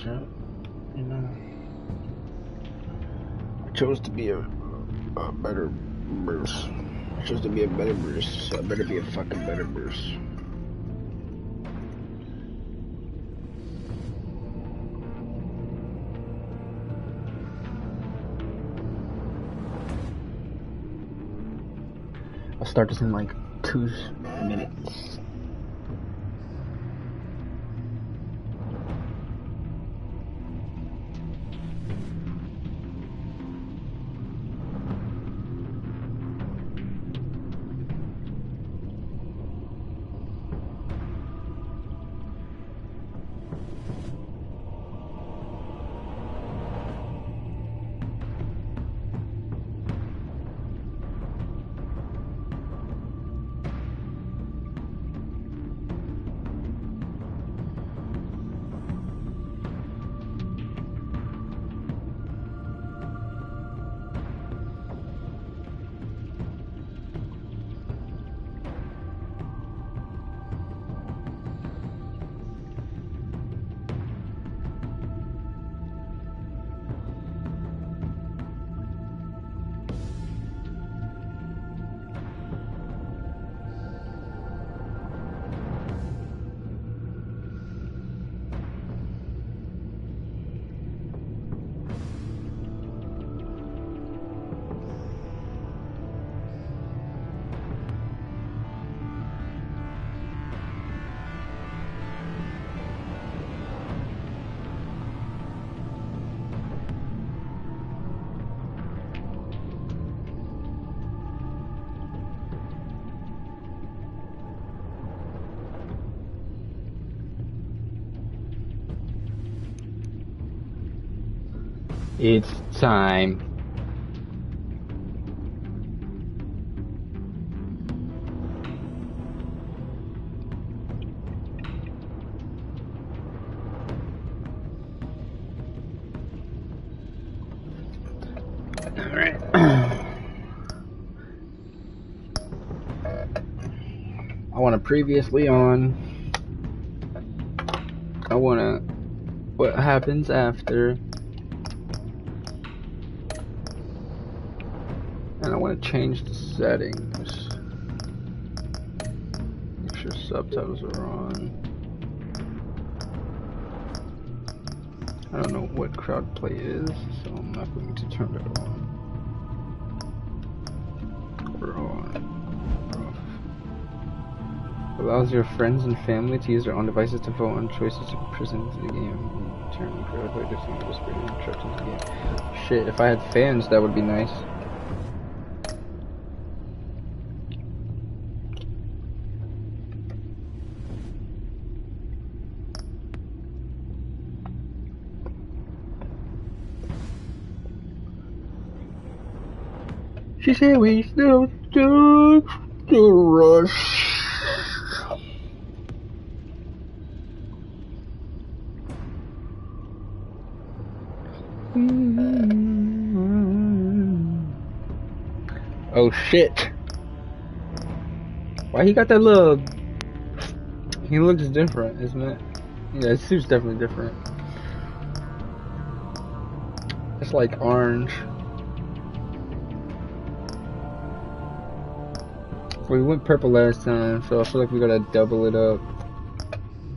Chat. You know, I chose to be a better Bruce. I chose to be a better Bruce, so I better be a fucking better Bruce. I'll start this in like 2 minutes. It's time. Alright. I want to previously on. I want to. What happens after. And I want to change the settings. Make sure subtitles are on. I don't know what crowd play is, so I'm not going to turn it on. Or on. Off. Allows your friends and family to use their own devices to vote on choices to present to the game. Turn the crowd play to see the whispered instructions in the game. Shit, if I had fans, that would be nice. She said we still do rush. Oh shit. Why he got that little... He looks different, isn't it? Yeah, his suit's definitely different. It's like orange. We went purple last time, so I feel like we gotta double it up.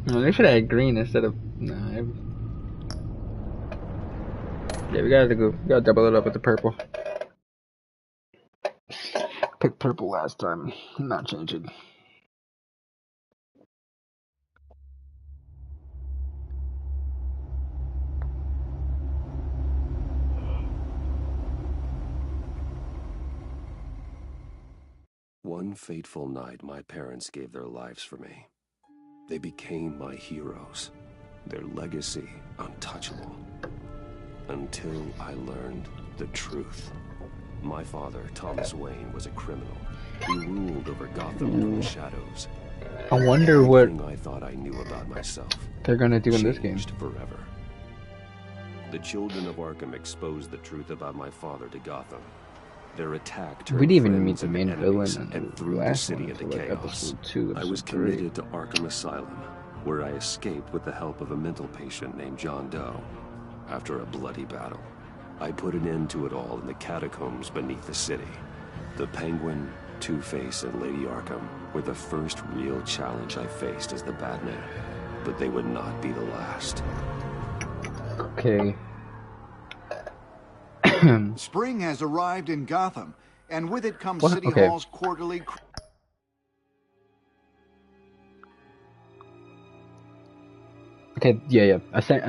No, they should have had green instead of... Nah. Yeah, we gotta double it up with the purple. Picked purple last time. I'm not changing. One fateful night, my parents gave their lives for me. They became my heroes, their legacy untouchable. Until I learned the truth. My father, Thomas Wayne, was a criminal. He ruled over Gotham from the shadows. I wonder what I thought I knew about myself they're gonna do in this game. Forever. The children of Arkham exposed the truth about my father to Gotham. Their attack turned we didn't even meet the main villain and threw the city into chaos. I was committed to Arkham Asylum, where I escaped with the help of a mental patient named John Doe. After a bloody battle, I put an end to it all in the catacombs beneath the city. The Penguin, Two-Face, and Lady Arkham were the first real challenge I faced as the Batman, but they would not be the last. Okay. Spring has arrived in Gotham, and with it comes What? City Okay. Hall's quarterly... Okay, yeah. I sent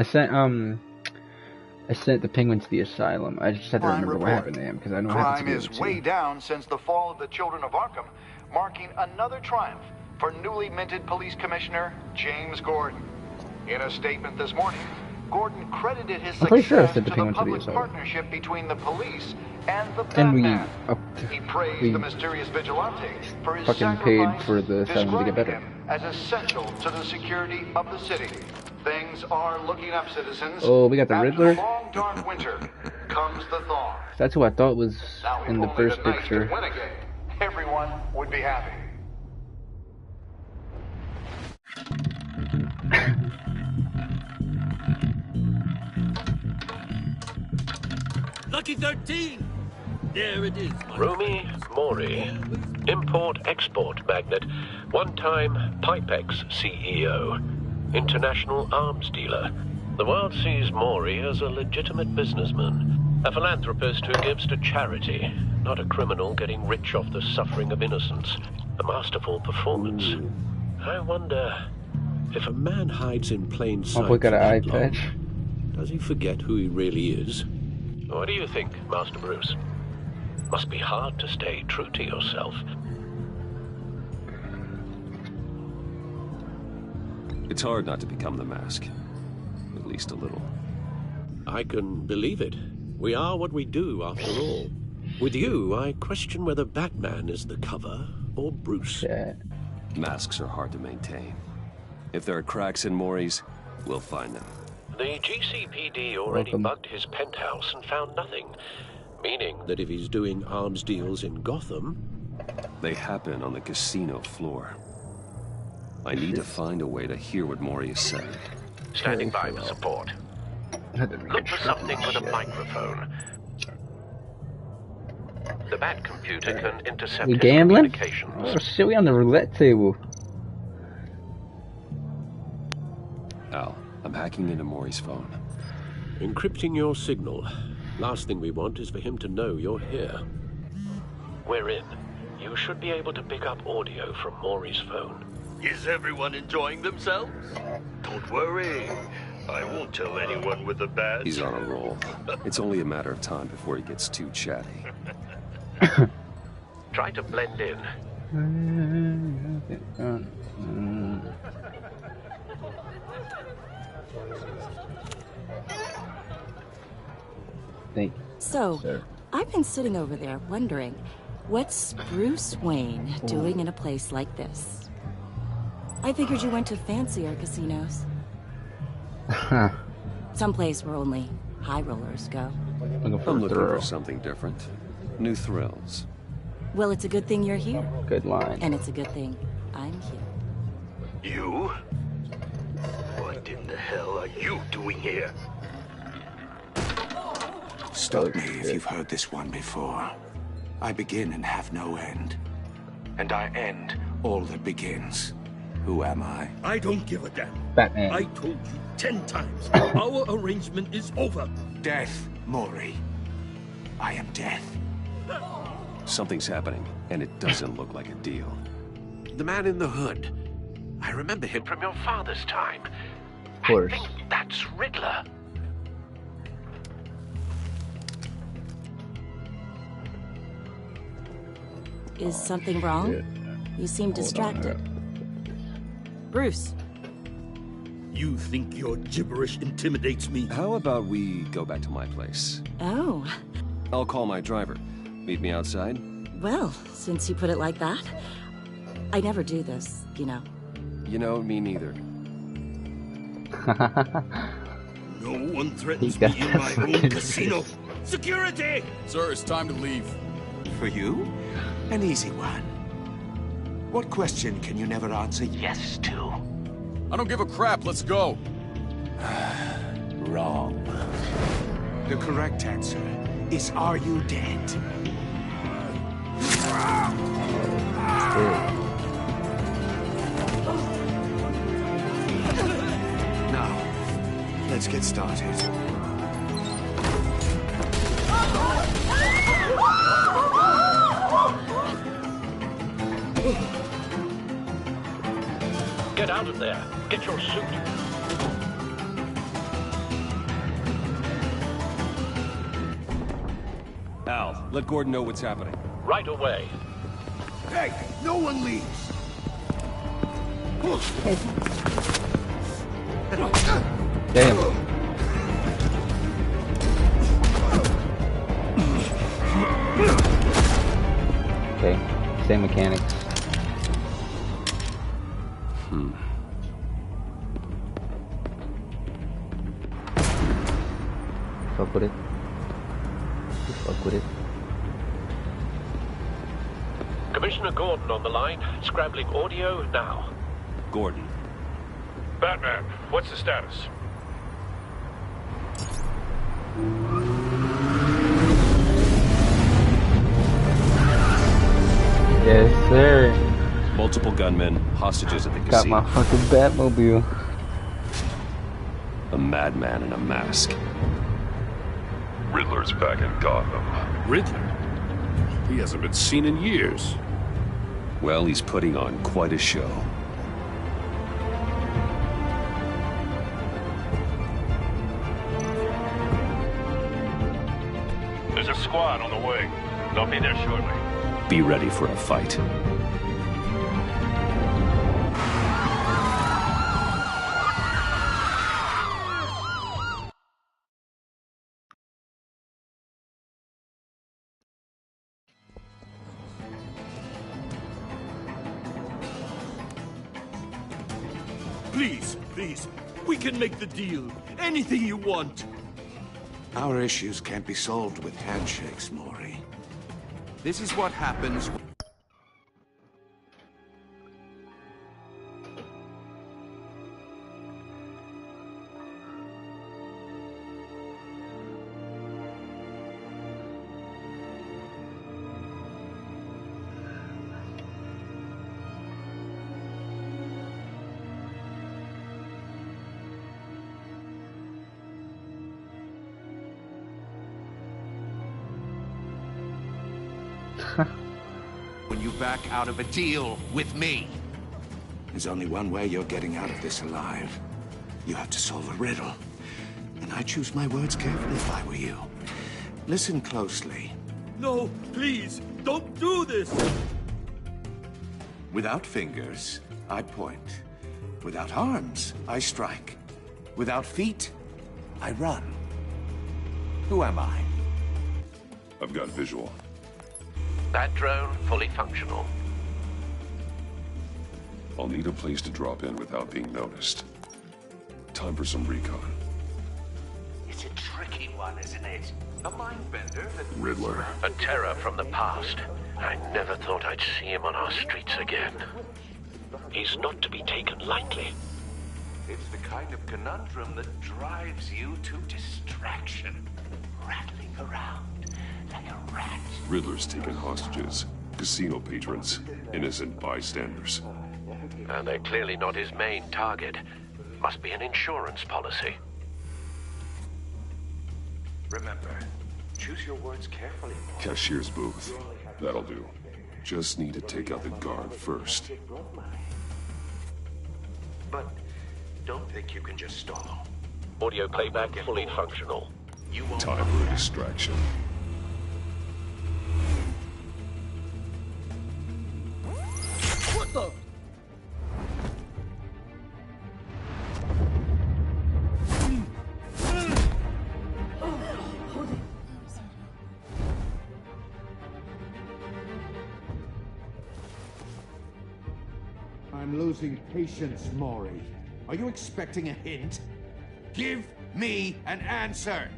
the Penguin to the asylum. I just had to Crime remember what report. happened to him because I know what happened Crime to the is other way two. down since the fall of the Children of Arkham, marking another triumph for newly minted police commissioner James Gordon. In a statement this morning, Gordon credited his I'm pretty sure I success sent to the the Penguin to the public asylum. partnership between the police and the And we Batman. He praised the mysterious vigilante for his fucking paid sacrifice, for the asylum to get better. describing him as essential to the security of the city. Things are looking up, citizens. Oh, we got the After Riddler. the long, dark winter comes the thaw. That's who I thought was Now, if in the only first the Knights picture. could win again, everyone would be happy. Lucky 13! There it is. Rumi Mori, import-export magnate, one-time Pipex CEO, international arms dealer. The world sees Mori as a legitimate businessman, a philanthropist who gives to charity, not a criminal getting rich off the suffering of innocence. A masterful performance. I wonder If a man hides in plain sight Oh, we got for an eye that long, patch. does he forget who he really is? What do you think, Master Bruce? Must be hard to stay true to yourself. It's hard not to become the Mask. At least a little. I can believe it. We are what we do, after all. With you, I question whether Batman is the cover or Bruce. Yeah. Masks are hard to maintain. If there are cracks in Mori's, we'll find them. The GCPD already Welcome. bugged his penthouse and found nothing. Meaning That if he's doing arms deals in Gotham, They happen on the casino floor. I need to find a way to hear what Mori is saying. standing by for support. Look for something with a microphone. The Bat computer can intercept We his gambling? communications. Oh shit, we on the roulette table. Al, I'm hacking into Mori's phone. encrypting your signal. Last thing we want is for him to know you're here. We're in. You should be able to pick up audio from Maury's phone. Is everyone enjoying themselves? Don't worry. I won't tell anyone with a badge. He's on a roll. It's only a matter of time before he gets too chatty. Try to blend in. Thank you. So, Sir. I've been sitting over there wondering, what's Bruce Wayne doing in a place like this? I figured you went to fancier casinos. Someplace where only high rollers go. Looking for I'm a looking thrill. for something different. New thrills. Well, it's a good thing you're here. Good line. And it's a good thing I'm here. You? What in the hell are you doing here? Stop me if you've heard this one before. I begin and have no end. And I end all that begins. Who am I? I don't give a damn. Batman. I told you 10 times. Our arrangement is over. Death, Mori. I am death. Something's happening, and it doesn't look like a deal. The man in the hood. I remember him from your father's time. Of course. I think that's Riddler. Is something wrong? You seem distracted. Bruce, You think your gibberish intimidates me? How about we go back to my place? oh, I'll call my driver. Meet me outside? well, since you put it like that, I never do this, you know. You know, me neither. No one threatens He me got in my that own fucking casino. Security! Sir, it's time to leave. For you? An easy one. What question can you never answer yes to? I don't give a crap, let's go. Wrong. The correct answer is, are you dead? Now, let's get started. Get out of there. Get your suit. Al, let Gordon know what's happening. Right away. Hey, no one leaves. Damn. Okay, same mechanics. Fuck with it. You fuck with it. Commissioner Gordon on the line. Scrambling audio now. Gordon. Batman, what's the status? Yes, sir. Multiple gunmen, hostages at the Got casino. my fucking Batmobile. A madman in a mask. Riddler's back in Gotham. Riddler? He hasn't been seen in years. Well, he's putting on quite a show. There's a squad on the way. They'll be there shortly. Be ready for a fight. Please, we can make the deal. Anything you want. Our issues can't be solved with handshakes, Maury. This is what happens. When you back out of a deal with me. There's only one way you're getting out of this alive. You have to solve a riddle. And I choose my words carefully if I were you. Listen closely. No, please, don't do this. Without fingers, I point. Without arms, I strike. Without feet, I run. Who am I? I've got visual. That drone fully functional. I'll need a place to drop in without being noticed. Time for some recon. It's a tricky one, isn't it? A mind bender that... Riddler. A terror from the past. I never thought I'd see him on our streets again. He's not to be taken lightly. It's the kind of conundrum that drives you to distraction. Rattling around like a rat. Riddler's taken hostages. Casino patrons. Innocent bystanders. And they're clearly not his main target. Must be an insurance policy. Remember, choose your words carefully. Cashier's booth. That'll do. Just need to take out the guard first. But don't think you can just stall. Audio playback fully functional. You won't... Time for a distraction. What the? I'm losing patience, Maury. Are you expecting a hint? Give me an answer!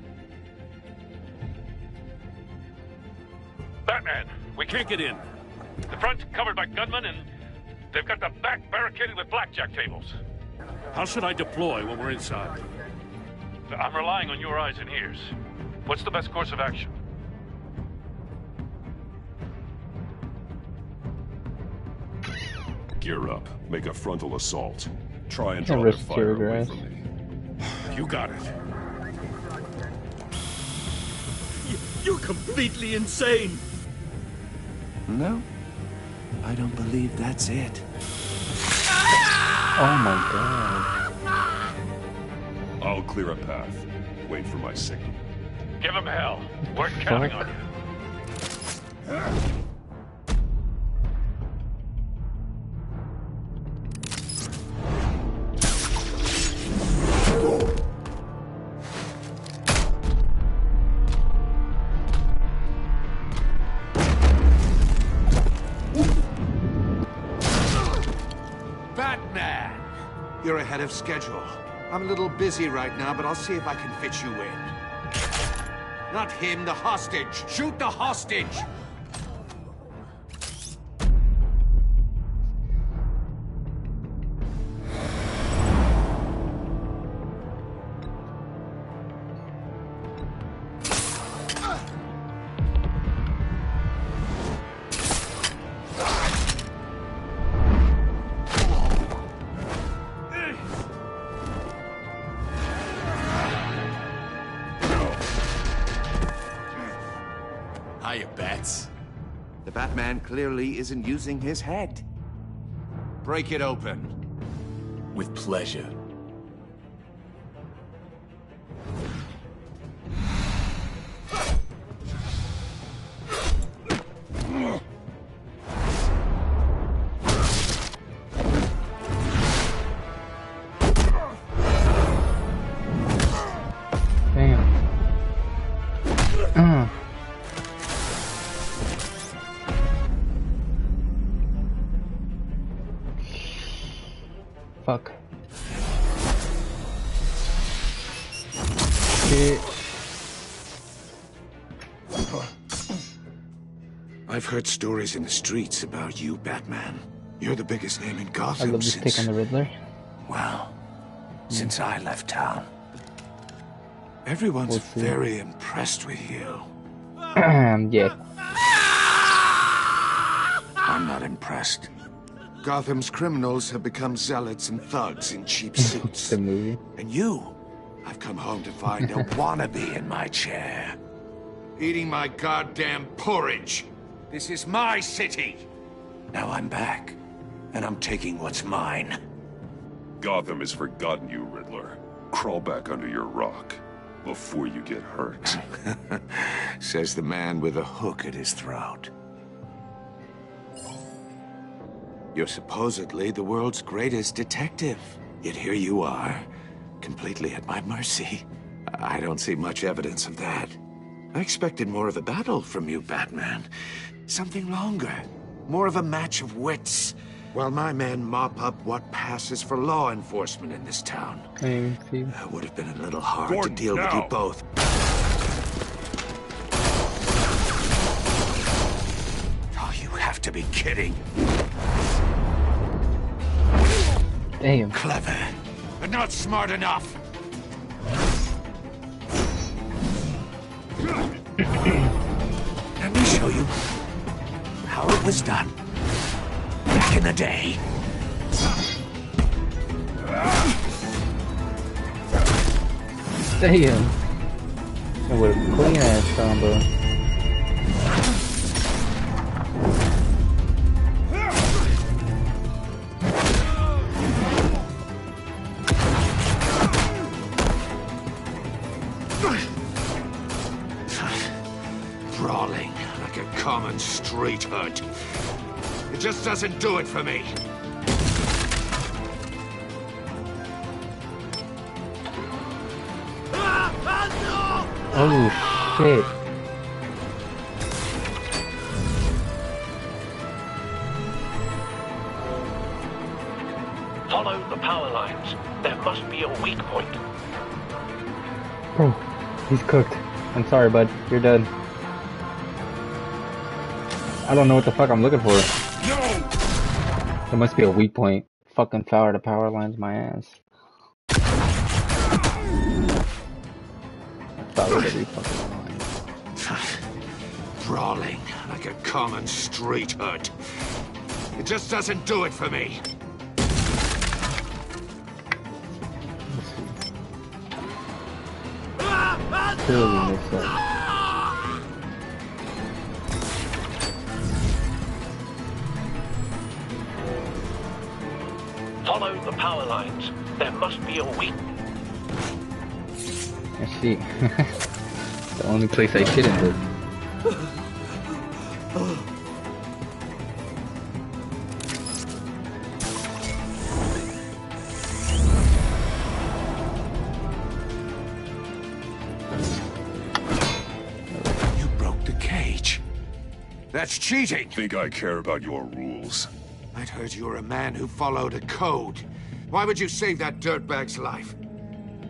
Batman, we can't get in. The front's covered by gunmen and they've got the back barricaded with blackjack tables. How should I deploy when we're inside? I'm relying on your eyes and ears. What's the best course of action? Gear up. Make a frontal assault. Try and Can't draw their risk fire tear away gas. from me. You got it. You're completely insane! No, I don't believe that's it. Oh my god. I'll clear a path. Wait for my signal. Give him hell. We're counting on you. Batman! You're ahead of schedule. I'm a little busy right now, but I'll see if I can fit you in. Not him, the hostage! Shoot the hostage! Hiya, Bats. The Batman clearly isn't using his head. Break it open. With pleasure. Damn. Fuck. Shit. I've heard stories in the streets about you, Batman. You're the biggest name in I Gotham love this since... take on the Riddler. Well, since I left town. Everyone's We'll see. very impressed with you. Yeah. I'm not impressed. Gotham's criminals have become zealots and thugs in cheap suits. The movie. And you, I've come home to find a wannabe in my chair. Eating my goddamn porridge. This is my city. Now I'm back, and I'm taking what's mine. Gotham has forgotten you, Riddler. Crawl back under your rock before you get hurt. Says the man with a hook at his throat. You're supposedly the world's greatest detective. Yet here you are, completely at my mercy. I don't see much evidence of that. I expected more of a battle from you, Batman. Something longer. More of a match of wits. While my men mop up what passes for law enforcement in this town. It would have been a little hard Gordon, to deal with you both. Oh, you have to be kidding. Damn. Clever, but not smart enough. Let me show you how it was done back in the day. Damn. And with a clean ass combo. Brawling like a common street hood. It just doesn't do it for me. Oh shit. Follow the power lines. There must be a weak point. Bro, he's cooked. I'm sorry, bud. You're dead. I don't know what the fuck I'm looking for. No! There must be a weak point. Fucking power to power lines my ass. Followed every fucking line. Brawling like a common street hood. It just doesn't do it for me. Clearly mixed up. Follow the power lines. There must be a weak. I see. The only place I shouldn't live. You broke the cage. That's cheating. Think I care about your rules? I'd heard you were a man who followed a code. Why would you save that dirtbag's life?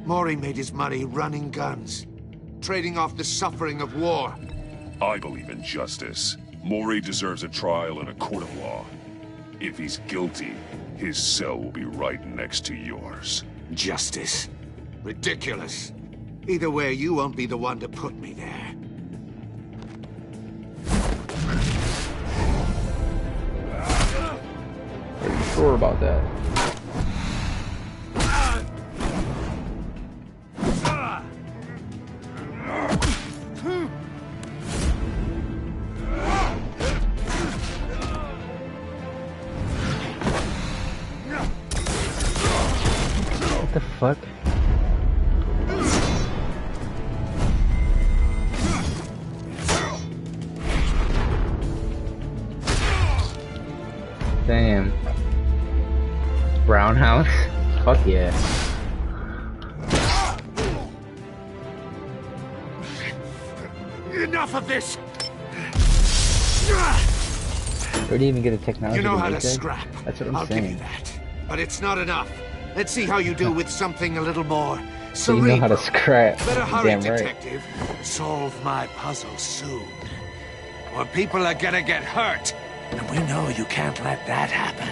Maury made his money running guns, trading off the suffering of war. I believe in justice. Maury deserves a trial in a court of law. If he's guilty, his cell will be right next to yours. Justice. Ridiculous. Either way, you won't be the one to put me there. Are you sure about that? What the fuck? Damn. Brown house? Fuck yeah. Enough of this! Where do you even get a technology You know to how make to that? scrap. That's what I'm I'll saying. give you that. But it's not enough. Let's see how you do with something a little more So you know how to scrap. Better hurry, Damn right. detective. Solve my puzzle soon. Or people are gonna get hurt. And we know you can't let that happen.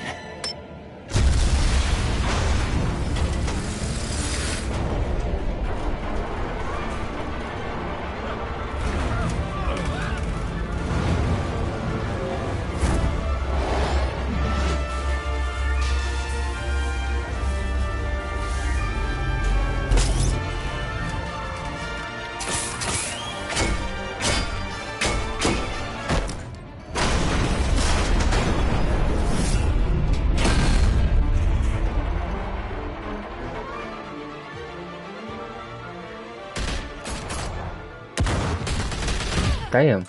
Damn.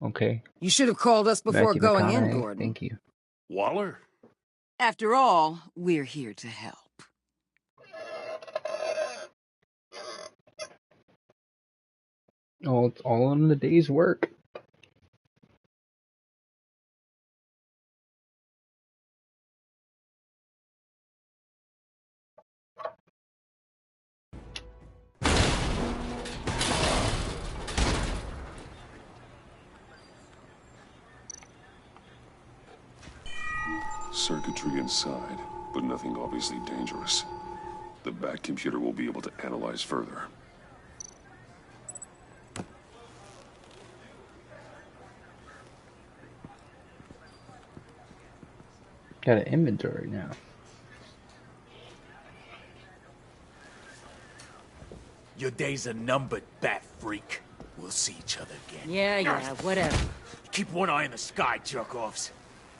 Okay. You should have called us before Back in the going in, car, Gordon. Thank you. Waller? After all, we're here to help. Oh, it's all in the day's work. Circuitry inside, but nothing obviously dangerous. The back computer will be able to analyze further. Got an inventory now. Your days are numbered, bat freak. We'll see each other again. Yeah, whatever. Keep one eye in the sky, jerk-offs.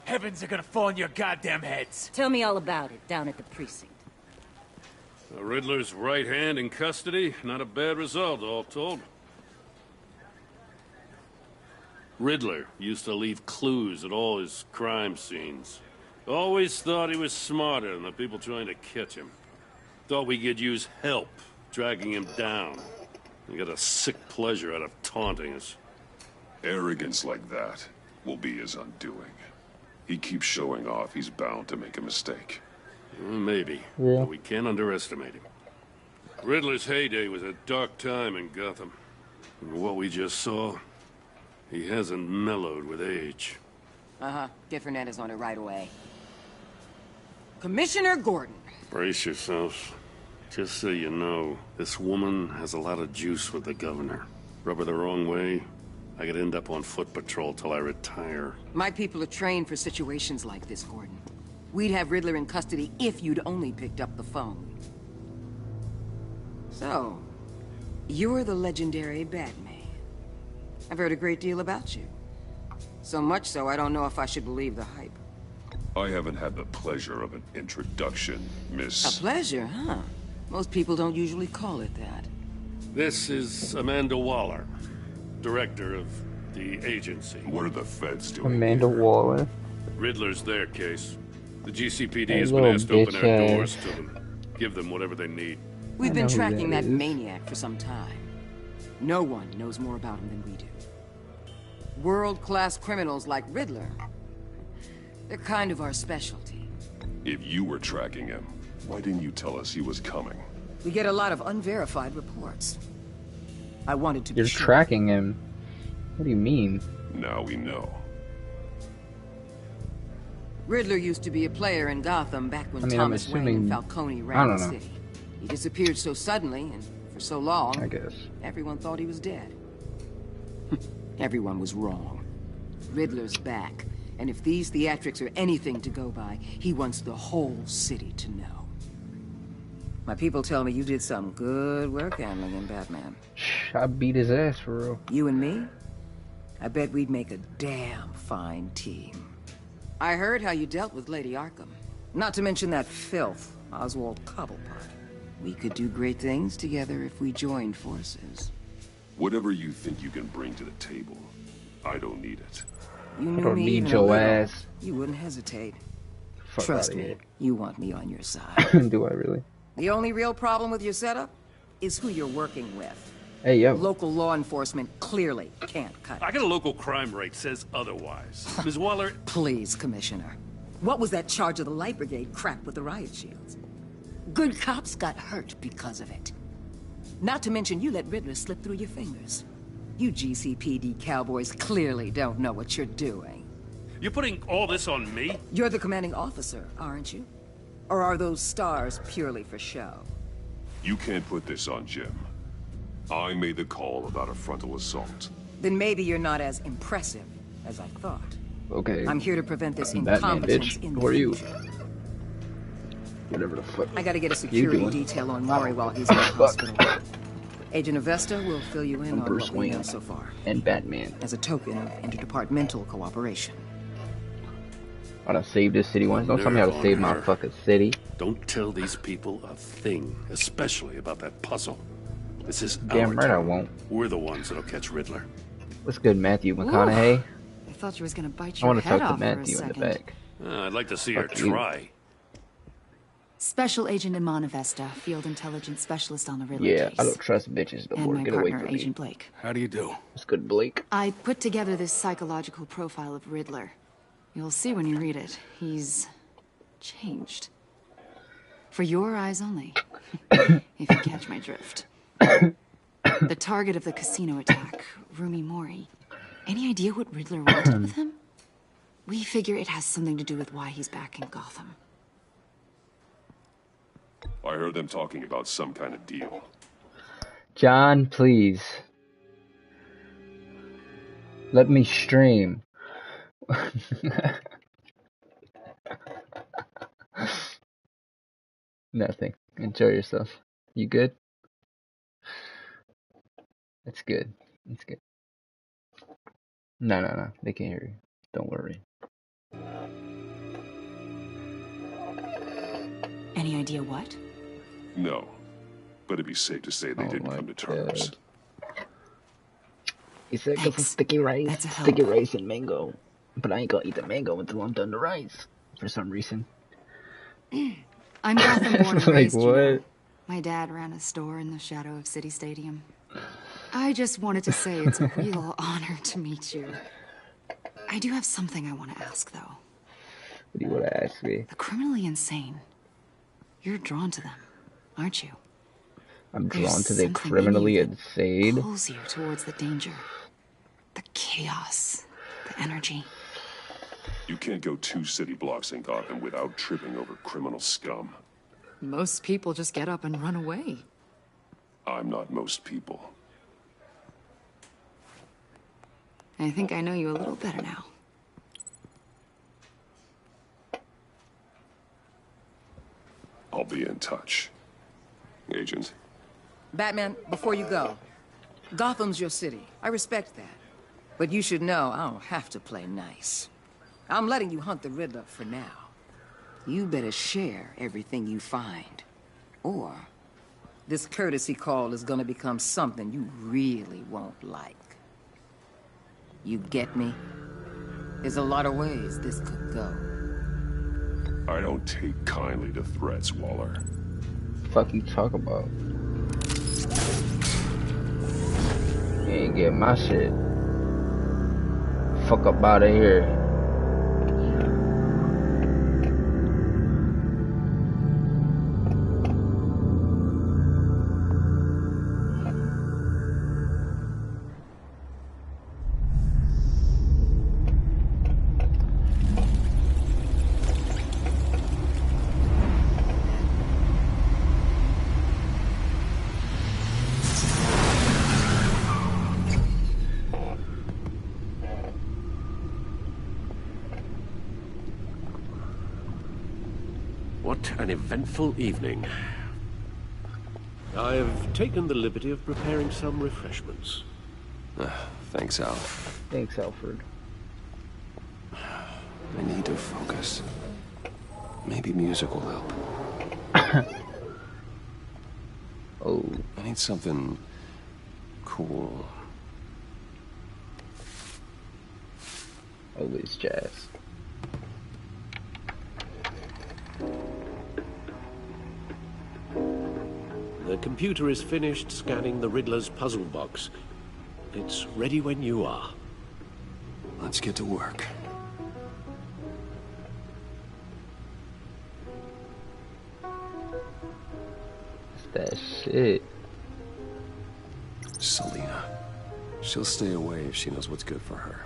Heavens are gonna fall on your goddamn heads. Tell me all about it down at the precinct. The Riddler's right hand in custody. Not a bad result, all told. Riddler used to leave clues at all his crime scenes. Always thought he was smarter than the people trying to catch him. Thought we could use help dragging him down. He got a sick pleasure out of taunting us. Arrogance like that will be his undoing. He keeps showing off, he's bound to make a mistake. Maybe, Yeah. but we can't underestimate him. Riddler's heyday was a dark time in Gotham. And what we just saw, He hasn't mellowed with age. Uh-huh. Get Fernandez on it right away. Commissioner Gordon. Brace yourselves. Just so you know, this woman has a lot of juice with the governor. Rub her the wrong way, I could end up on foot patrol till I retire. My people are trained for situations like this, Gordon. We'd have Riddler in custody if you'd only picked up the phone. So, you're the legendary Batman. I've heard a great deal about you. So much so, I don't know if I should believe the hype. I haven't had the pleasure of an introduction, Miss... A pleasure, huh? Most people don't usually call it that. This is Amanda Waller, director of the agency. What are the feds doing Amanda Waller. Riddler's their case. The GCPD That has been little asked to open bitch their ass. doors to them. Give them whatever they need. We've been know who tracking that that is. maniac for some time. No one knows more about him than we do. World-class criminals like Riddler. They're kind of our specialty. If you were tracking him, why didn't you tell us he was coming? We get a lot of unverified reports. I wanted to be You're sure. tracking him. What do you mean? Now we know. Riddler used to be a player in Gotham back when I mean, I'm Thomas Wayne assuming- and Falcone I ran don't the know. city. He disappeared so suddenly and for so long, I guess. everyone thought he was dead. Everyone was wrong. Riddler's back, and if these theatrics are anything to go by, he wants the whole city to know. My people tell me you did some good work handling in Batman. I beat his ass for real. You and me? I bet we'd make a damn fine team. I heard how you dealt with Lady Arkham. Not to mention that filth, Oswald Cobblepot. We could do great things together if we joined forces. Whatever you think you can bring to the table, I don't need it. You I knew don't me need even a your little, ass. You wouldn't hesitate. Fuck Trust outta me, here. you want me on your side. Do I really? The only real problem with your setup is who you're working with. Hey, yo. Local law enforcement clearly can't cut it. I got a local crime rate says otherwise. Ms. Waller... Please, Commissioner. What was that charge of the Light Brigade crap with the riot shields? Good cops got hurt because of it. Not to mention you let Riddler slip through your fingers. You GCPD cowboys clearly don't know what you're doing. You're putting all this on me? You're the commanding officer, aren't you? Or are those stars purely for show? You can't put this on Jim. I made the call about a frontal assault. Then maybe you're not as impressive as I thought. Okay. I'm here to prevent this Batman, incompetence bitch. in Who are the you? future. Whatever the fuck. I gotta get a security doing? detail on Maury while he's in the hospital. Agent Avesta will fill you in I'm on Bruce what we know Wayne. so far, And Batman. as a token of interdepartmental cooperation. I done saved this city once. Don't tell me how to save my fucking city. Don't tell these people a thing, especially about that puzzle. This is Damn our right I turn. won't. We're the ones that'll catch Riddler. What's good, Matthew McConaughey? I thought you was gonna bite I your want to head talk to off for a Matthew in the second. back. I'd like to see her Fuck you. try. Special Agent Iman Avesta, Field Intelligence Specialist on the Riddler Yeah, case. I don't trust bitches no And more. my Get away partner, from me. Agent Blake. How do you do? What's good, Blake? I put together this psychological profile of Riddler. You'll see when you read it. He's changed. For your eyes only, if you catch my drift. The target of the casino attack, Rumi Mori. Any idea what Riddler wanted with him? We figure it has something to do with why he's back in Gotham. I heard them talking about some kind of deal. John, please. Let me stream. Nothing. Enjoy yourself. You good? That's good. That's good. No. They can't hear you. Don't worry. Any idea what? No. But it'd be safe to say they Oh didn't my come to terms. God. He said got some Thanks. sticky rice. That's a help. Sticky rice and mango. But I ain't gonna eat the mango until I'm done the rice. For some reason. I'm Gotham born and Like raised, you know. what? My dad ran a store in the shadow of City Stadium. I just wanted to say it's a real honor to meet you. I do have something I want to ask, though. What do you want to ask me? The criminally insane. You're drawn to them, aren't you? I'm There's drawn to the something in criminally you that insane. pulls you towards the danger. The chaos, the energy. You can't go 2 city blocks in Gotham without tripping over criminal scum. Most people just get up and run away. I'm not most people. I think I know you a little better now. I'll be in touch. Agent. Batman, before you go, Gotham's your city. I respect that. But you should know I don't have to play nice. I'm letting you hunt the Riddler for now. You better share everything you find. Or this courtesy call is gonna become something you really won't like. You get me? There's a lot of ways this could go. I don't take kindly to threats, Waller. Fuck you talk about? You ain't get my shit. Fuck up out of here. What an eventful evening. I've taken the liberty of preparing some refreshments. Thanks, Al. Thanks, Alfred. I need to focus. Maybe music will help. Oh. I need something cool. Always jazz. The computer is finished scanning the Riddler's puzzle box. It's ready when you are. Let's get to work. That shit. Selina. She'll stay away if she knows what's good for her.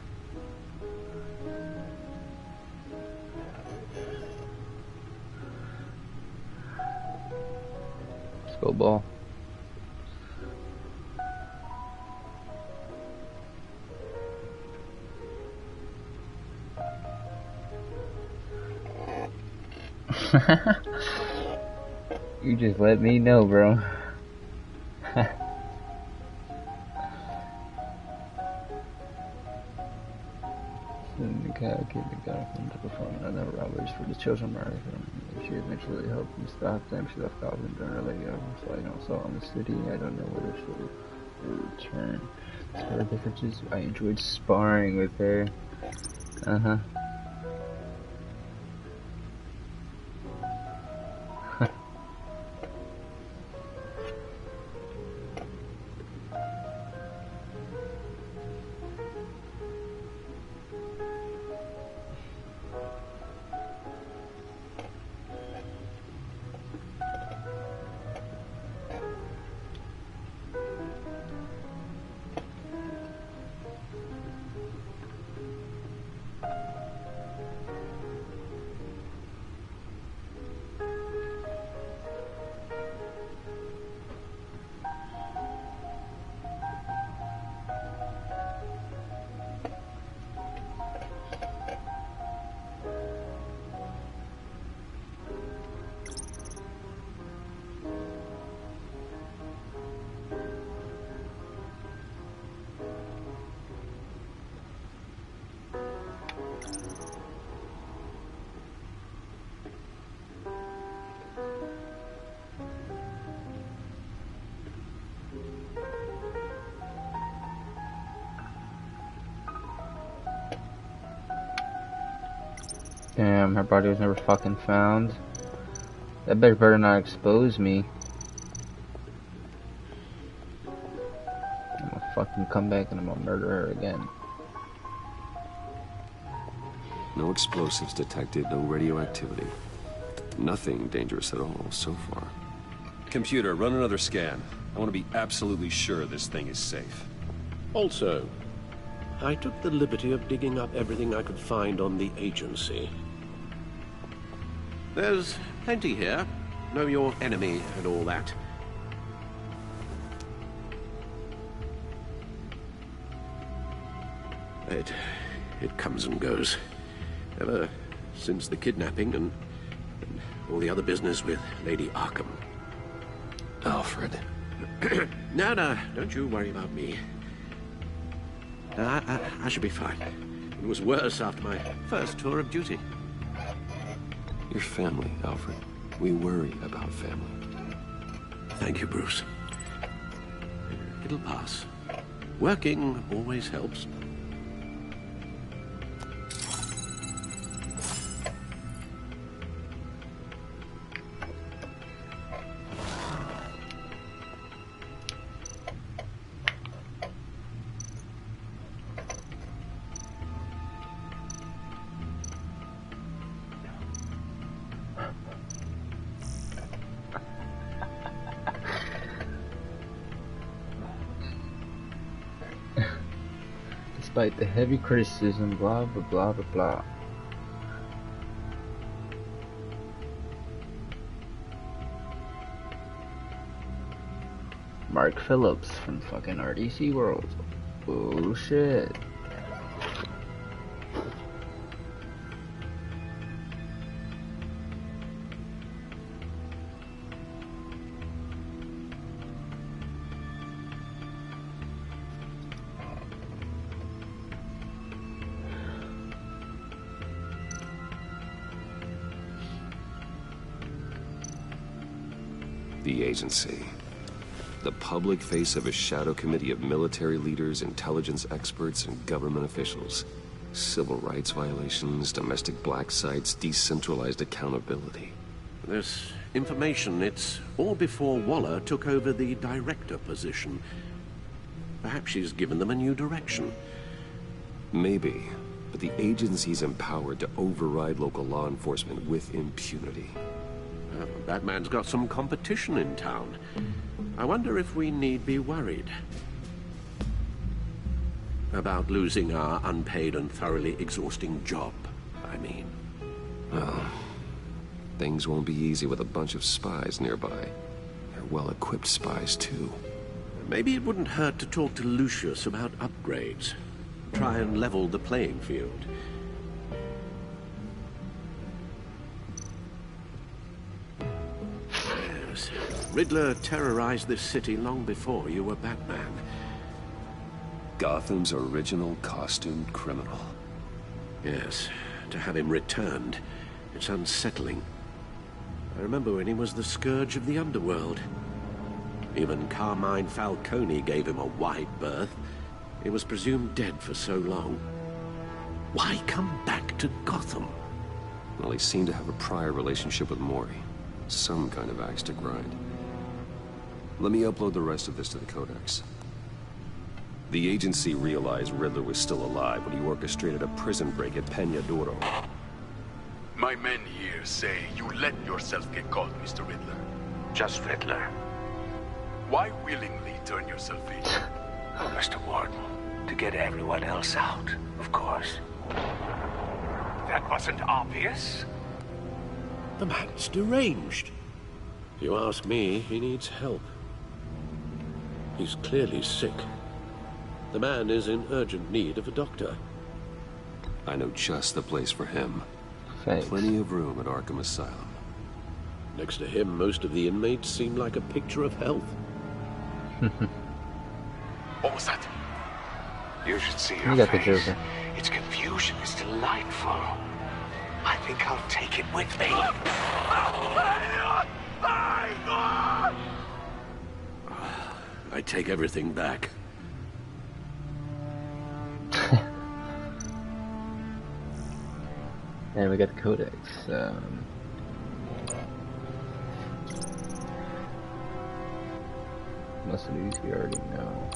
Let's go, ball. You just let me know, bro. The cat kid got him to perform another robberies for the children murder. She eventually helped him stop them. She left Goblin during her lady so I don't saw in the city. I don't know whether she'll return. As for the differences, I enjoyed sparring with her. Uh-huh. Damn, her body was never fucking found. That bitch better not expose me. I'm gonna fucking come back and I'm gonna murder her again. No explosives detected, no radioactivity. Nothing dangerous at all so far. Computer, run another scan. I want to be absolutely sure this thing is safe. Also, I took the liberty of digging up everything I could find on the agency. There's plenty here. Know your enemy and all that. It comes and goes. Ever since the kidnapping and all the other business with Lady Arkham. Alfred. No, don't you worry about me. I should be fine. It was worse after my first tour of duty. Your family, Alfred. We worry about family. Thank you, Bruce. It'll pass. Working always helps. Despite the heavy criticism, blah blah blah blah blah. Mark Phillips from fucking RDC World. Oh shit. The agency. The public face of a shadow committee of military leaders, intelligence experts, and government officials. Civil rights violations, domestic black sites, decentralized accountability. This information, it's all before Waller took over the director position. Perhaps she's given them a new direction. Maybe, but the agency's empowered to override local law enforcement with impunity. Well, Batman's got some competition in town. I wonder if we need be worried about losing our unpaid and thoroughly exhausting job, I mean. Well, things won't be easy with a bunch of spies nearby. They're well-equipped spies, too. Maybe it wouldn't hurt to talk to Lucius about upgrades. Try and level the playing field. Yes, Riddler terrorized this city long before you were Batman. Gotham's original costumed criminal. Yes, to have him returned, it's unsettling. I remember when he was the scourge of the underworld. Even Carmine Falcone gave him a wide berth. He was presumed dead for so long. Why come back to Gotham? Well, he seemed to have a prior relationship with Mori. Some kind of axe to grind. Let me upload the rest of this to the Codex. The agency realized Riddler was still alive when he orchestrated a prison break at Peñadoro. My men here say you let yourself get caught, Mr. Riddler. Just Riddler. Why willingly turn yourself in? Oh, Mr. Warden, to get everyone else out, of course. That wasn't obvious. The man's deranged. If you ask me, he needs help. He's clearly sick. The man is in urgent need of a doctor. I know just the place for him. Thanks. Plenty of room at Arkham Asylum. Next to him, most of the inmates seem like a picture of health. What was that? You should see You her got the face. Joker. Its confusion is delightful. I think I'll take it with me. I take everything back. And we got the Codex. Most of these we already know.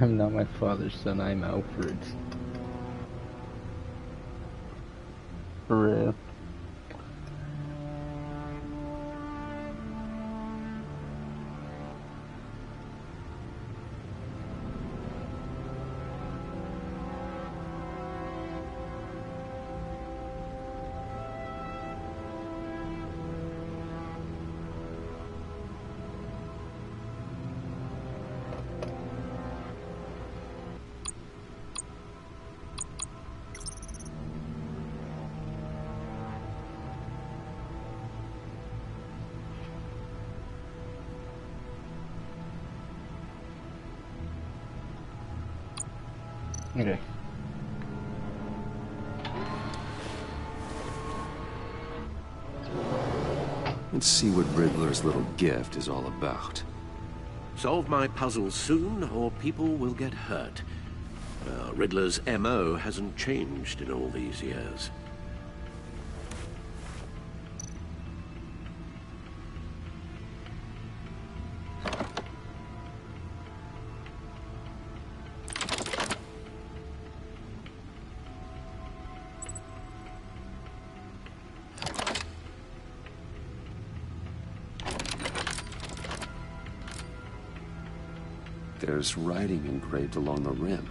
I'm not my father's son, I'm Alfred's. For real. Okay. Let's see what Riddler's little gift is all about. Solve my puzzles soon, or people will get hurt. Riddler's MO hasn't changed in all these years. There's writing engraved along the rim.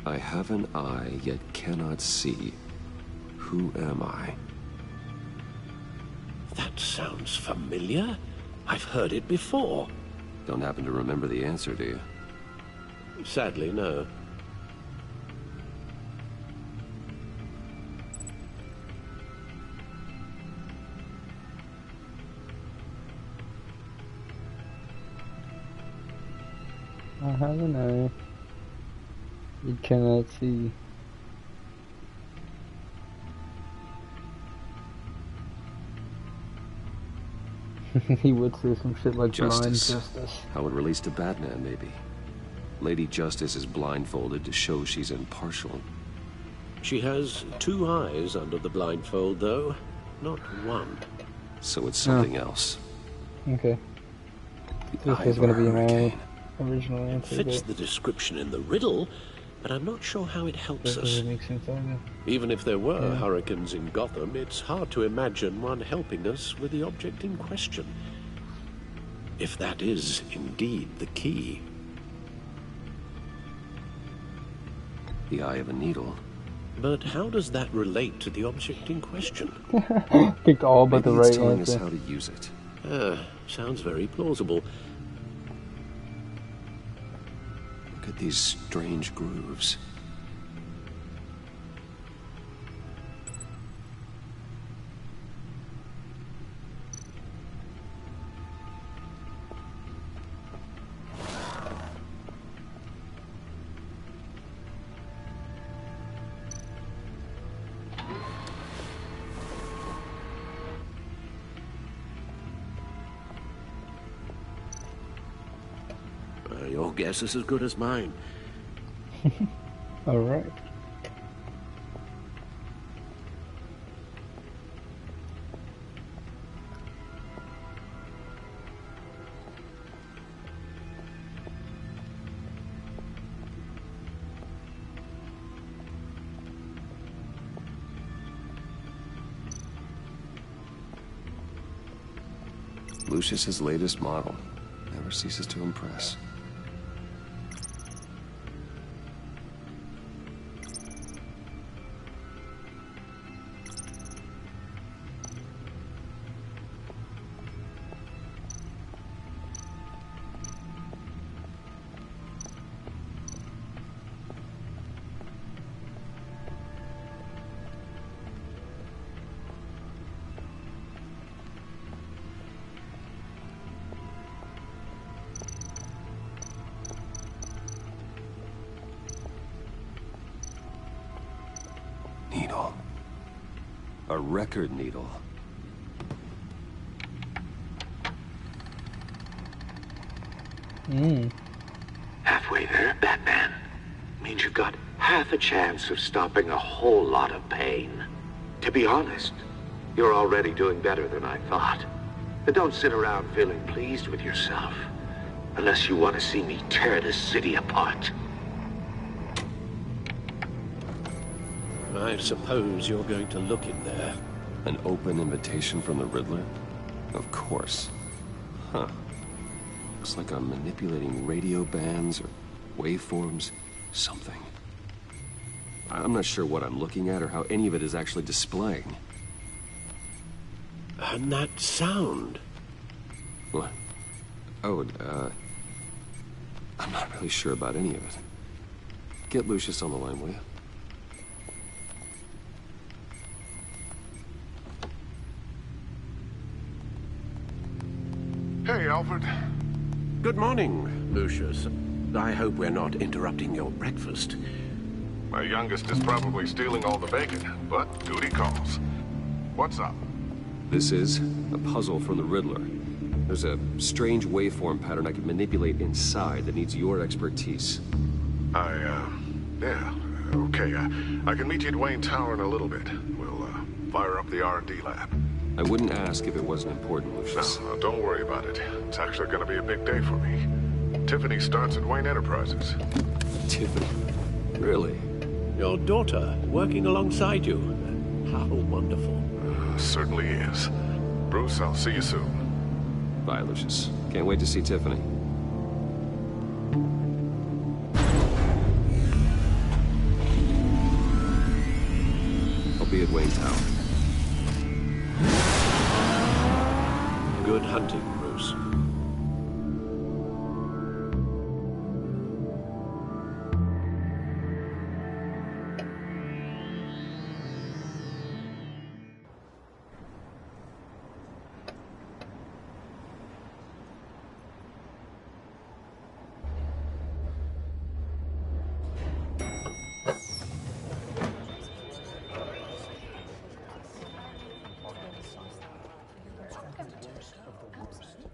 I have an eye, yet cannot see. Who am I? That sounds familiar. I've heard it before. Don't happen to remember the answer, do you? Sadly, no. I have an eye. You cannot see. He would say some shit like blind justice. How it relates to Batman, maybe. Lady Justice is blindfolded to show she's impartial. She has 2 eyes under the blindfold, though. Not 1. So it's something else. Okay. This is going to be my original answer. It fits the description in the riddle, but I'm not sure how it helps us. Even if there were hurricanes in Gotham, it's hard to imagine one helping us with the object in question. If that is indeed the key. The eye of a needle. But how does that relate to the object in question? Picked all but the right answer. Telling us how to use it. Sounds very plausible. Look at these strange grooves. Your guess is as good as mine. All right. Lucius's latest model. Never ceases to impress. Needle. A record needle. Halfway there, Batman. Means you've got half a chance of stopping a whole lot of pain. To be honest, You're already doing better than I thought. But don't sit around feeling pleased with yourself. Unless you want to see me tear this city apart. I suppose you're going to look in there. An open invitation from the Riddler? Of course. Huh. Looks like I'm manipulating radio bands or waveforms. Something. I'm not sure what I'm looking at or how any of it is actually displaying. And that sound? What? Oh, I'm not really sure about any of it. Get Lucius on the line, will you? Hey, Alfred. Good morning, Lucius. I hope we're not interrupting your breakfast. My youngest is probably stealing all the bacon, but duty calls. What's up? This is a puzzle from the Riddler. There's a strange waveform pattern I can manipulate inside that needs your expertise. Yeah, okay. I can meet you at Wayne Tower in a little bit. We'll, fire up the R&D lab. I wouldn't ask if it wasn't important, Lucius. No, don't worry about it. It's actually gonna be a big day for me. Tiffany starts at Wayne Enterprises. Tiffany? Really? Your daughter working alongside you. How wonderful. Certainly is. Bruce, I'll see you soon. Bye, Lucius. Can't wait to see Tiffany. I'll be at Wayne Tower. Good hunting, Bruce.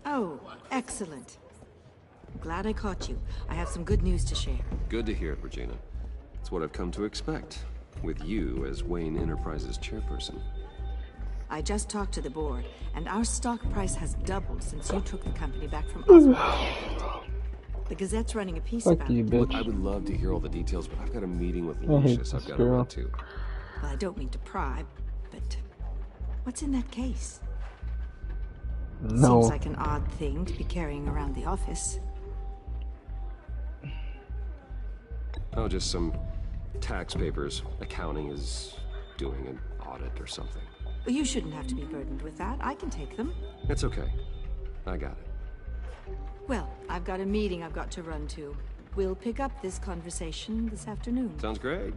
Oh, excellent. Glad I caught you. I have some good news to share. Good to hear it, Regina. It's what I've come to expect, with you as Wayne Enterprises chairperson. I just talked to the board, and our stock price has doubled since you took the company back from Oswald. The Gazette's running a piece about it. Look, I would love to hear all the details, but I've got a meeting with I hate Lucius I've this got to girl. run to. Well, I don't mean to pry, but what's in that case? No. Seems like an odd thing to be carrying around the office. Oh, just some tax papers. Accounting is doing an audit or something. You shouldn't have to be burdened with that. I can take them. It's okay. I got it. Well, I've got a meeting I've got to run to. We'll pick up this conversation this afternoon. Sounds great.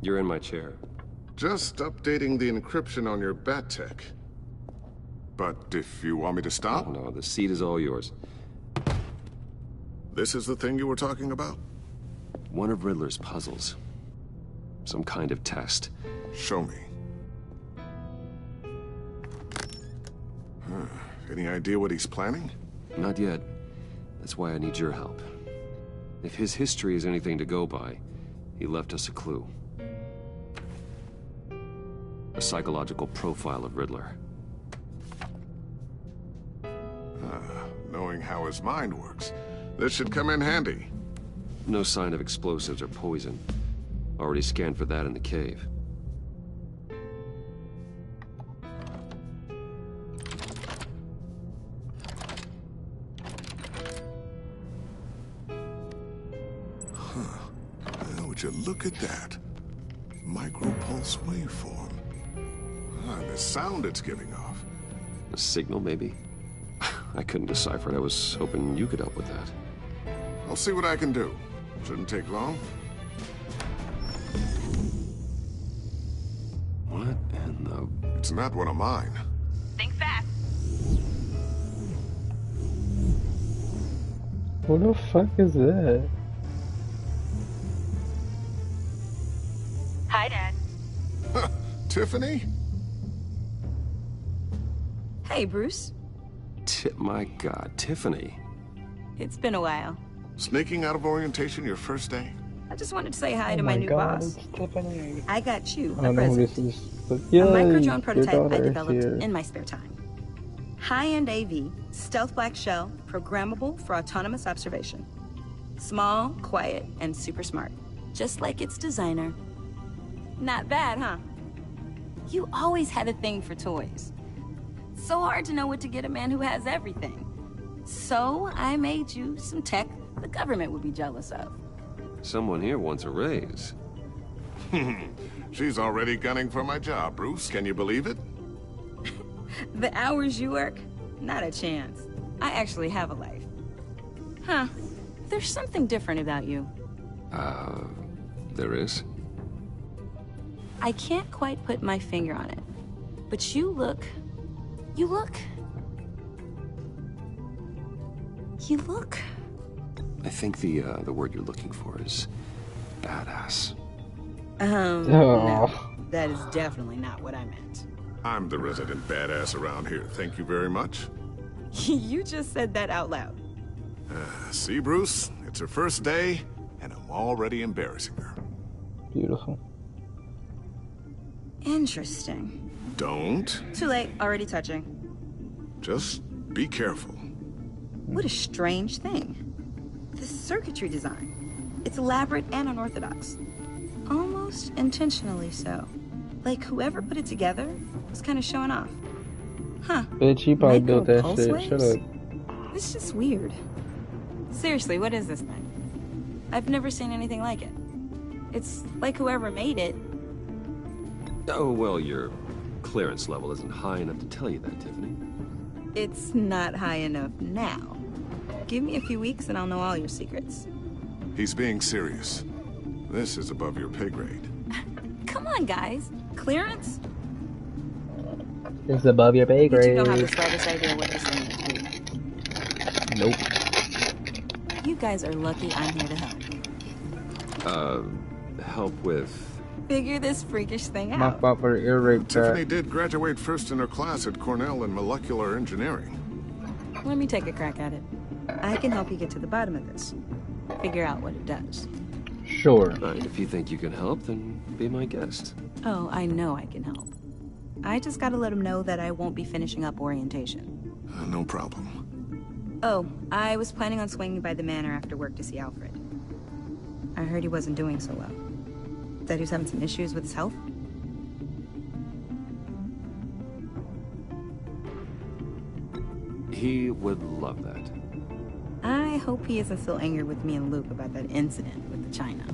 You're in my chair. Just updating the encryption on your bat tech. But if you want me to stop? Oh, no, the seat is all yours. This is the thing you were talking about? One of Riddler's puzzles. Some kind of test. Show me. Any idea what he's planning? Not yet. That's why I need your help. If his history is anything to go by, he left us a clue. A psychological profile of Riddler. Knowing how his mind works, this should come in handy. No sign of explosives or poison. Already scanned for that in the cave. Would you look at that? Micropulse waveform. And the sound it's giving off. A signal, maybe? I couldn't decipher it. I was hoping you could help with that. I'll see what I can do. Shouldn't take long. What in the... It's not one of mine. Think fast. What the fuck is that? Hi, Dad. Tiffany? Hey, Bruce. My God, Tiffany. It's been a while. Sneaking out of orientation your first day? I just wanted to say hi to Oh my my new god, boss. it's Tiffany. I got you I a don't know who present. this is, but A yay, micro-drone your prototype I daughter is developed here. in my spare time. High-end AV, stealth black shell, programmable for autonomous observation. Small, quiet, and super smart. Just like its designer. Not bad, huh? You always had a thing for toys. So hard to know what to get a man who has everything. So I made you some tech the government would be jealous of. Someone here wants a raise. She's already gunning for my job, Bruce. Can you believe it? The hours you work? Not a chance. I actually have a life. Huh. There's something different about you. There is? I can't quite put my finger on it. But you look... I think the word you're looking for is badass. No. That is definitely not what I meant. I'm the resident badass around here. Thank you very much. You just said that out loud. See, Bruce? It's her first day, and I'm already embarrassing her. Beautiful. Interesting. Don't. Too late. Already touching. Just be careful. What a strange thing. The circuitry design. It's elaborate and unorthodox. Almost intentionally so. Like whoever put it together was kind of showing off. Huh. Bitch, you probably built that Pulse shit. waves? Shut up. It's just weird. Seriously, what is this thing? I've never seen anything like it. It's like whoever made it. Oh, well, your clearance level isn't high enough to tell you that, Tiffany. It's not high enough now. Give me a few weeks and I'll know all your secrets. He's being serious. This is above your pay grade. Come on, guys. Clearance? It's above your pay grade. You two don't have the slightest idea what this thing is. Nope. You guys are lucky I'm here to help. Help with... Figure this freakish thing My out. fault for the ear rape. Tiffany did graduate first in her class at Cornell in molecular engineering. Let me take a crack at it. I can help you get to the bottom of this. Figure out what it does. Sure. If you think you can help, then be my guest. Oh, I know I can help. I just gotta let him know that I won't be finishing up orientation. No problem. Oh, I was planning on swinging by the manor after work to see Alfred. I heard he wasn't doing so well. That he was having some issues with his health. He would love that. I hope he isn't still angry with me and Luke about that incident with the china.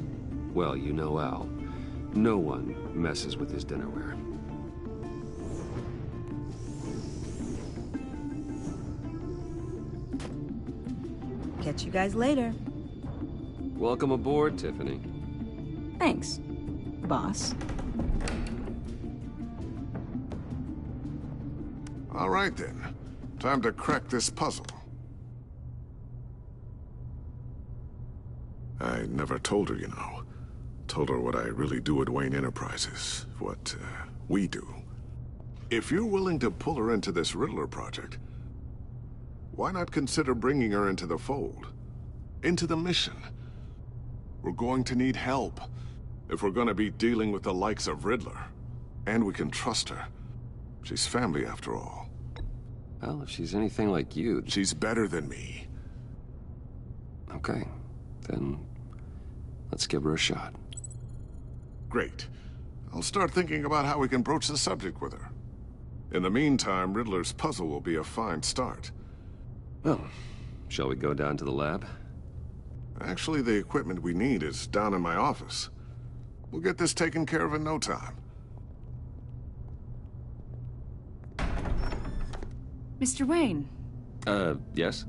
Well, you know Al. No one messes with his dinnerware. Catch you guys later. Welcome aboard, Tiffany. Thanks, boss. All right, then. Time to crack this puzzle. I never told her, you know. Told her what I really do at Wayne Enterprises. What, we do. If you're willing to pull her into this Riddler project, why not consider bringing her into the fold? Into the mission? We're going to need help if we're going to be dealing with the likes of Riddler. And we can trust her. She's family, after all. Well, if she's anything like you... She's better than me. Okay. Then let's give her a shot. Great. I'll start thinking about how we can broach the subject with her. In the meantime, Riddler's puzzle will be a fine start. Well, shall we go down to the lab? Actually, the equipment we need is down in my office. We'll get this taken care of in no time. Mr. Wayne. Yes?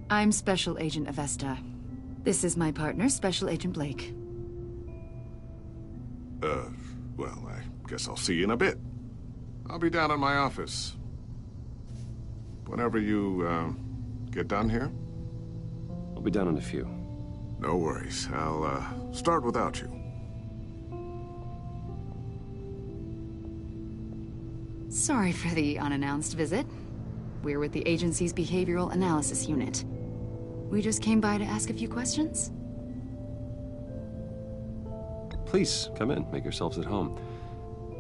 I'm Special Agent Avesta. This is my partner, Special Agent Blake. Well, I guess I'll see you in a bit. I'll be down in my office. Whenever you, get done here? I'll be down in a few. No worries. I'll, start without you. Sorry for the unannounced visit. We're with the agency's behavioral analysis unit. We just came by to ask a few questions. Please, come in. Make yourselves at home.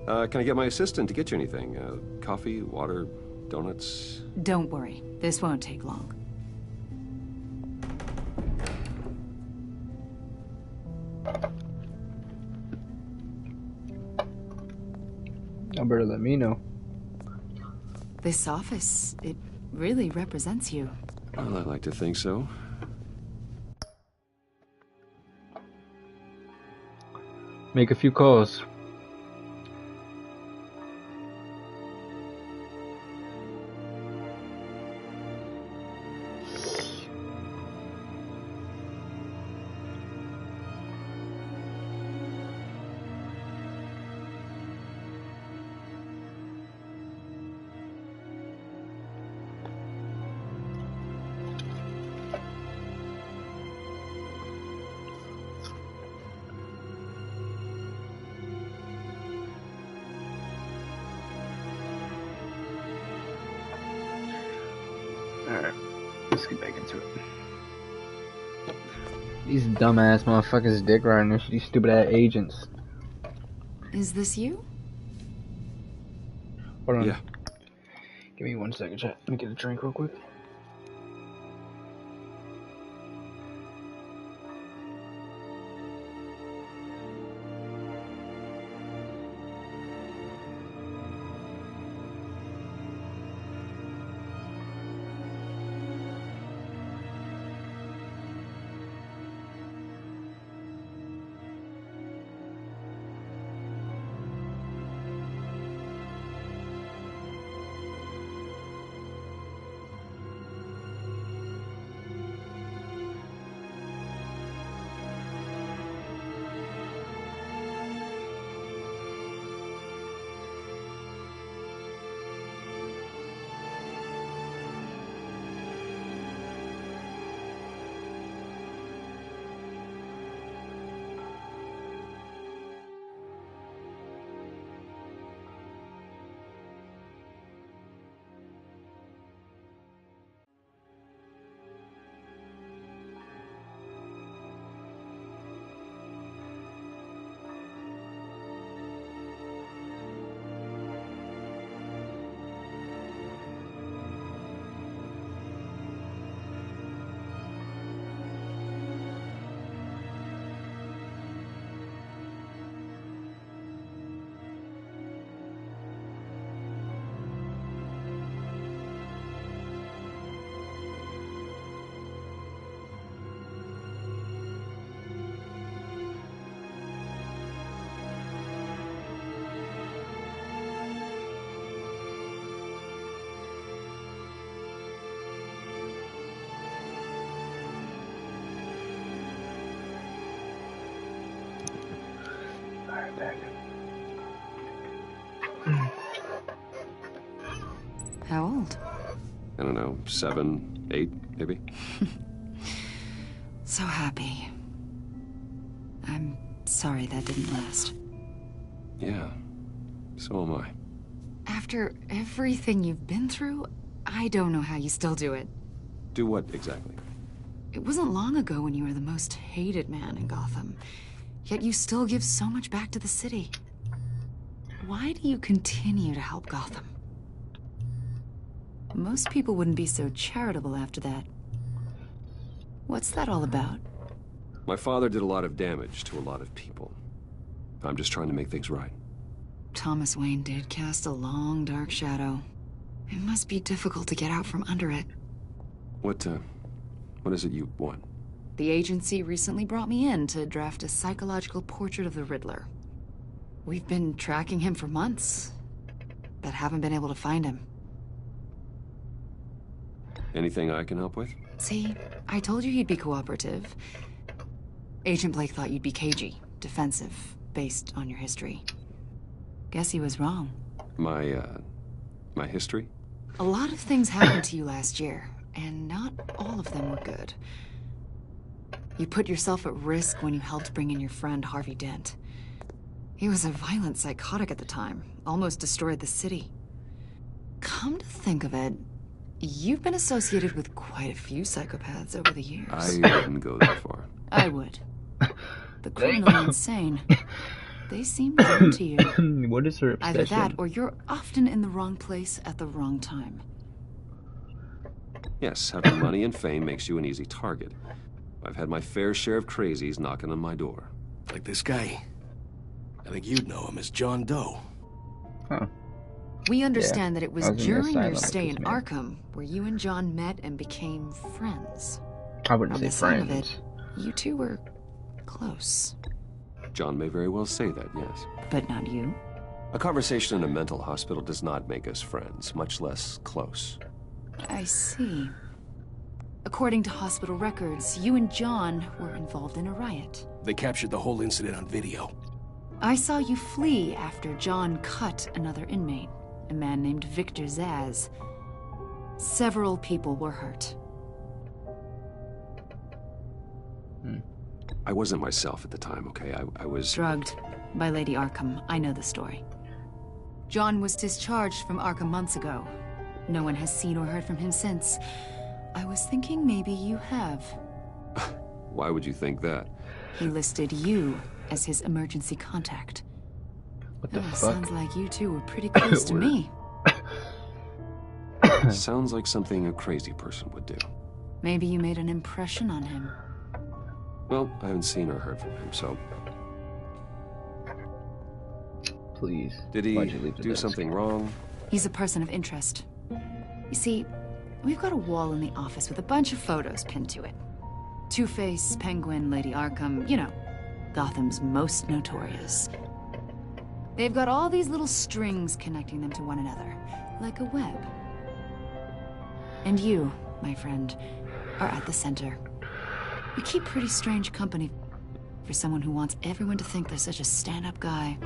Can I get my assistant to get you anything? Coffee, water, donuts? Don't worry. This won't take long. Y'all better let me know. This office, it really represents you. Well, I like to think so. Make a few calls. Alright, let's get back into it. These dumbass motherfuckers dick riding this, these stupid ass agents. Is this you? Hold on. Yeah. Give me 1 second, chat. Let me get a drink real quick. How old? I don't know, 7, 8, maybe? So happy. I'm sorry that didn't last. Yeah, so am I. After everything you've been through, I don't know how you still do it. Do what exactly? It wasn't long ago when you were the most hated man in Gotham, yet you still give so much back to the city. Why do you continue to help Gotham? Most people wouldn't be so charitable after that. What's that all about? My father did a lot of damage to a lot of people. I'm just trying to make things right. Thomas Wayne did cast a long, dark shadow. It must be difficult to get out from under it. What is it you want? The agency recently brought me in to draft a psychological portrait of the Riddler. We've been tracking him for months, but haven't been able to find him. Anything I can help with? See, I told you he'd be cooperative. Agent Blake thought you'd be cagey, defensive, based on your history. Guess he was wrong. My history? A lot of things happened to you last year, and not all of them were good. You put yourself at risk when you helped bring in your friend Harvey Dent. He was a violent psychotic at the time, almost destroyed the city. Come to think of it, You've been associated with quite a few psychopaths over the years. I wouldn't go that far. I would. The criminally insane. They seem drawn to you. What is her obsession? Either that, or you're often in the wrong place at the wrong time. Yes, having money and fame makes you an easy target. I've had my fair share of crazies knocking on my door. Like this guy. I think you'd know him as John Doe. Huh. We understand that it was I was in the during your asylum stay with in this man. Arkham where you and John met and became friends. I wouldn't From say the sound of friends. it, you two were close. John may very well say that, yes. But not you. A conversation in a mental hospital does not make us friends, much less close. I see. According to hospital records, you and John were involved in a riot. They captured the whole incident on video. I saw you flee after John cut another inmate, a man named Victor Zaz. Several people were hurt. I wasn't myself at the time, okay? I was... Drugged by Lady Arkham. I know the story. John was discharged from Arkham months ago. No one has seen or heard from him since. I was thinking maybe you have. Why would you think that? He listed you as his emergency contact. What the fuck? Sounds like you two were pretty close to me. Sounds like something a crazy person would do. Maybe you made an impression on him. Well, I haven't seen or heard from him, so... Please. Did he Why'd you leave the do desk? something wrong? He's a person of interest. You see, we've got a wall in the office with a bunch of photos pinned to it. Two-Face, Penguin, Lady Arkham, you know, Gotham's most notorious. They've got all these little strings connecting them to one another, like a web. And you, my friend, are at the center. You keep pretty strange company for someone who wants everyone to think they're such a stand-up guy.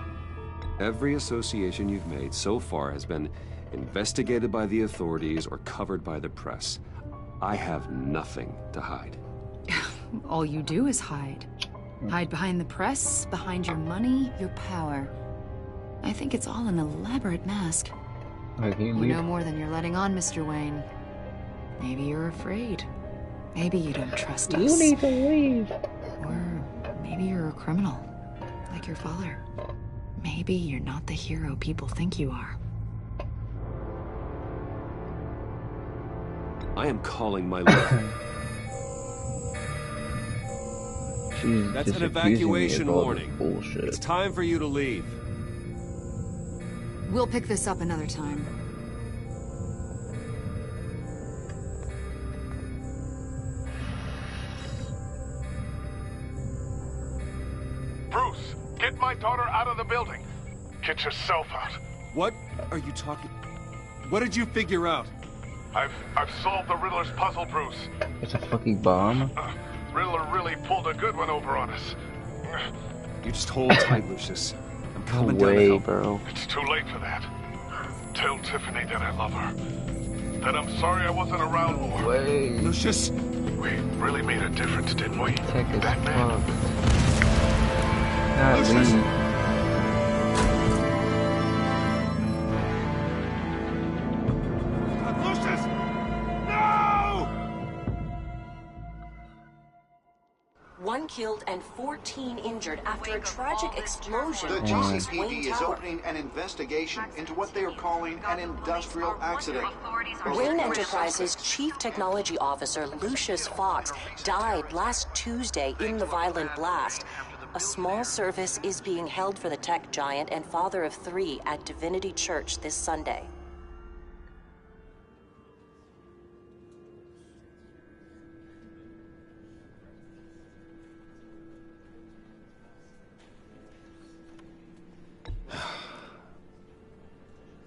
Every association you've made so far has been investigated by the authorities or covered by the press. I have nothing to hide. All you do is hide. Hide behind the press, behind your money, your power. I think it's all an elaborate mask. You know more than you're letting on, Mr. Wayne. Maybe you're afraid. Maybe you don't trust us. You need to leave. Or maybe you're a criminal, like your father. Maybe you're not the hero people think you are. I am calling my lawyer. That's an evacuation warning. Bullshit. It's time for you to leave. We'll pick this up another time. Bruce, get my daughter out of the building. Get yourself out. What are you talking? What did you figure out? I've solved the Riddler's puzzle, Bruce. It's a fucking bomb. Riddler really pulled a good one over on us. You just hold tight, Lucius. I'm coming No down to way, help. bro. It's too late for that. Tell Tiffany that I love her. That I'm sorry I wasn't around more. Way. Lucius. We really made a difference, didn't we? Tech as Batman. Not Lucius. me. Lucius! No! 1 killed and 14 injured after a tragic explosion. The at GCPD Wayne is Tower. opening an investigation into what they are calling an industrial accident. Wayne Enterprises Chief Technology Officer Lucius Fox died last Tuesday in the violent blast. A small service is being held for the tech giant and father of 3 at Divinity Church this Sunday.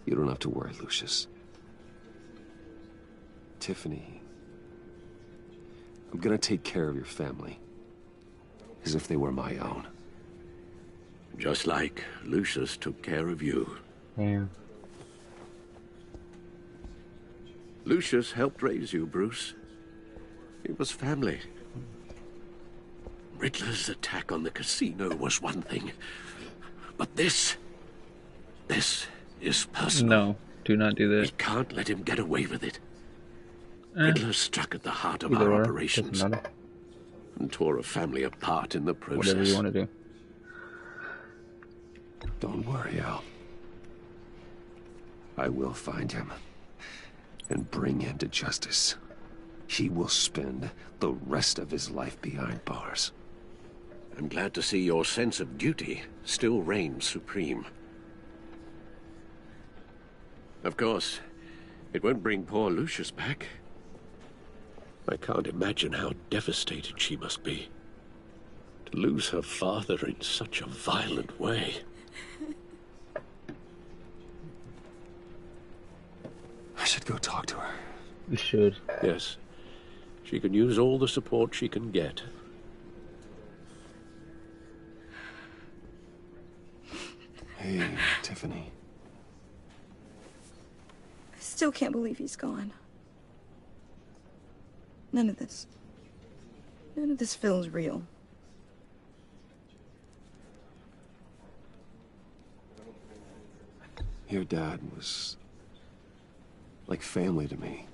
You don't have to worry, Lucius. Tiffany, I'm gonna take care of your family. As if they were my own. Just like Lucius took care of you. Yeah. Lucius helped raise you, Bruce. It was family. Riddler's attack on the casino was one thing. But this is personal. No, do not do that. We can't let him get away with it. Riddler struck at the heart of Either our or, operations doesn't matter. and tore a family apart in the process. Whatever you want to do. Don't worry, Al. I will find him and bring him to justice. He will spend the rest of his life behind bars. I'm glad to see your sense of duty still reigns supreme. Of course, it won't bring poor Lucius back. I can't imagine how devastated she must be. To lose her father in such a violent way. I should go talk to her. You should. Yes. She can use all the support she can get. Hey, Tiffany. I still can't believe he's gone. None of this feels real. Your dad was like family to me.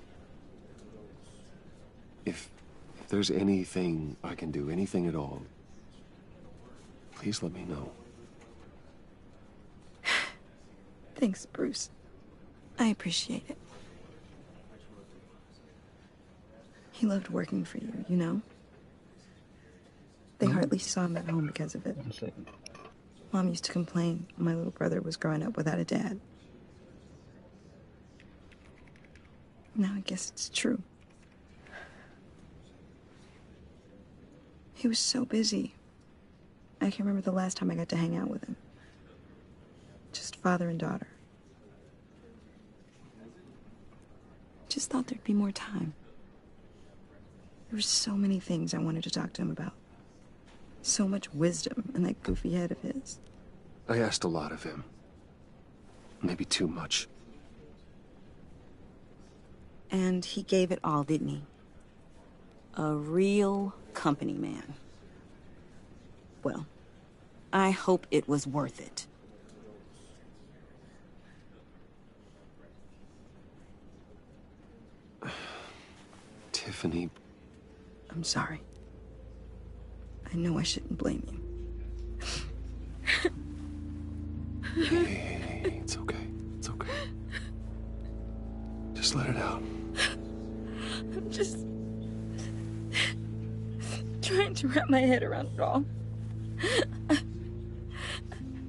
If there's anything I can do, anything at all, please let me know. Thanks, Bruce. I appreciate it. He loved working for you, you know? They hardly saw him at home because of it. 1 second. Mom used to complain my little brother was growing up without a dad. Now I guess it's true. He was so busy. I can't remember the last time I got to hang out with him. Just father and daughter. Just thought there'd be more time. There were so many things I wanted to talk to him about. So much wisdom in that goofy head of his. I asked a lot of him. Maybe too much. And he gave it all, didn't he? A real company man. Well, I hope it was worth it. Tiffany. I'm sorry. I know I shouldn't blame you. Hey, it's okay. It's okay. Just let it out. I'm just trying to wrap my head around it all.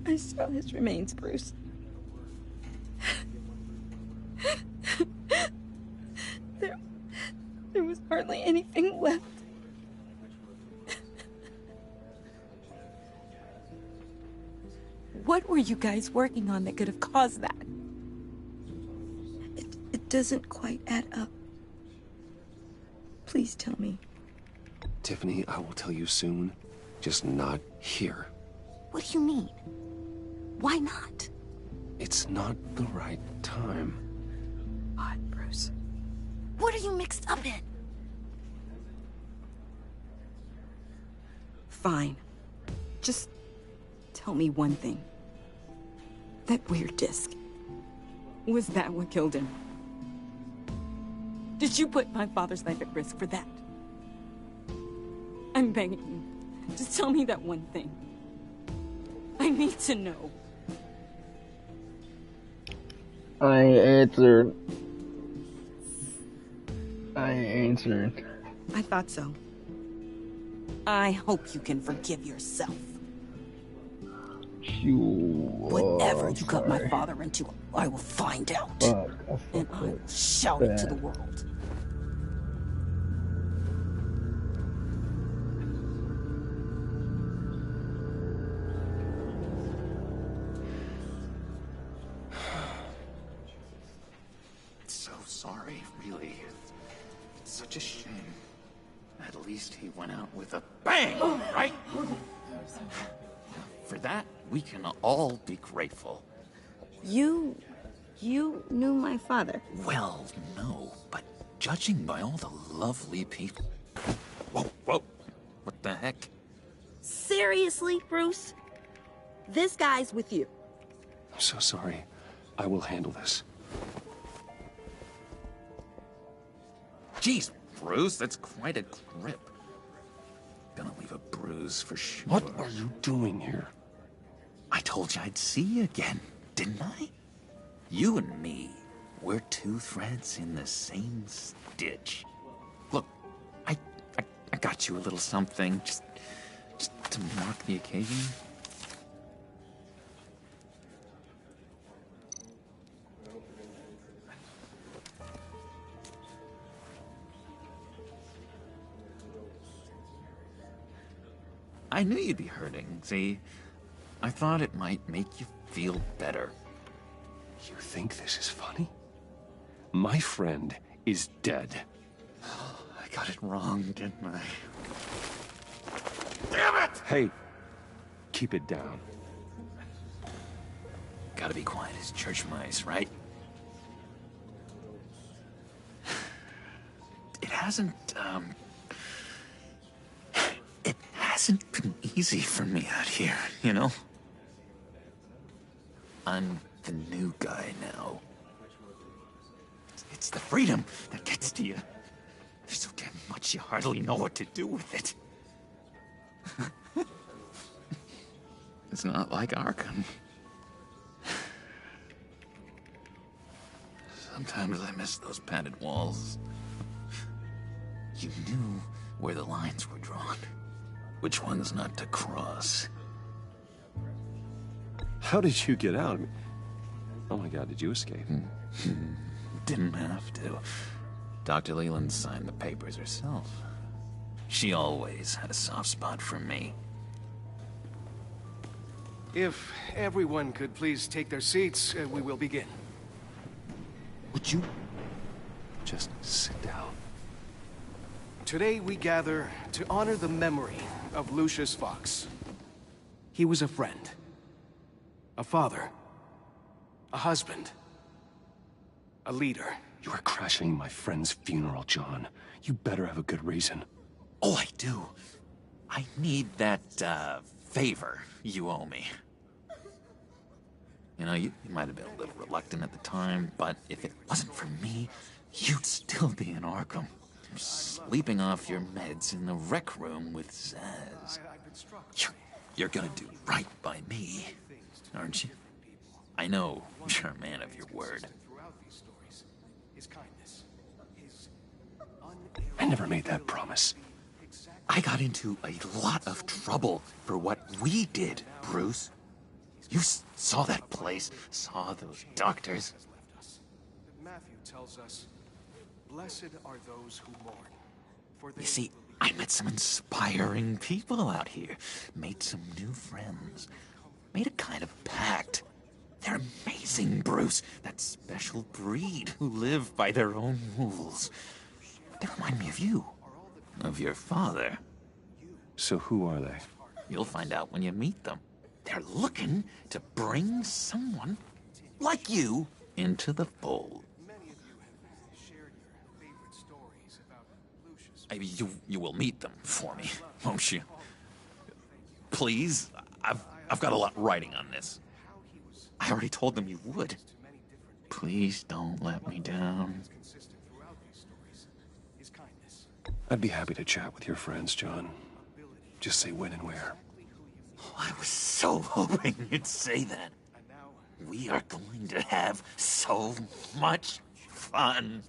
I saw his remains, Bruce. There was hardly anything left. What were you guys working on that could have caused that? It doesn't quite add up. Please tell me. Tiffany, I will tell you soon. Just not here. What do you mean? Why not? It's not the right time. Odd, Bruce. What are you mixed up in? Fine. Just tell me one thing. That weird disc. Was that what killed him? Did you put my father's life at risk for that? I'm begging you. Just tell me that one thing. I need to know. I answered. I thought so. I hope you can forgive yourself. Whatever you got my father into, I will find out. And I will shout it to the world. So sorry, really. It's such a shame. At least he went out with a bang, right? For that, we can all be grateful. You knew my father? Well, no, but judging by all the lovely people... Whoa, whoa, what the heck? Seriously, Bruce? This guy's with you. I'm so sorry. I will handle this. Jeez, Bruce, that's quite a grip. Gonna leave a bruise for sure. What are you doing here? I told you I'd see you again, didn't I? You and me, we're two threads in the same stitch. Look, I got you a little something, just to mark the occasion. I knew you'd be hurting, see? I thought it might make you feel better. You think this is funny? My friend is dead. I got it wrong, didn't I? Damn it! Hey, keep it down. Gotta be quiet as church mice, right? It hasn't been easy for me out here, you know? I'm the new guy now. It's the freedom that gets to you. There's so damn much you hardly know what to do with it. It's not like Arkham. Sometimes I miss those padded walls. You knew where the lines were drawn. Which ones not to cross. How did you get out? Oh my God, did you escape? Didn't have to. Dr. Leland signed the papers herself. She always had a soft spot for me. If everyone could please take their seats, we will begin. Would you just sit down? Today we gather to honor the memory of Lucius Fox. He was a friend, a father, a husband, a leader. You are crashing my friend's funeral, John. You better have a good reason. Oh, I do. I need that, favor you owe me. You know, you might have been a little reluctant at the time, but if it wasn't for me, you'd still be in Arkham. Sleeping off your meds in the rec room with Zaz. You're gonna do right by me, aren't you? I know you're a man of your word. I never made that promise. I got into a lot of trouble for what we did, Bruce. You saw that place, saw those doctors. Matthew tells us, blessed are those who mourn. For they You see, I met some inspiring people out here, made some new friends, made a kind of pact. They're amazing, Bruce. That special breed who live by their own rules. They remind me of you, of your father. So who are they? You'll find out when you meet them. They're looking to bring someone like you into the fold. You will meet them for me, won't you? Please, I've got a lot writing on this. I already told them you would. Please don't let me down. I'd be happy to chat with your friends, John. Just say when and where. Oh, I was so hoping you'd say that. We are going to have so much fun.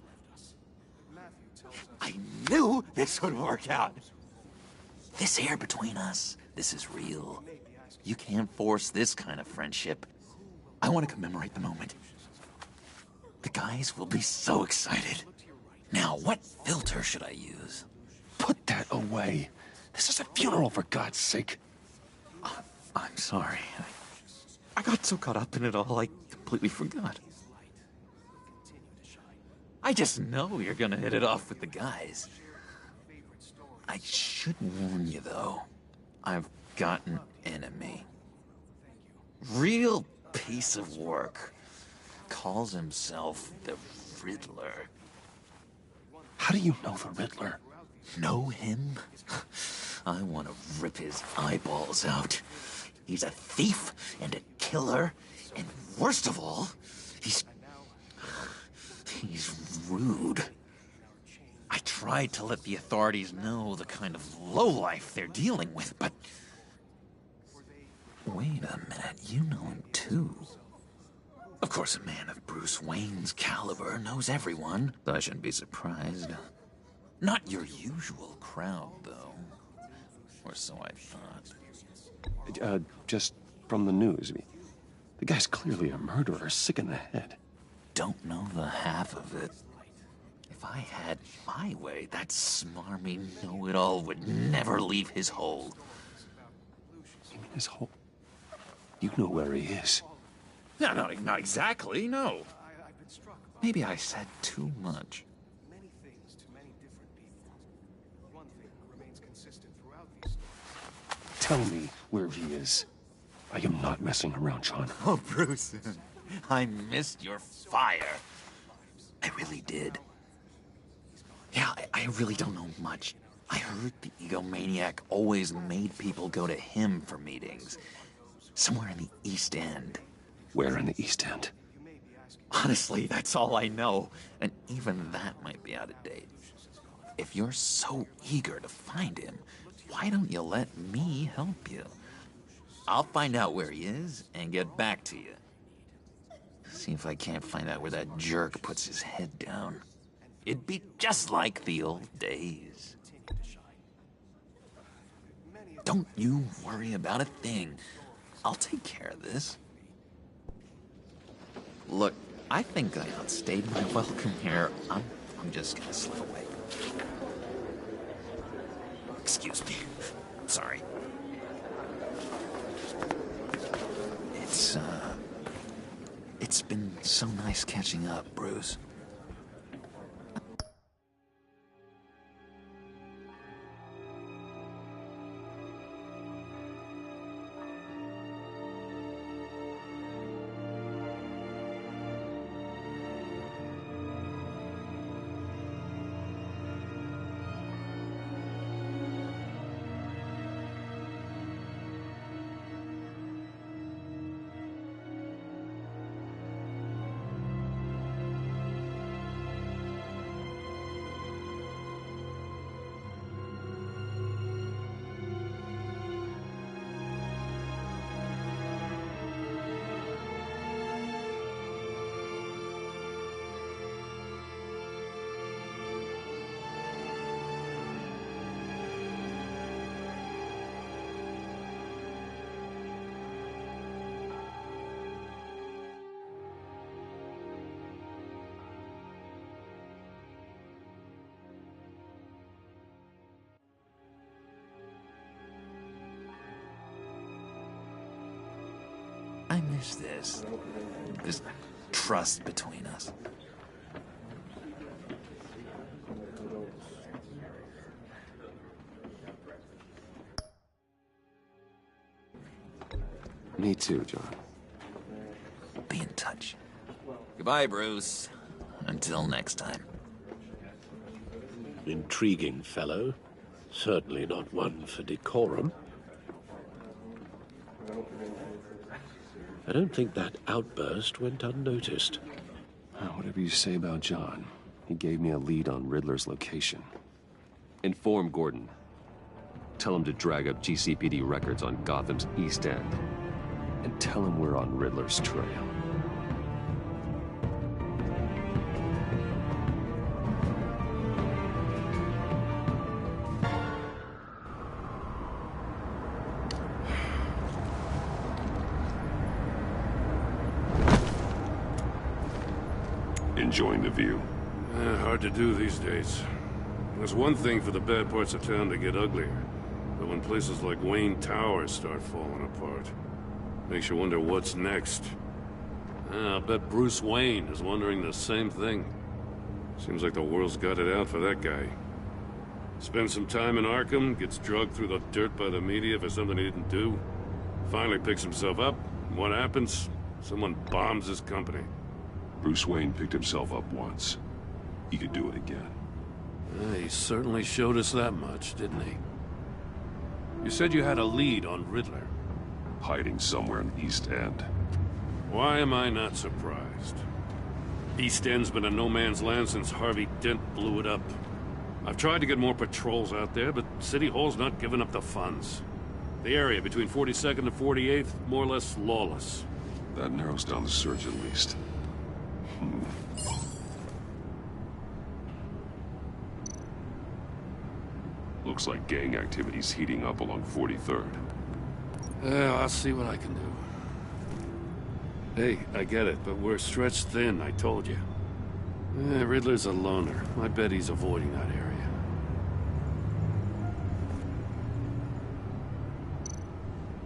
I knew this would work out. This air between us, this is real. You can't force this kind of friendship. I want to commemorate the moment. The guys will be so excited. Now, what filter should I use? Put that away. This is a funeral, for God's sake. I'm sorry. I got so caught up in it all, I completely forgot. I just know you're gonna hit it off with the guys. I should warn you, though. I've got an enemy. Real piece of work. Calls himself the Riddler. How do you know the Riddler? Know him? I want to rip his eyeballs out. He's a thief and a killer, and worst of all, he's rude. I right to let the authorities know the kind of lowlife they're dealing with, but... Wait a minute, you know him too. Of course, a man of Bruce Wayne's caliber knows everyone, so I shouldn't be surprised. Not your usual crowd, though. Or so I thought. Just from the news. The guy's clearly a murderer, sick in the head. Don't know the half of it. If I had my way, that smarmy know-it-all would never leave his hole. You mean his hole? You know where he is. No, not exactly, no. Maybe I said too much. Many things to many different people. One thing remains consistent throughout these stories. Tell me where he is. I am not messing around, John. Oh, Bruce, I missed your fire. I really did. Yeah, I really don't know much. I heard the egomaniac always made people go to him for meetings. Somewhere in the East End. Where in the East End? Honestly, that's all I know. And even that might be out of date. If you're so eager to find him, why don't you let me help you? I'll find out where he is and get back to you. See if I can't find out where that jerk puts his head down. It'd be just like the old days. Don't you worry about a thing. I'll take care of this. Look, I think I outstayed my welcome here. I'm just gonna slip away. Excuse me. Sorry. It's been so nice catching up, Bruce. I miss this trust between us. Me too, John. Be in touch. Goodbye, Bruce. Until next time. Intriguing fellow. Certainly not one for decorum. I don't think that outburst went unnoticed. Whatever you say about John, he gave me a lead on Riddler's location. Inform Gordon. Tell him to drag up GCPD records on Gotham's East End. And tell him we're on Riddler's trail. Enjoying the view? Hard to do these days. There's one thing for the bad parts of town to get uglier, but when places like Wayne Towers start falling apart, makes you wonder what's next. I'll bet Bruce Wayne is wondering the same thing. Seems like the world's got it out for that guy. Spends some time in Arkham, gets drugged through the dirt by the media for something he didn't do. Finally picks himself up, and what happens? Someone bombs his company. Bruce Wayne picked himself up once. He could do it again. He certainly showed us that much, didn't he? You said you had a lead on Riddler. Hiding somewhere in the East End. Why am I not surprised? East End's been a no-man's land since Harvey Dent blew it up. I've tried to get more patrols out there, but City Hall's not giving up the funds. The area between 42nd and 48th, more or less lawless. That narrows down the search at least. Looks like gang activity's heating up along 43rd. Yeah, I'll see what I can do. Hey, I get it, but we're stretched thin, I told you. Riddler's a loner. I bet he's avoiding that area.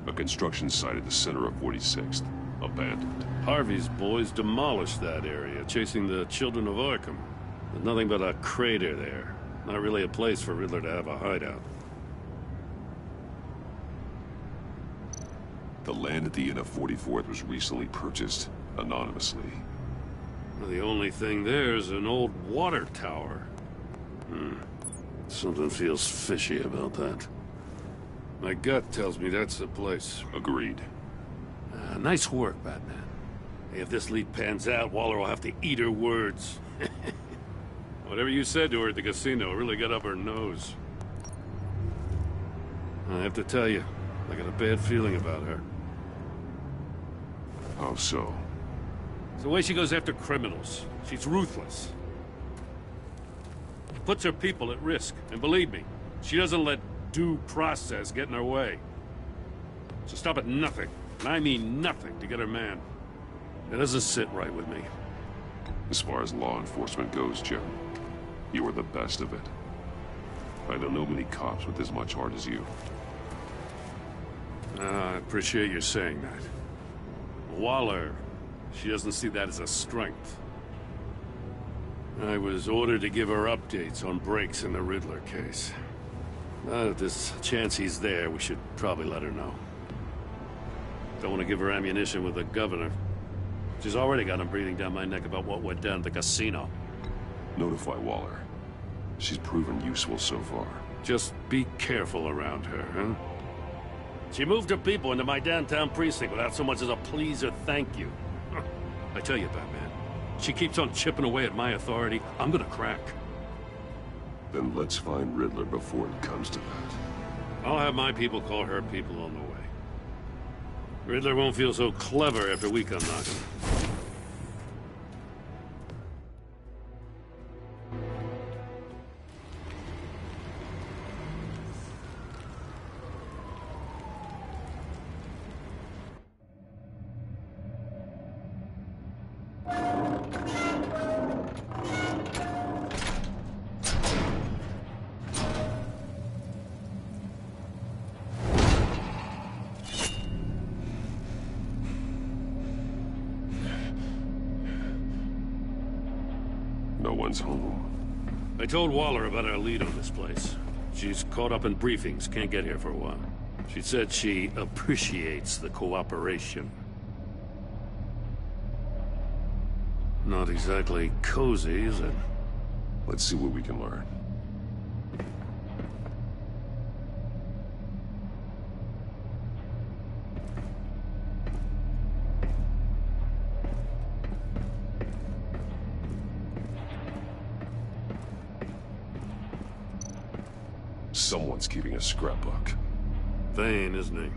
A construction site at the center of 46th. Abandoned. Harvey's boys demolished that area, chasing the children of Arkham. There's nothing but a crater there. Not really a place for Riddler to have a hideout. The land at the end of 44th was recently purchased, anonymously. Well, the only thing there is an old water tower. Something feels fishy about that. My gut tells me that's the place. Agreed. Nice work, Batman. Hey, if this lead pans out, Waller will have to eat her words. Whatever you said to her at the casino really got up her nose. I have to tell you, I got a bad feeling about her. How so? It's the way she goes after criminals. She's ruthless. Puts her people at risk. And believe me, she doesn't let due process get in her way. So stop at nothing, and I mean nothing, to get her man. It doesn't sit right with me. As far as law enforcement goes, Jim, you are the best of it. I don't know many cops with as much heart as you. I appreciate you saying that. Waller, she doesn't see that as a strength. I was ordered to give her updates on breaks in the Riddler case. If there's a chance he's there, we should probably let her know. Don't want to give her ammunition with the governor. She's already got him breathing down my neck about what went down at the casino. Notify Waller. She's proven useful so far. Just be careful around her, huh? She moved her people into my downtown precinct without so much as a please or thank you. I tell you, Batman, she keeps on chipping away at my authority, I'm gonna crack. Then let's find Riddler before it comes to that. I'll have my people call her people on the way. Riddler won't feel so clever after we come knocking. No one's home. I told Waller about our lead on this place. She's caught up in briefings, can't get here for a while. She said she appreciates the cooperation. Not exactly cozy, is it? Let's see what we can learn. Someone's keeping a scrapbook. Thane, isn't he?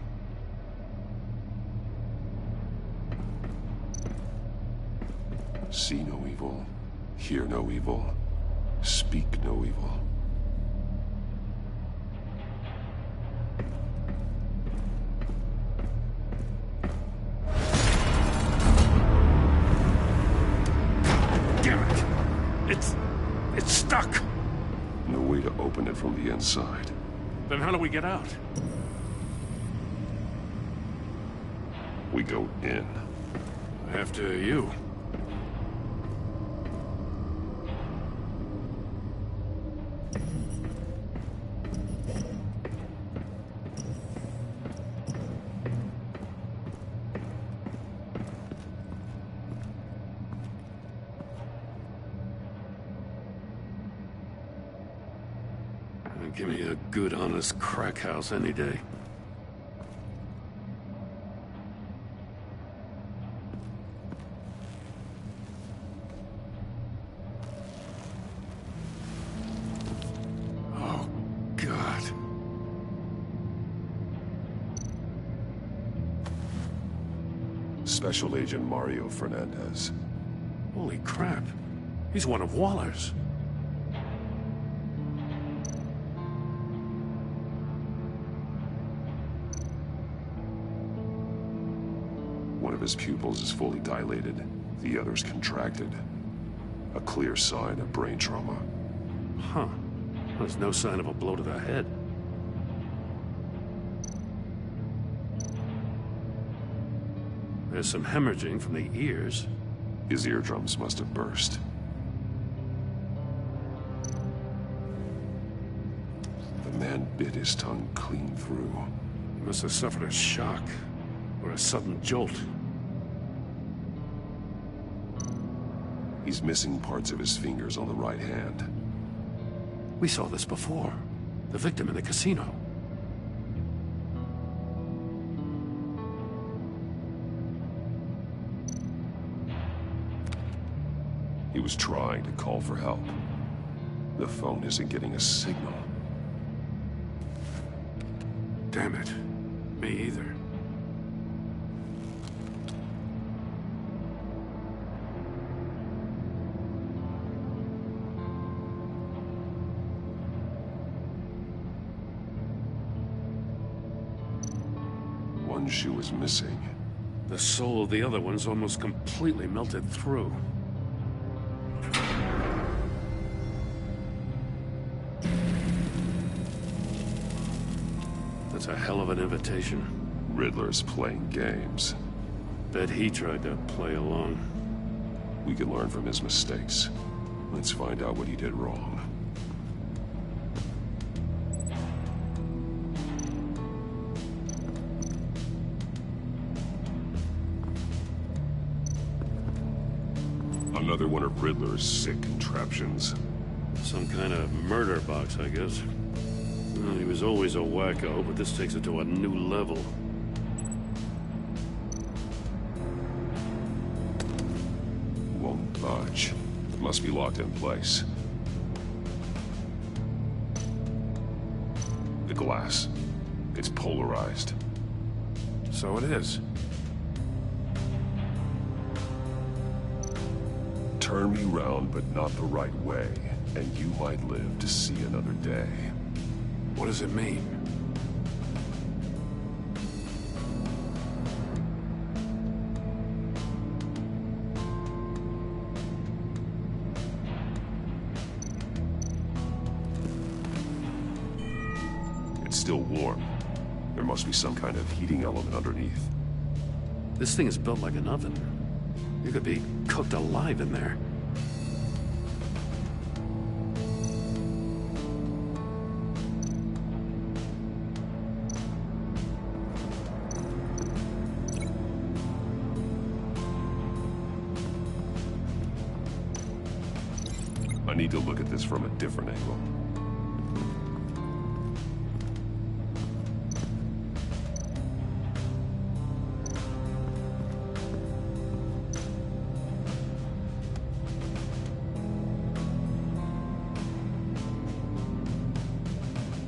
See no evil, hear no evil, speak no evil. Damn it! It's stuck! No way to open it from the inside. Then how do we get out? We go in. After you. Give me a good, honest crack house any day. Special Agent Mario Fernandez. Holy crap. He's one of Waller's. One of his pupils is fully dilated, the other's contracted. A clear sign of brain trauma. Huh. There's no sign of a blow to the head. There's some hemorrhaging from the ears. His eardrums must have burst. The man bit his tongue clean through. He must have suffered a shock, or a sudden jolt. He's missing parts of his fingers on the right hand. We saw this before. The victim in the casino. He was trying to call for help. The phone isn't getting a signal. Damn it. Me either. One shoe is missing. The sole of the other one's almost completely melted through. That's a hell of an invitation. Riddler's playing games. Bet he tried to play along. We can learn from his mistakes. Let's find out what he did wrong. Another one of Riddler's sick contraptions. Some kind of murder box, I guess. Well, he was always a wacko, but this takes it to a new level. Won't budge. It must be locked in place. The glass. It's polarized. So it is. Turn me round, but not the right way, and you might live to see another day. What does it mean? It's still warm. There must be some kind of heating element underneath. This thing is built like an oven. You could be cooked alive in there. I need to look at this from a different angle.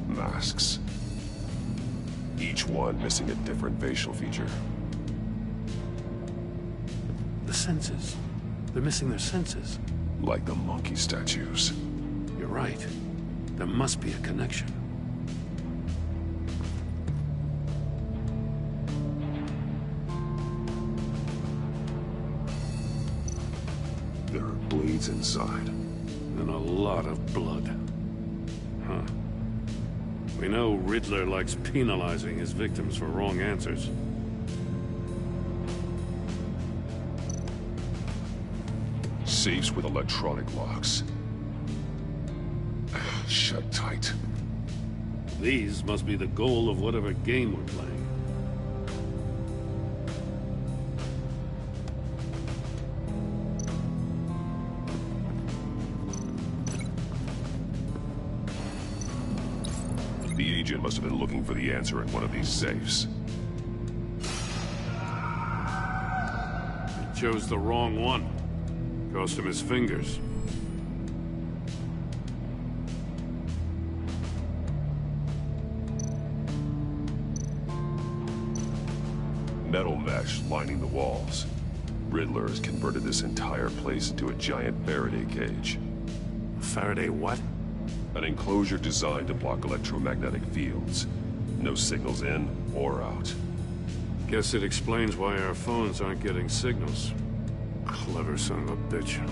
Masks. Each one missing a different facial feature. The senses. They're missing their senses. Like the monkey statues. You're right. There must be a connection. There are blades inside. And a lot of blood. Huh. We know Riddler likes penalizing his victims for wrong answers. Safes with electronic locks. Shut tight. These must be the goal of whatever game we're playing. The agent must have been looking for the answer in one of these safes. He chose the wrong one. Cost him his fingers. metal mesh lining the walls. Riddler has converted this entire place into a giant Faraday cage. Faraday what? An enclosure designed to block electromagnetic fields. No signals in or out. Guess it explains why our phones aren't getting signals. Clever son of a bitch.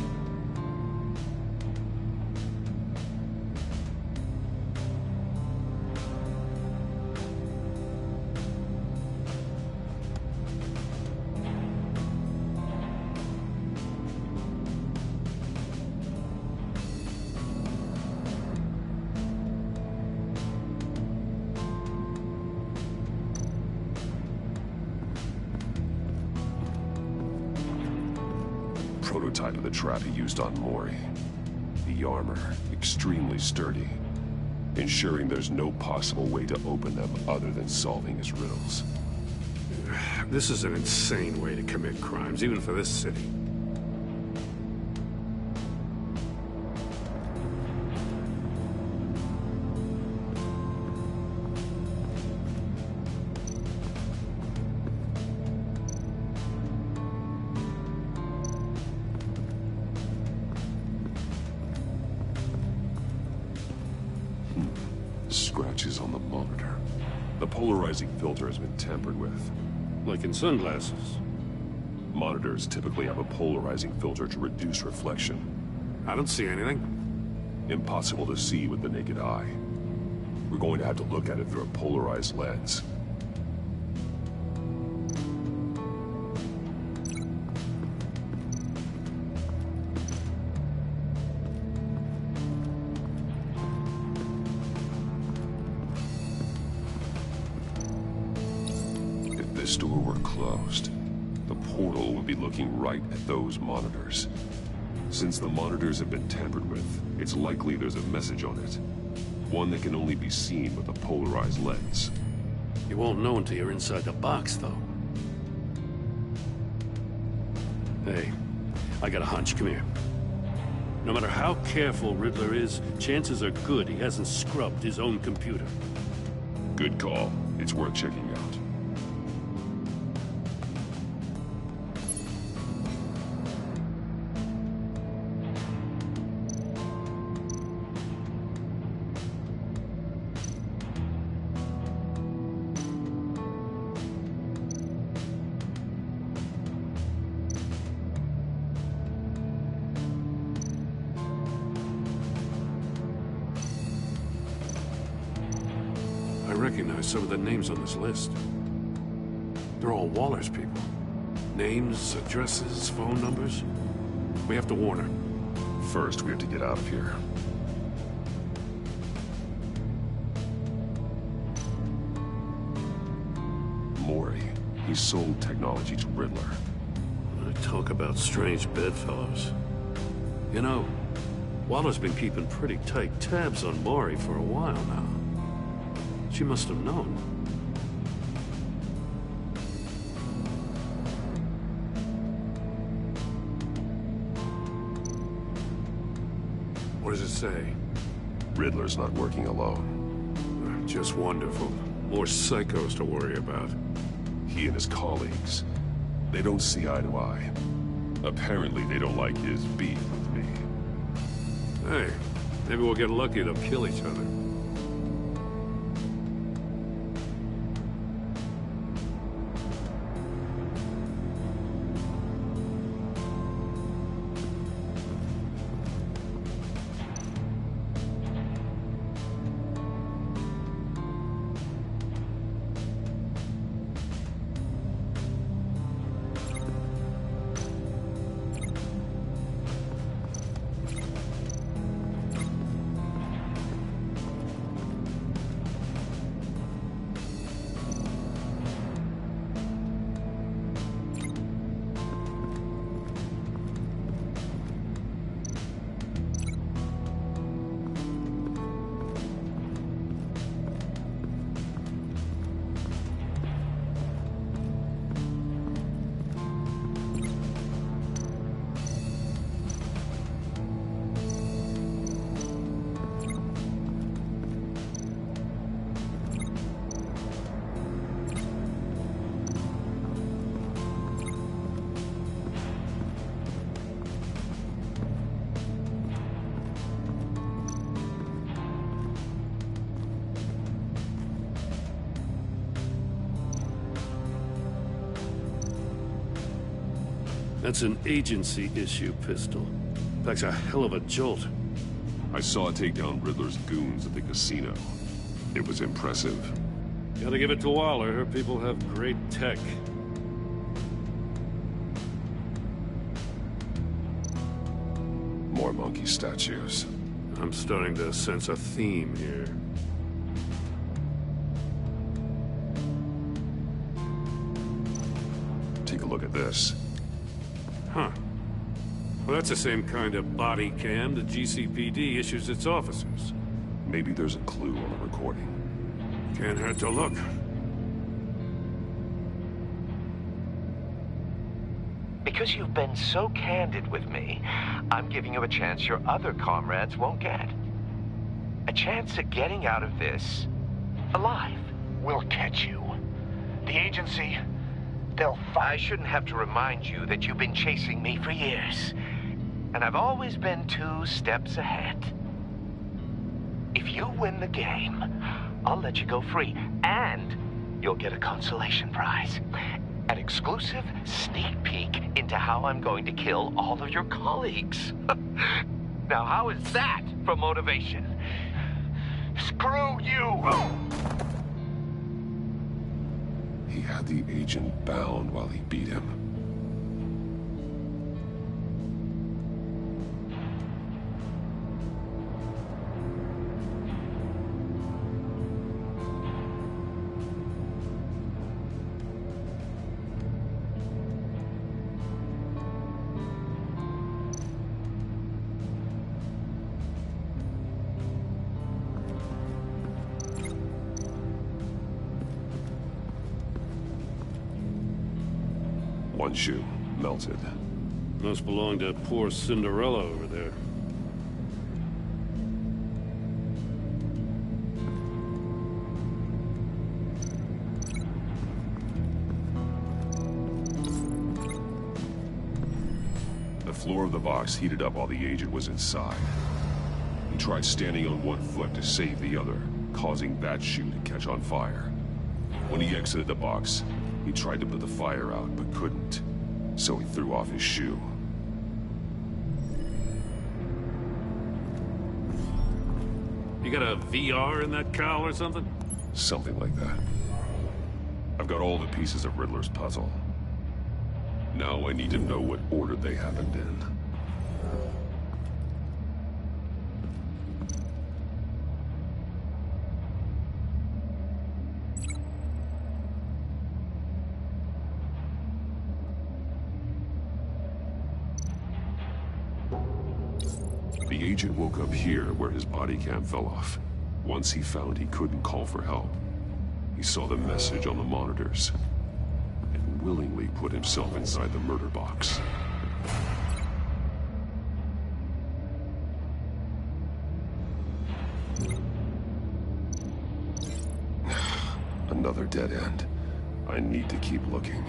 Prototype of the trap he used on Mori. The armor, extremely sturdy, ensuring there's no possible way to open them other than solving his riddles. This is an insane way to commit crimes, even for this city. Scratches on the monitor. The polarizing filter has been tampered with. Like in sunglasses. Monitors typically have a polarizing filter to reduce reflection. I don't see anything. Impossible to see with the naked eye. We're going to have to look at it through a polarized lens. If this door were closed, the portal would be looking right at those monitors. Since the monitors have been tampered with, it's likely there's a message on it. One that can only be seen with a polarized lens. You won't know until you're inside the box, though. Hey, I got a hunch. Come here. No matter how careful Riddler is, chances are good he hasn't scrubbed his own computer. Good call. It's worth checking out. I recognize some of the names on this list. They're all Waller's people. Names, addresses, phone numbers. We have to warn her. First, we have to get out of here. Mori. He sold technology to Riddler. Talk about strange bedfellows. You know, Waller's been keeping pretty tight tabs on Mori for a while now. She must have known. What does it say? Riddler's not working alone. Just wonderful. More psychos to worry about. He and his colleagues, they don't see eye to eye. Apparently, they don't like his beef with me. Hey, maybe we'll get lucky they'll kill each other. That's an agency-issue pistol. Packs a hell of a jolt. I saw it take down Riddler's goons at the casino. It was impressive. Gotta give it to Waller. Her people have great tech. More monkey statues. I'm starting to sense a theme here. Take a look at this. Huh. Well, that's the same kind of body cam the GCPD issues its officers. Maybe there's a clue on the recording. Can't hurt to look. Because you've been so candid with me, I'm giving you a chance your other comrades won't get. A chance at getting out of this alive. We'll catch you. The agency, they'll I shouldn't have to remind you that you've been chasing me for years. And I've always been 2 steps ahead. If you win the game, I'll let you go free. And you'll get a consolation prize. An exclusive sneak peek into how I'm going to kill all of your colleagues. Now, how is that for motivation? Screw you! He had the agent bound while he beat him. One shoe, melted. Must belong to poor Cinderella over there. The floor of the box heated up while the agent was inside. He tried standing on one foot to save the other, causing that shoe to catch on fire. When he exited the box, he tried to put the fire out, but couldn't. So he threw off his shoe. You got a VR in that cowl or something? Something like that. I've got all the pieces of Riddler's puzzle. Now I need to know what order they happened in. The agent woke up here where his body cam fell off. Once he found he couldn't call for help, he saw the message on the monitors and willingly put himself inside the murder box. Another dead end. I need to keep looking.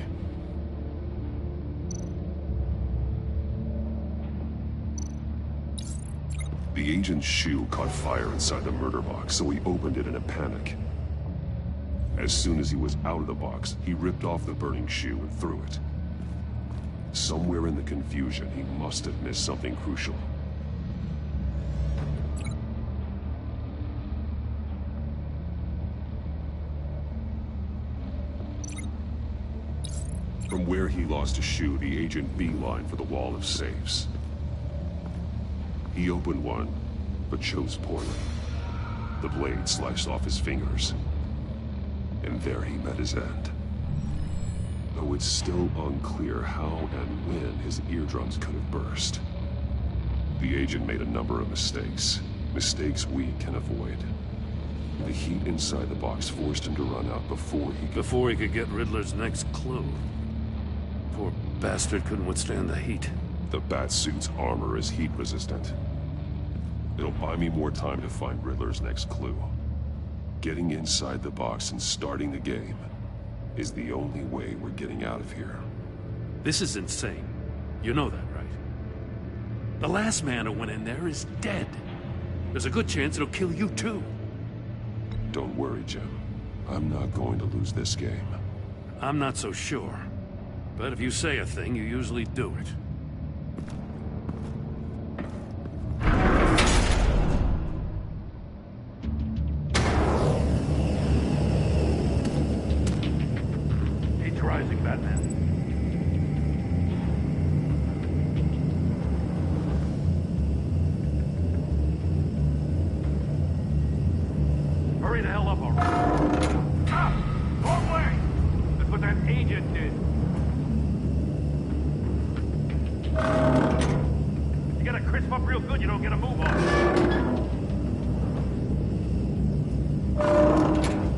The agent's shoe caught fire inside the murder box, so he opened it in a panic. As soon as he was out of the box, he ripped off the burning shoe and threw it. Somewhere in the confusion, he must have missed something crucial. From where he lost a shoe, the agent beelined for the wall of safes. He opened one, but chose poorly. The blade sliced off his fingers. And there he met his end. Though it's still unclear how and when his eardrums could have burst. The agent made a number of mistakes. Mistakes we can avoid. The heat inside the box forced him to run out before he could get Riddler's next clue. Poor bastard couldn't withstand the heat. The Batsuit's armor is heat-resistant. It'll buy me more time to find Riddler's next clue. Getting inside the box and starting the game is the only way we're getting out of here. This is insane. You know that, right? The last man who went in there is dead. There's a good chance it'll kill you too. Don't worry, Jim. I'm not going to lose this game. I'm not so sure. But if you say a thing, you usually do it. He's rising, Batman. Hurry the hell up already. Ah! Wrong way! That's what that agent did. You gotta crisp up real good, you don't get a move on.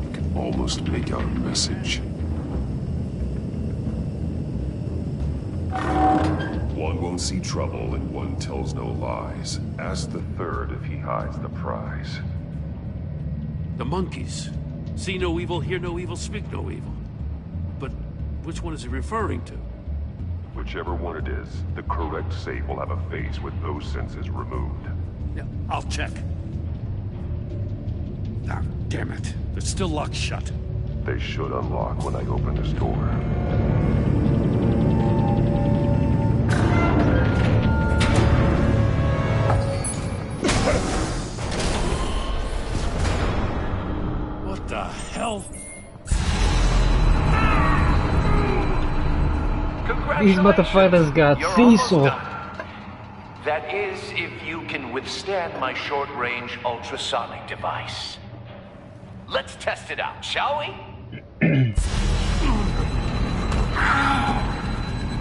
You can almost make out a message. One won't see trouble and one tells no lies. Ask the third if he hides the prize. The monkeys. See no evil, hear no evil, speak no evil. But which one is he referring to? Whichever one it is, the correct safe will have a face with those senses removed. Yeah, I'll check. Ah, damn it. They're still locked shut. They should unlock when I open this door. What the hell? These motherfuckers got Cecil. That is, if you can withstand my short-range ultrasonic device. Let's test it out, shall we?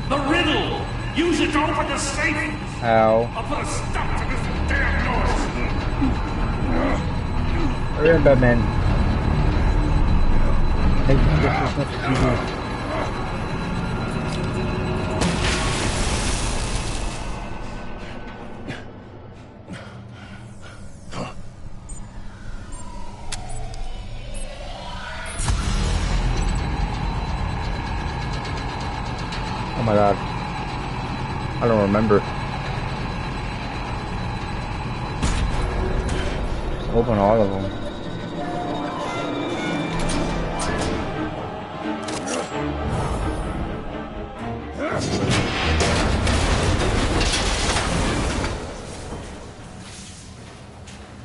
The riddle! Use it to open the safe! How? I'll put a stop to this damn noise! Hurry up, Batman. Hey, this is much easier. Oh my god. I don't remember. Just open all of them.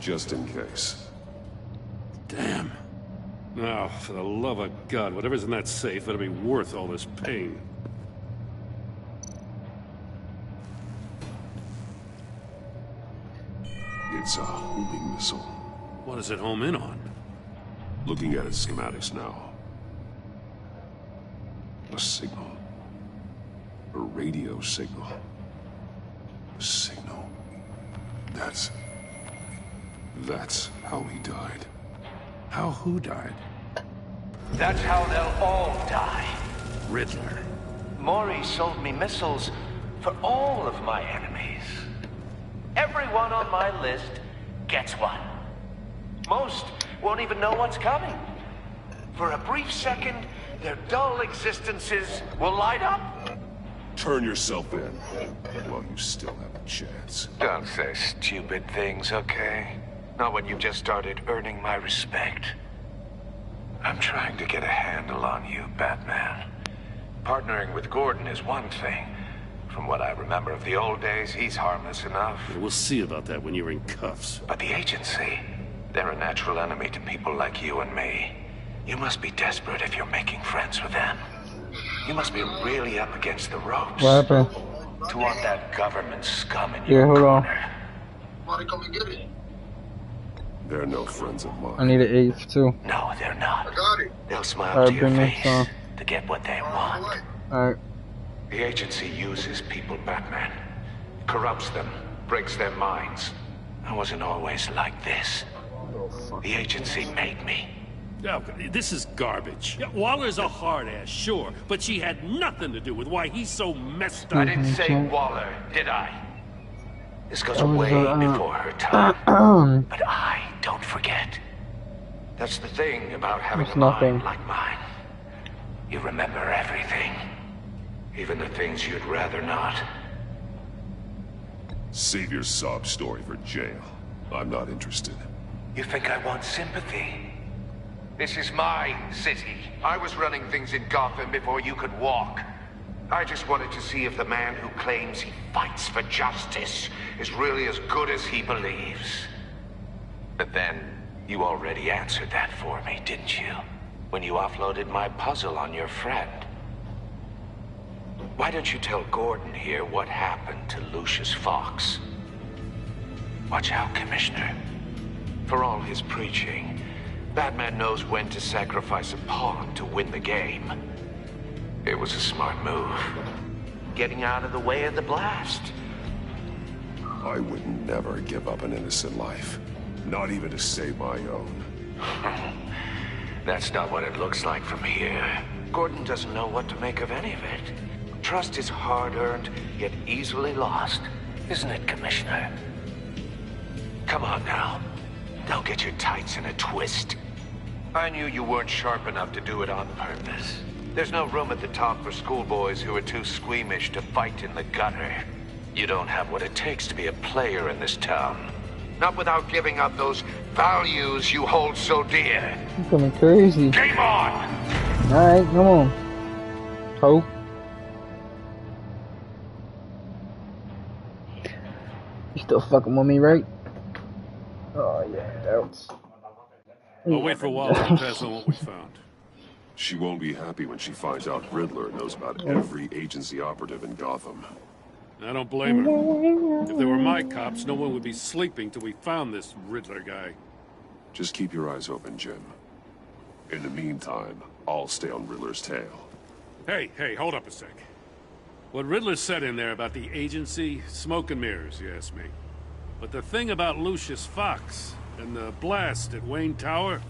Just in case. Damn. Now, for the love of God, whatever's in that safe better be worth all this pain. It's a homing missile. What does it home in on? Looking at its schematics now. A signal. A radio signal. A signal. That's how he died. How who died? That's how they'll all die. Riddler. Maury sold me missiles for all of my enemies. Everyone on my list gets one. Most won't even know what's coming. For a brief second, their dull existences will light up. Turn yourself in while you still have a chance. Don't say stupid things, okay? Not when you've just started earning my respect. I'm trying to get a handle on you, Batman. Partnering with Gordon is one thing. From what I remember of the old days, he's harmless enough. We'll see about that when you're in cuffs. But the agency, they're a natural enemy to people like you and me. You must be desperate if you're making friends with them. You must be really up against the ropes. What happened? To want that government scum in your hold corner. on. They're no friends of mine. I need an eighth too. No, they're not. They'll smile to your face to get what they want. Alright. The agency uses people, Batman. Corrupts them, breaks their minds. I wasn't always like this. The agency made me. Oh, this is garbage. Yeah, Waller's a hard ass, sure, but she had nothing to do with why he's so messed up. I didn't say Waller, did I? This goes way before her time. But I don't forget. That's the thing about having a mind like mine. You remember everything. Even the things you'd rather not. Save your sob story for jail. I'm not interested. You think I want sympathy? This is my city. I was running things in Gotham before you could walk. I just wanted to see if the man who claims he fights for justice is really as good as he believes. But then, you already answered that for me, didn't you? When you offloaded my puzzle on your friend. Why don't you tell Gordon here what happened to Lucius Fox? Watch out, Commissioner. For all his preaching, Batman knows when to sacrifice a pawn to win the game. It was a smart move. Getting out of the way of the blast. I would never give up an innocent life. Not even to save my own. That's not what it looks like from here. Gordon doesn't know what to make of any of it. Trust is hard-earned, yet easily lost. Isn't it, Commissioner? Come on now. Don't get your tights in a twist. I knew you weren't sharp enough to do it on purpose. There's no room at the top for schoolboys who are too squeamish to fight in the gutter. You don't have what it takes to be a player in this town. Not without giving up those values you hold so dear. You're coming crazy. Game on! Alright, come on. Ho. You still fucking with me, right? Oh, yeah, doubts. I'll wait for a while to pass on what we found. She won't be happy when she finds out Riddler knows about every agency operative in Gotham. I don't blame her. If they were my cops, no one would be sleeping till we found this Riddler guy. Just keep your eyes open, Jim. In the meantime, I'll stay on Riddler's tail. Hey, hold up a sec. What Riddler said in there about the agency, smoke and mirrors, you ask me. But the thing about Lucius Fox and the blast at Wayne Tower,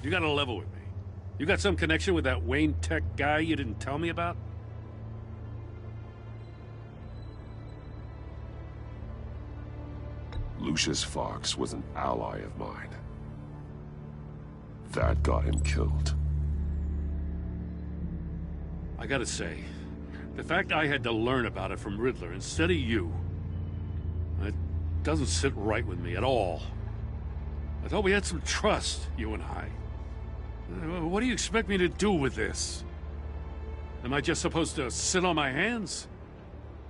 you gotta level with me. You got some connection with that Wayne Tech guy you didn't tell me about? Lucius Fox was an ally of mine. That got him killed. I gotta say, the fact I had to learn about it from Riddler instead of you, it doesn't sit right with me at all. I thought we had some trust, you and I. What do you expect me to do with this? Am I just supposed to sit on my hands?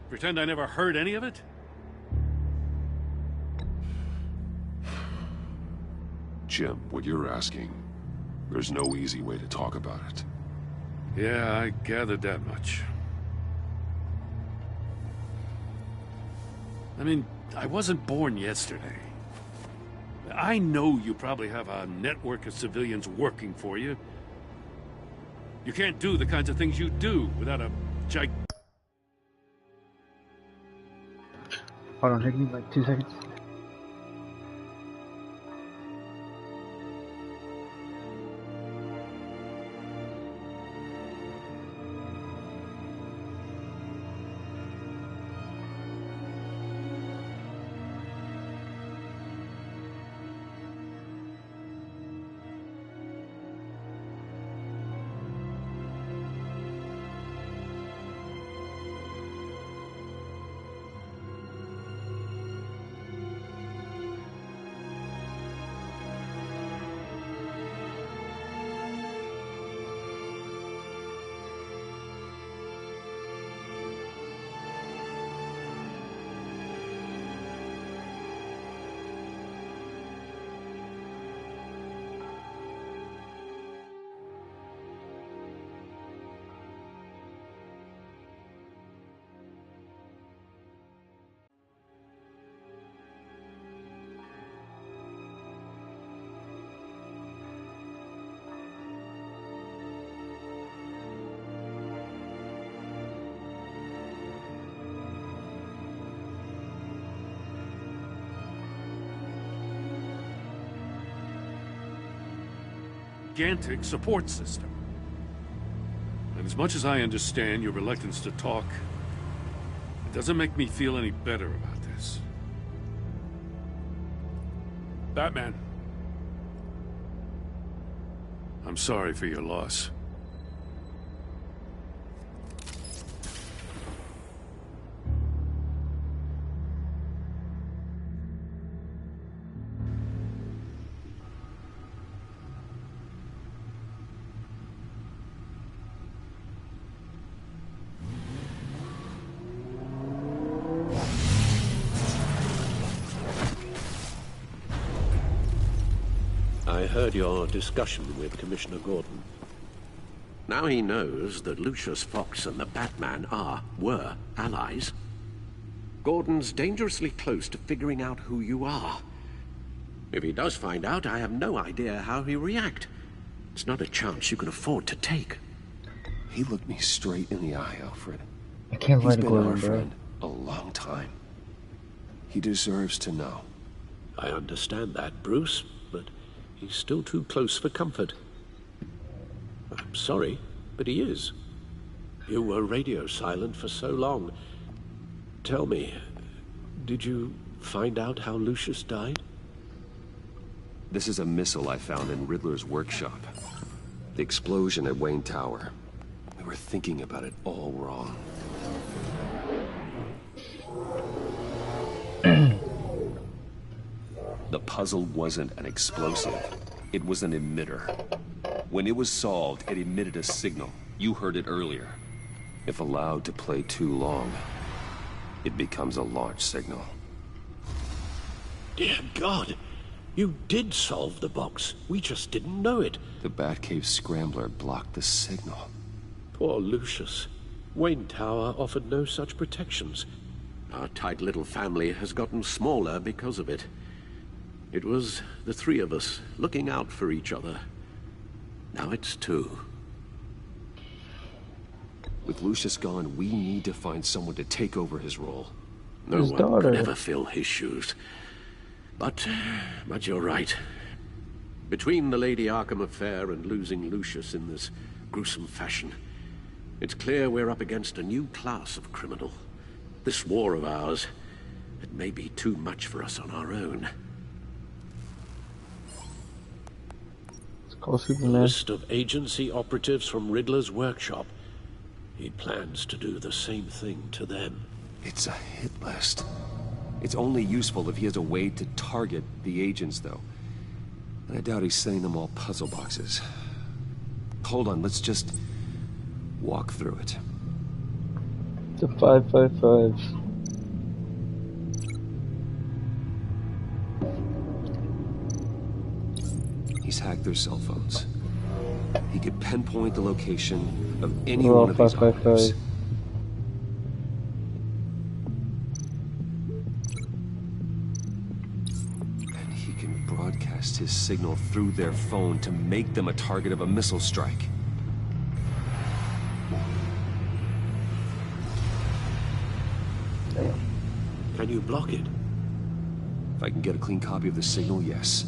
Pretend I never heard any of it? Jim, what you're asking, there's no easy way to talk about it. Yeah, I gathered that much. I mean, I wasn't born yesterday. I know you probably have a network of civilians working for you. You can't do the kinds of things you do without a Hold on, take me like 2 seconds. gigantic support system. And as much as I understand your reluctance to talk, it doesn't make me feel any better about this. Batman. I'm sorry for your loss. I heard your discussion with Commissioner Gordon. Now he knows that Lucius Fox and the Batman were allies. Gordon's dangerously close to figuring out who you are. If he does find out, I have no idea how he'll react. It's not a chance you can afford to take. He looked me straight in the eye, Alfred. I can't He's find been Gordon, our bro. friend a long time. He deserves to know. I understand that, Bruce, but he's still too close for comfort. I'm sorry, but he is. You were radio silent for so long. Tell me, did you find out how Lucius died? This is a missile I found in Riddler's workshop. The explosion at Wayne Tower. We were thinking about it all wrong. The puzzle wasn't an explosive. It was an emitter. When it was solved, it emitted a signal. You heard it earlier. If allowed to play too long, it becomes a launch signal. Dear God, you did solve the box. We just didn't know it. The Batcave scrambler blocked the signal. Poor Lucius. Wayne Tower offered no such protections. Our tight little family has gotten smaller because of it. It was the three of us looking out for each other. Now it's two. With Lucius gone, we need to find someone to take over his role. No one could ever fill his shoes. But you're right. Between the Lady Arkham affair and losing Lucius in this gruesome fashion, it's clear we're up against a new class of criminal. This war of ours, it may be too much for us on our own. Call A Superman. list of agency operatives from Riddler's workshop. He plans to do the same thing to them. It's a hit list. It's only useful if he has a way to target the agents, though. And I doubt he's sending them all puzzle boxes. Hold on, let's just walk through it. The 555. He's hacked their cell phones. He could pinpoint the location of any Well, one of these 555. operatives. And he can broadcast his signal through their phone to make them a target of a missile strike. Can you block it? If I can get a clean copy of the signal, yes.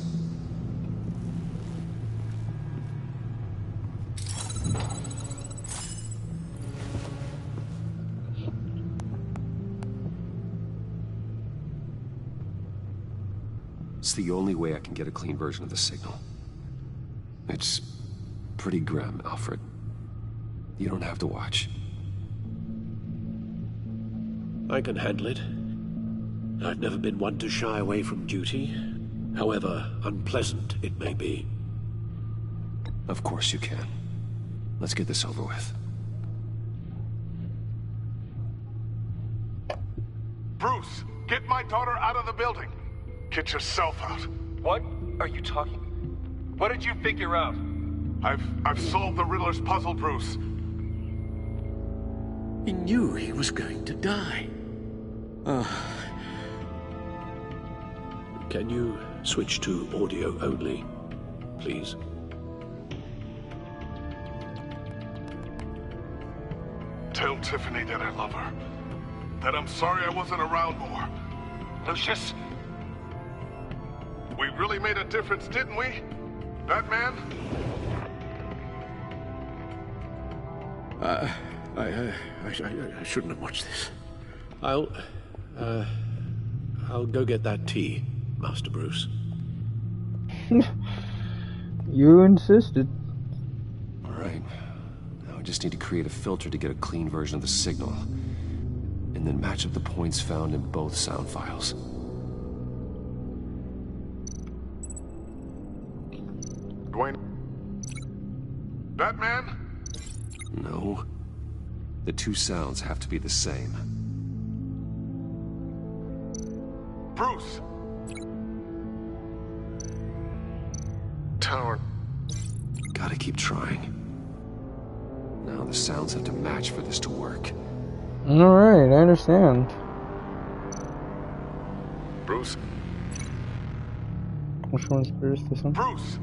It's the only way I can get a clean version of the signal. It's pretty grim, Alfred. You don't have to watch. I can handle it. I've never been one to shy away from duty, however unpleasant it may be. Of course you can. Let's get this over with. Bruce, get my daughter out of the building. Get yourself out. What are you talking? What did you figure out? I've solved the Riddler's puzzle, Bruce. He knew he was going to die. Can you switch to audio only, please? Tell Tiffany that I love her. That I'm sorry I wasn't around more. Lucius? We really made a difference, didn't we? Batman? I shouldn't have watched this. I'll go get that tea, Master Bruce. You insisted. All right. Now I just need to create a filter to get a clean version of the signal. And then match up the points found in both sound files. Dwayne? Batman? No. The two sounds have to be the same. Bruce! Tower. Gotta keep trying. Now the sounds have to match for this to work. Alright, I understand. Bruce? Which one's Bruce? This one? Bruce!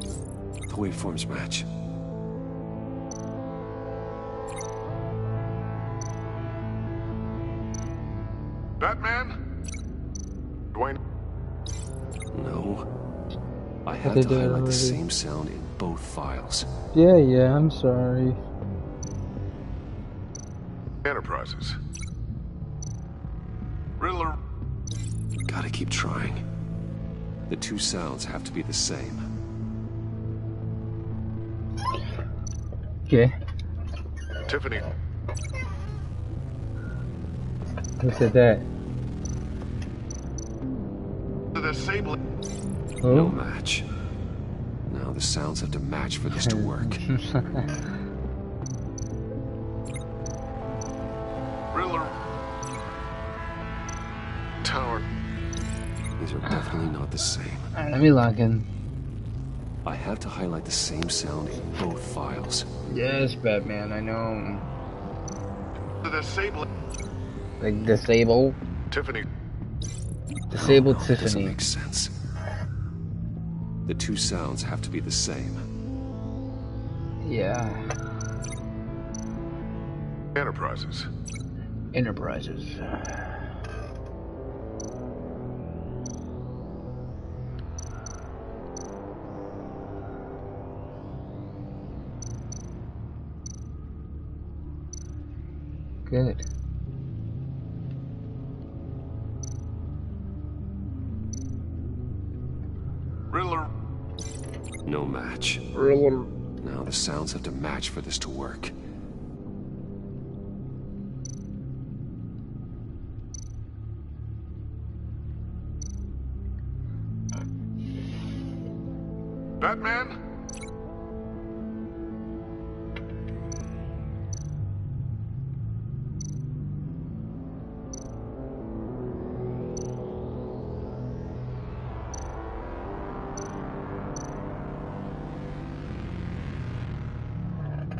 The waveforms match. Batman? Dwayne? No. I have to highlight the same sound in both files. Yeah, I'm sorry. Enterprises. Riddler. Gotta keep trying. The two sounds have to be the same. Okay. Tiffany. Who said that? The disabling. Who? No match. Now the sounds have to match for this to work. Riddler. Tower. These are definitely not the same. Alright, let me log in. I have to highlight the same sound in both files. Yes, Batman, I know. The disabling. Like, disable? Tiffany. Disabled No, Tiffany. Doesn't make sense. The two sounds have to be the same. Yeah. Enterprises. Enterprises. Good. Riddler. No match. Riddler. Now the sounds have to match for this to work. Batman?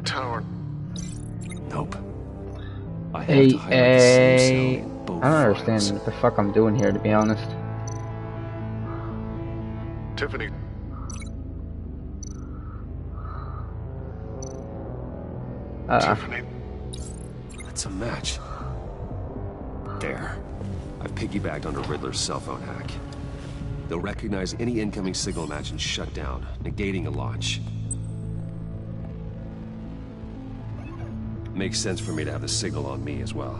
Tower. Nope. I have to highlight the same sound in both I don't files. understand what the fuck I'm doing here, to be honest. Tiffany. Tiffany. That's a match. There. I've piggybacked on a Riddler's cell phone hack. They'll recognize any incoming signal match and shut down, negating a launch. Makes sense for me to have the signal on me as well.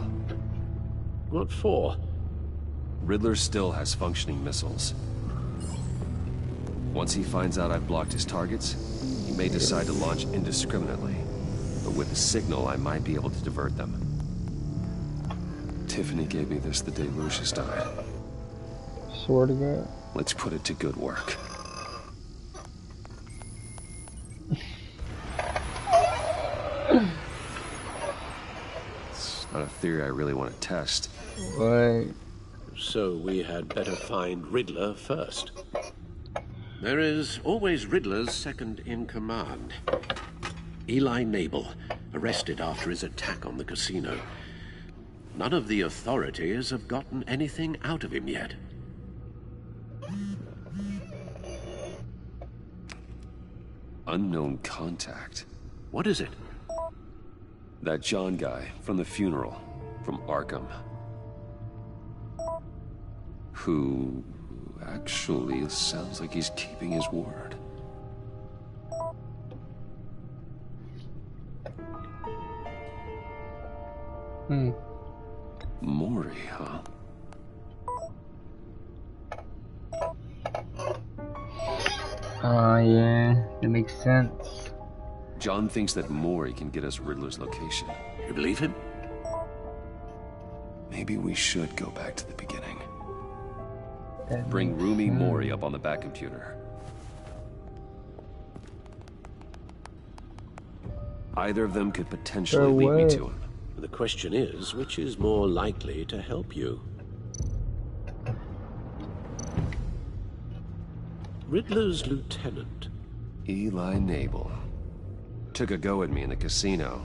What for? Riddler still has functioning missiles. Once he finds out I've blocked his targets, he may decide to launch indiscriminately. But with the signal, I might be able to divert them. Tiffany gave me this the day Lucius died. Swear to God. Let's put it to good work. It's not a theory I really want to test. Right. So we had better find Riddler first. There is always Riddler's second in command. Eli Nabel, arrested after his attack on the casino. None of the authorities have gotten anything out of him yet. Unknown contact. What is it? That John guy from the funeral, from Arkham. Who actually sounds like he's keeping his word. Mori, huh? Yeah, it makes sense. John thinks that Mori can get us Riddler's location. You believe him? Maybe we should go back to the beginning. That Bring Rumi Mori up on the back computer. Either of them could potentially lead me to him. The question is, which is more likely to help you? Riddler's lieutenant, Eli Nabel. Took a go at me in the casino.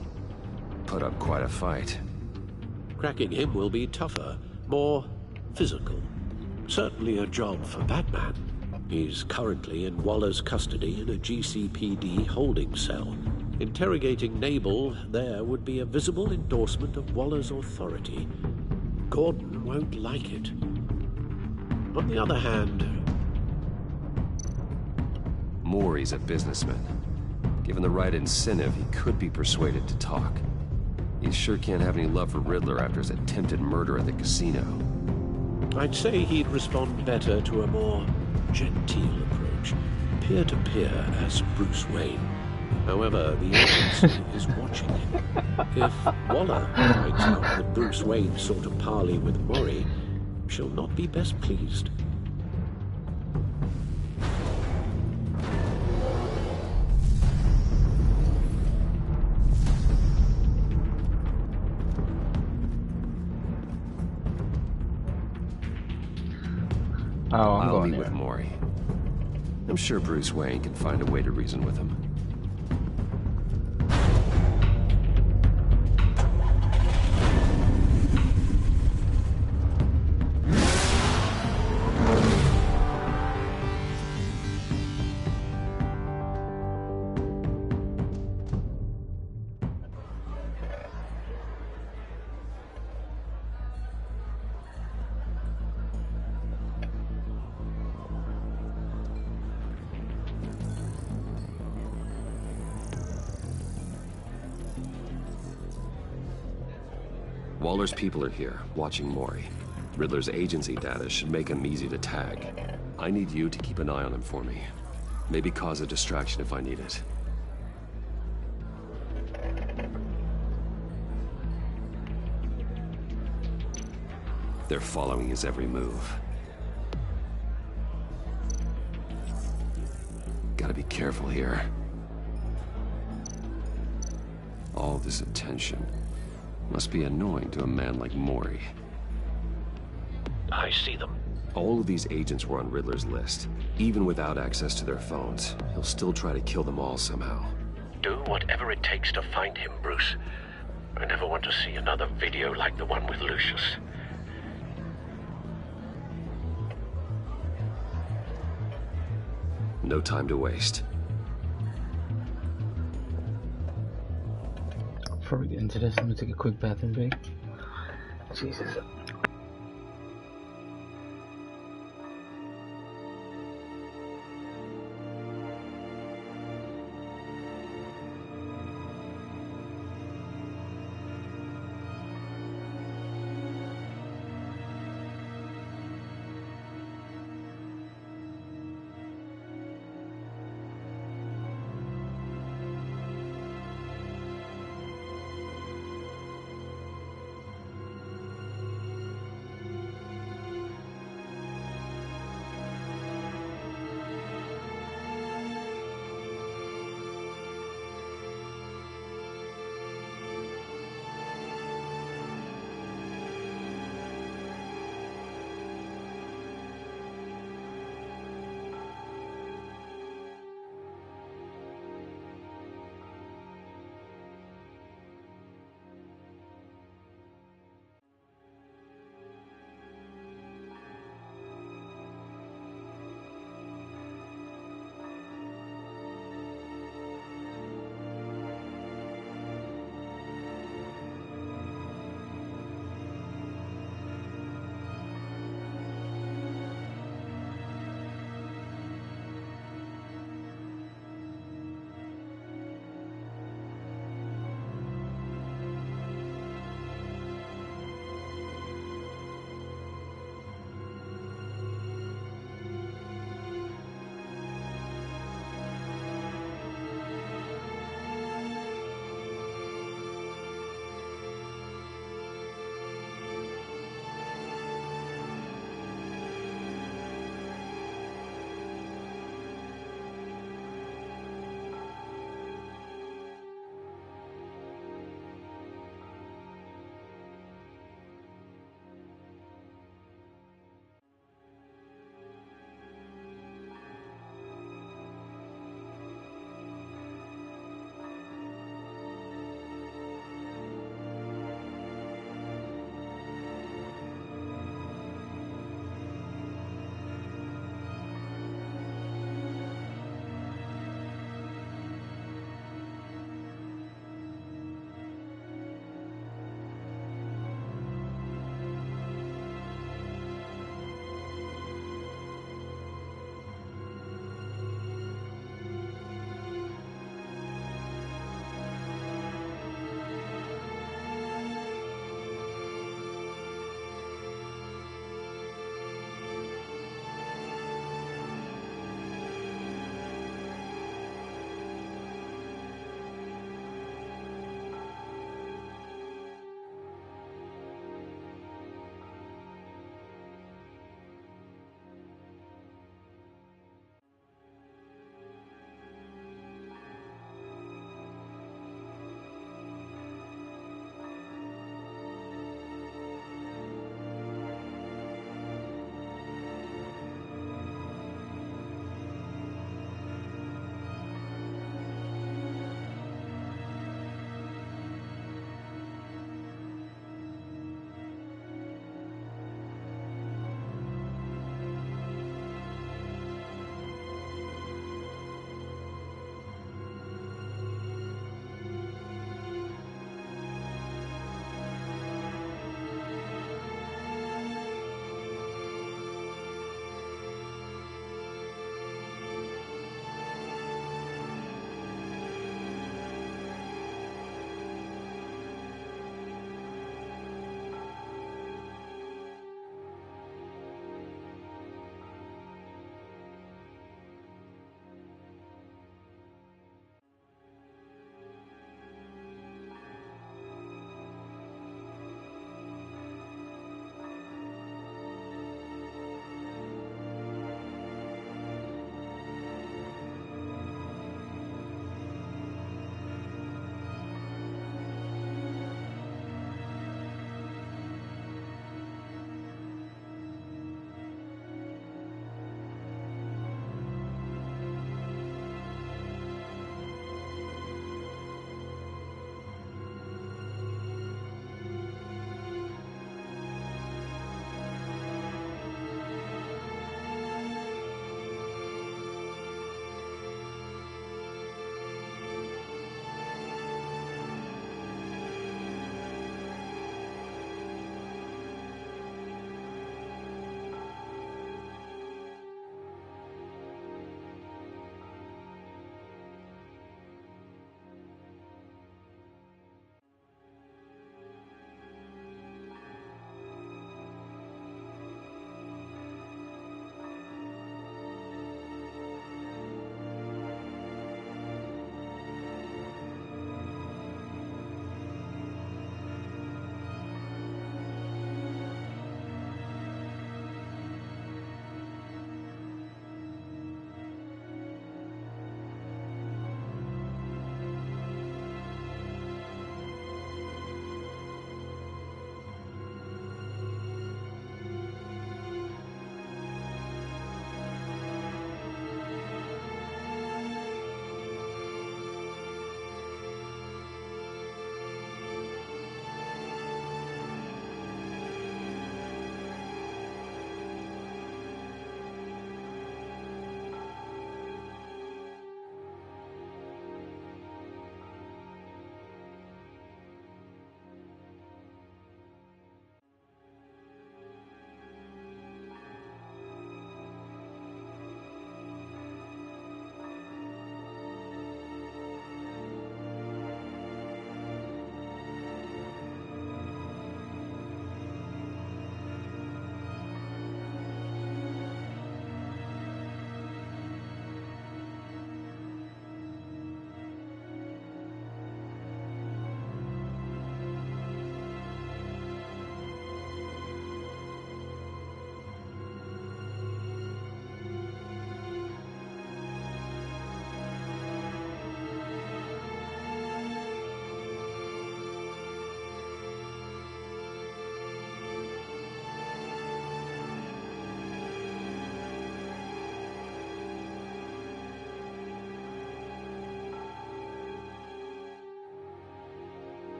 Put up quite a fight. Cracking him will be tougher, more physical. Certainly a job for Batman. He's currently in Waller's custody in a GCPD holding cell. Interrogating Nabel there would be a visible endorsement of Waller's authority. Gordon won't like it. On the other hand... Maury's a businessman. Given the right incentive, he could be persuaded to talk. He sure can't have any love for Riddler after his attempted murder at the casino. I'd say he'd respond better to a more genteel approach. Peer-to-peer as Bruce Wayne. However, the agency is watching him. If Waller finds out that Bruce Wayne sought a parley with Maury, she'll not be best pleased. I'll meet with Maury. I'm sure Bruce Wayne can find a way to reason with him. Waller's people are here, watching Maury. Riddler's agency data should make him easy to tag. I need you to keep an eye on him for me. Maybe cause a distraction if I need it. They're following his every move. Gotta be careful here. All this attention must be annoying to a man like Maury. I see them. All of these agents were on Riddler's list. Even without access to their phones, he'll still try to kill them all somehow. Do whatever it takes to find him, Bruce. I never want to see another video like the one with Lucius. No time to waste. Before we get into this, I'm gonna take a quick bathroom break. Jesus.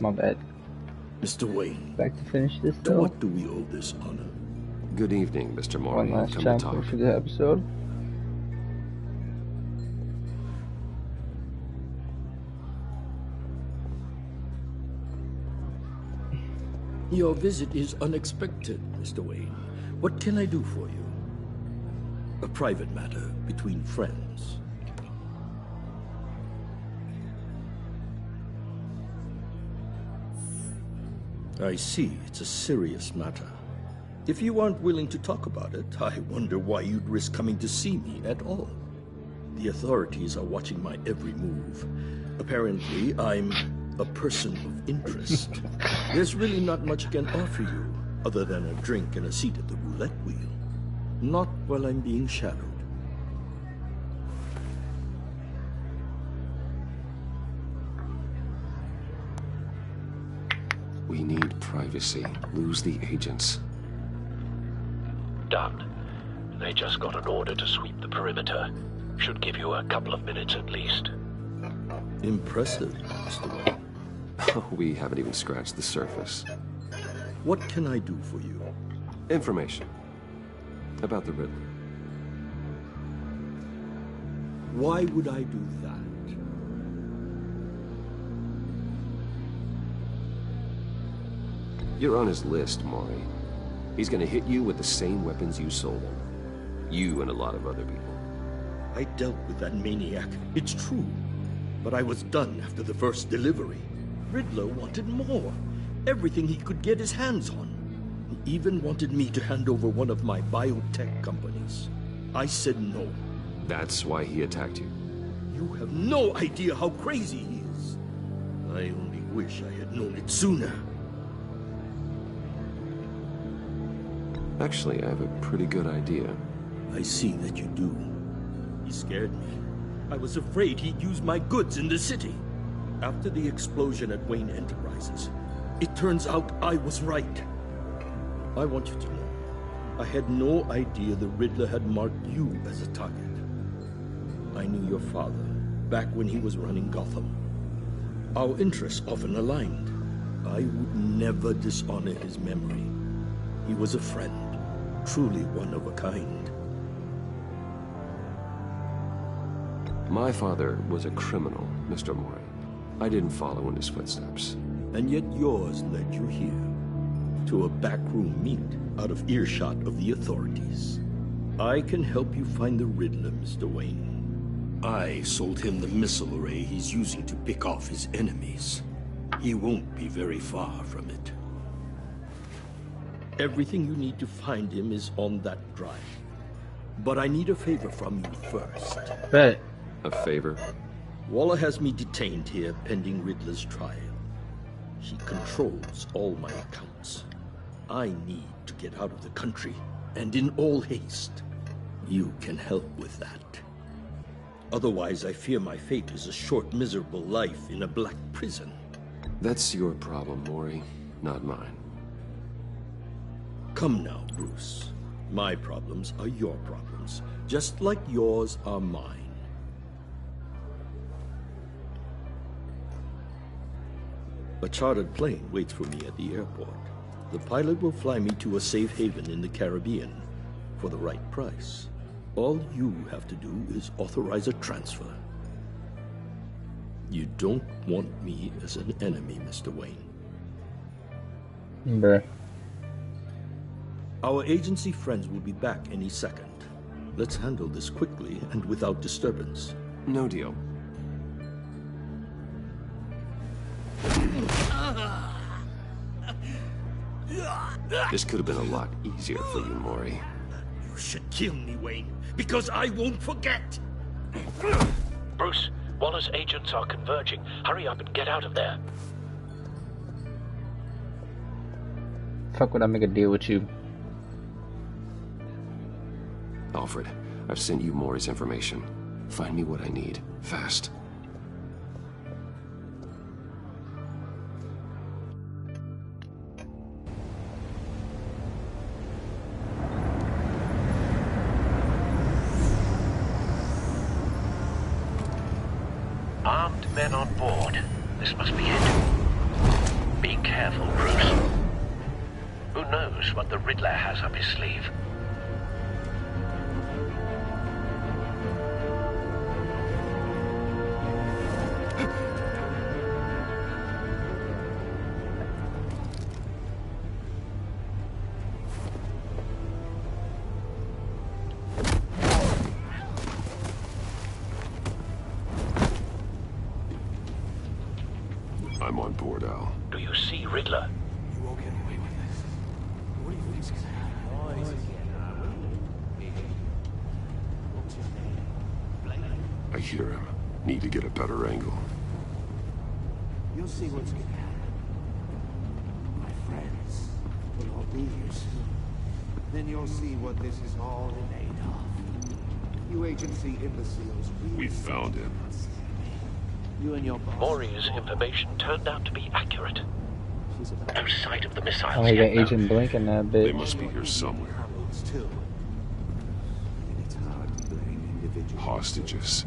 My bad. Mr. Wayne. Back to finish this, though. To what do we owe this honor? Good evening, Mr. Mori. One last Come time to talk. for the episode. Your visit is unexpected, Mr. Wayne. What can I do for you? A private matter between friends. I see, it's a serious matter. If you aren't willing to talk about it, I wonder why you'd risk coming to see me at all. The authorities are watching my every move. Apparently, I'm a person of interest. There's really not much I can offer you, other than a drink and a seat at the roulette wheel. Not while I'm being shadowed. We need privacy. Lose the agents. Done. They just got an order to sweep the perimeter. Should give you a couple of minutes at least. Impressive, Mr. Wayne. We haven't even scratched the surface. What can I do for you? Information. About the Riddler. Why would I do that? You're on his list, Maury. He's gonna hit you with the same weapons you sold him. You and a lot of other people. I dealt with that maniac, it's true. But I was done after the first delivery. Riddler wanted more. Everything he could get his hands on. He even wanted me to hand over one of my biotech companies. I said no. That's why he attacked you. You have no idea how crazy he is. I only wish I had known it sooner. Actually, I have a pretty good idea. I see that you do. He scared me. I was afraid he'd use my goods in the city. After the explosion at Wayne Enterprises, it turns out I was right. I want you to know, I had no idea the Riddler had marked you as a target. I knew your father back when he was running Gotham. Our interests often aligned. I would never dishonor his memory. He was a friend, truly one of a kind. My father was a criminal, Mr. Mori. I didn't follow in his footsteps. And yet yours led you here, to a backroom meet out of earshot of the authorities. I can help you find the Riddler, Mr. Wayne. I sold him the missile array he's using to pick off his enemies. He won't be very far from it. Everything you need to find him is on that drive. But I need a favor from you first. Bet. A favor? Waller has me detained here pending Riddler's trial. She controls all my accounts. I need to get out of the country, and in all haste. You can help with that. Otherwise, I fear my fate is a short, miserable life in a black prison. That's your problem, Mori, not mine. Come now, Bruce. My problems are your problems, just like yours are mine. A chartered plane waits for me at the airport. The pilot will fly me to a safe haven in the Caribbean for the right price. All you have to do is authorize a transfer. You don't want me as an enemy, Mr. Wayne. Bruh. Our agency friends will be back any second. Let's handle this quickly and without disturbance. No deal. This could have been a lot easier for you, Mori. You should kill me, Wayne, because I won't forget! Bruce, Waller's agents are converging. Hurry up and get out of there. Fuck would I make a deal with you? Alfred, I've sent you Mori's information. Find me what I need, fast. Armed men on board. This must be it. careful, Bruce. Who knows what the Riddler has up his sleeve? I'm on board, Al. Do you see Riddler? You won't get away with this. What do you think's gonna happen? I hear him. Need to get a better angle. You'll see what's gonna happen. My friends will all be here soon. Then you'll see what this is all in aid of. You agency imbeciles. We found him. You and your boss. Maury's information turned out to be accurate. No sight of the missiles Oh, you got yet, though. Agent Blink in that bitch. They must be here somewhere. Hostages.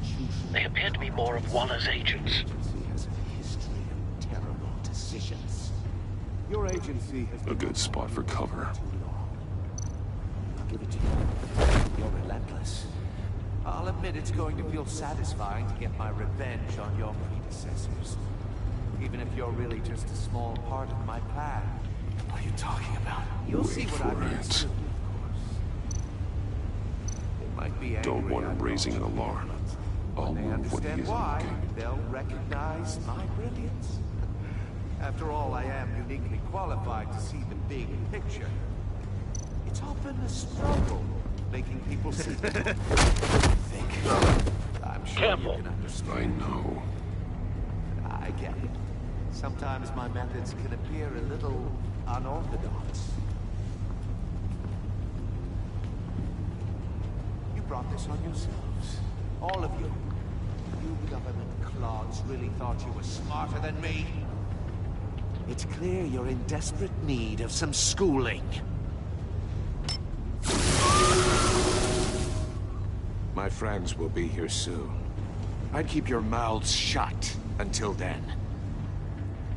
They appear to be more of Waller's agents. Your agency has A good spot for cover. I'll give it to you. You're relentless. I'll admit it's going to feel satisfying to get my revenge on your predecessors. Even if you're really just a small part of my plan. What are you talking about? You'll see what I mean soon, of course. They might be angry. Don't want him raising an alarm. I'll move when he Understand is why? looking. They'll recognize my brilliance. After all, I am uniquely qualified to see the big picture. It's often a struggle making people see it. I'm sure Careful. you can understand. I know. I get it. Sometimes my methods can appear a little unorthodox. You brought this on yourselves. All of you. You government clods really thought you were smarter than me. It's clear you're in desperate need of some schooling. My friends will be here soon. I'd keep your mouths shut until then.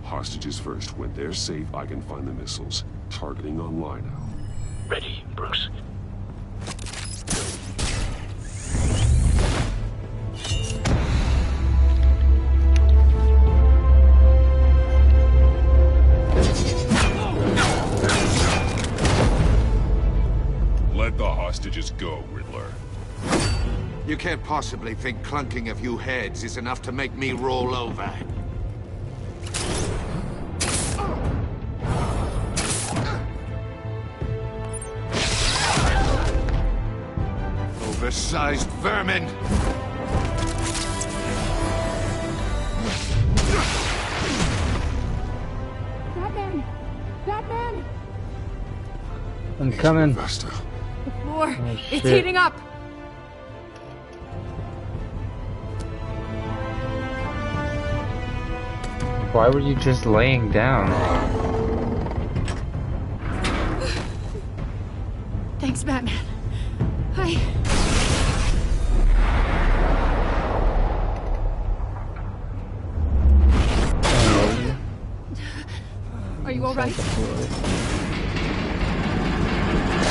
Hostages first. When they're safe, I can find the missiles. Targeting online now. Ready, Bruce. Let the hostages go, Riddler. You can't possibly think clunking a few heads is enough to make me roll over. Oversized vermin! Batman! Batman! I'm coming. Vesta. The floor! Oh, It's shit. heating up! Why were you just laying down? Thanks, Batman. Are you alright?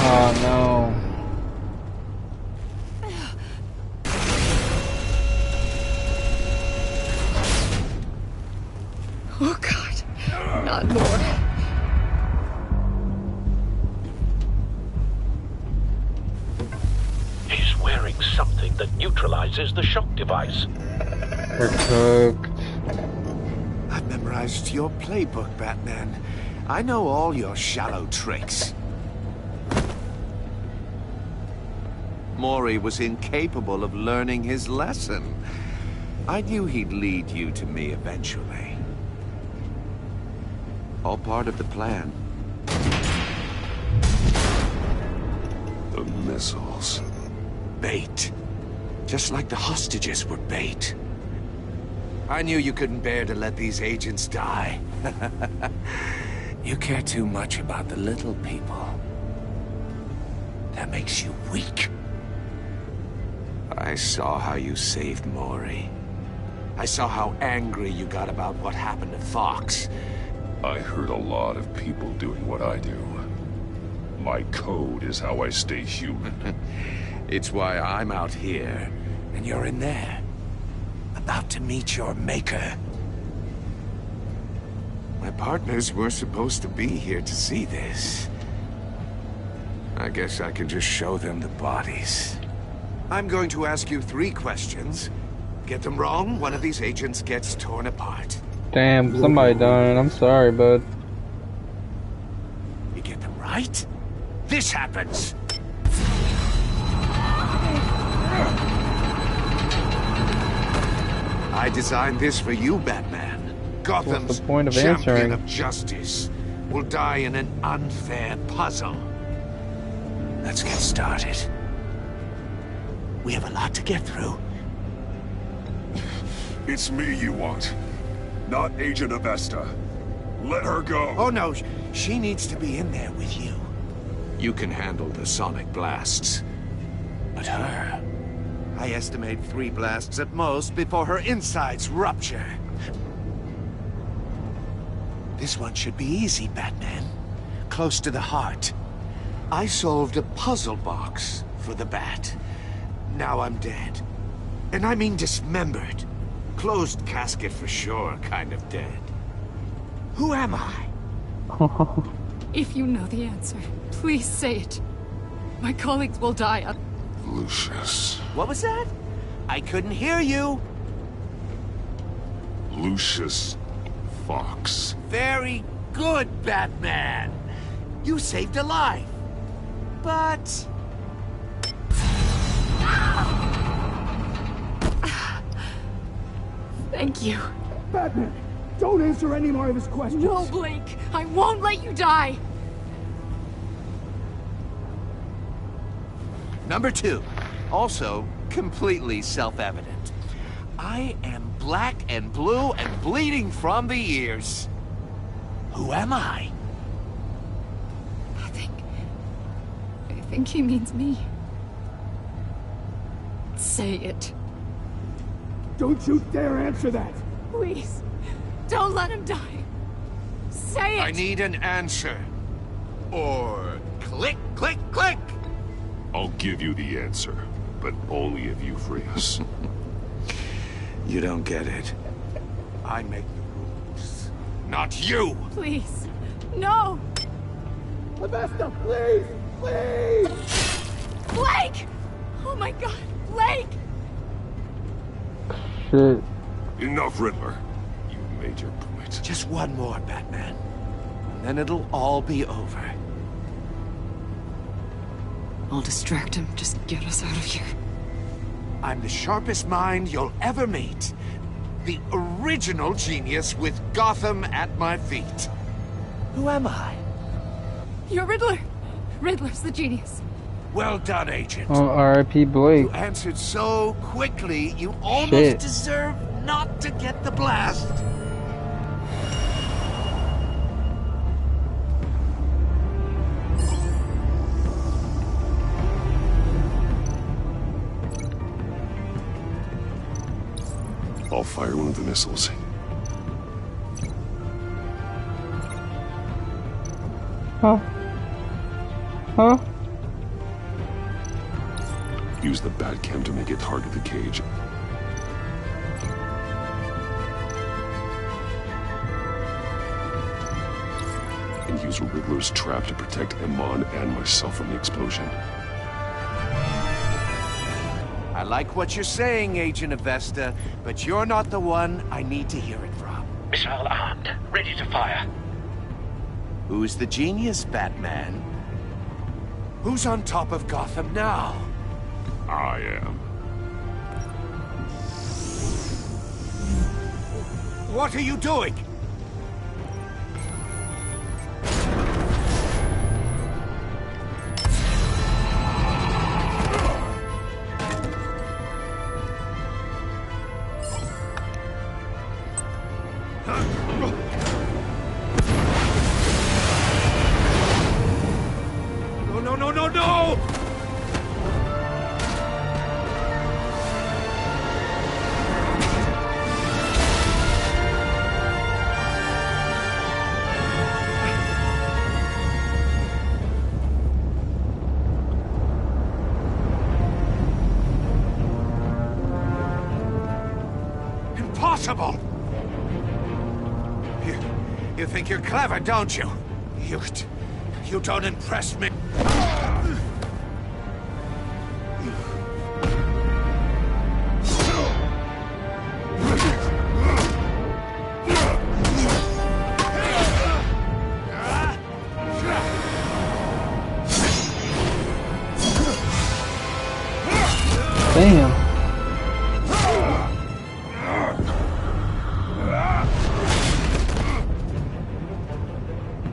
Oh no. Oh God, not more. He's wearing something that neutralizes the shock device. We're cooked. I've memorized your playbook, Batman. I know all your shallow tricks. Maury was incapable of learning his lesson. I knew he'd lead you to me eventually. All part of the plan. The missiles. Bait. Just like the hostages were bait. I knew you couldn't bear to let these agents die. You care too much about the little people. That makes you weak. I saw how you saved Maury. I saw how angry you got about what happened to Fox. I heard a lot of people doing what I do. My code is how I stay human. It's why I'm out here, and you're in there. About to meet your maker. My partners were supposed to be here to see this. I guess I can just show them the bodies. I'm going to ask you 3 questions. Get them wrong, one of these agents gets torn apart. Damn, somebody dying. I'm sorry, bud. You get them right, this happens. I designed this for you, Batman. Gotham's What's the point of champion answering? of justice will die in an unfair puzzle. Let's get started. We have a lot to get through. It's me you want, not Agent Avesta. Let her go. Oh no, she needs to be in there with you. You can handle the sonic blasts. But her... I estimate 3 blasts at most before her insides rupture. This one should be easy, Batman. Close to the heart. I solved a puzzle box for the Bat. Now I'm dead. And I mean dismembered. Closed casket for sure, kind of dead. Who am I? If you know the answer, please say it. My colleagues will die. Lucius. What was that? I couldn't hear you. Lucius Fox. Very good, Batman. You saved a life. But... Thank you. Batman, don't answer any more of his questions. No, Blake. I won't let you die. Number 2. Also, completely self-evident. I am black and blue and bleeding from the ears. Who am I? I think he means me. Say it. Don't you dare answer that! Please, don't let him die. Say it! I need an answer. Or click, click, click! I'll give you the answer, but only if you free us. You don't get it. I make the rules, not you! Please, no! Avesta, please! Please! Blake! Oh my god, Blake! Shit. Enough, Riddler. You've made your point. Just one more, Batman. And then it'll all be over. I'll distract him. Just get us out of here. I'm the sharpest mind you'll ever meet. The original genius with Gotham at my feet. Who am I? You're Riddler. Riddler's the genius. Well done, Agent. Oh, R.I.P. Blake. You answered so quickly, you almost Shit. deserve not to get the blast. I'll fire one of the missiles. Huh? Huh? Use the Batcam to make it target the cage. And use Riddler's trap to protect Iman and myself from the explosion. I like what you're saying, Agent Avesta, but you're not the one I need to hear it from. Missile armed, ready to fire. Who's the genius, Batman? Who's on top of Gotham now? I am. What are you doing? No! You think you're clever, don't you? You don't impress me. Damn.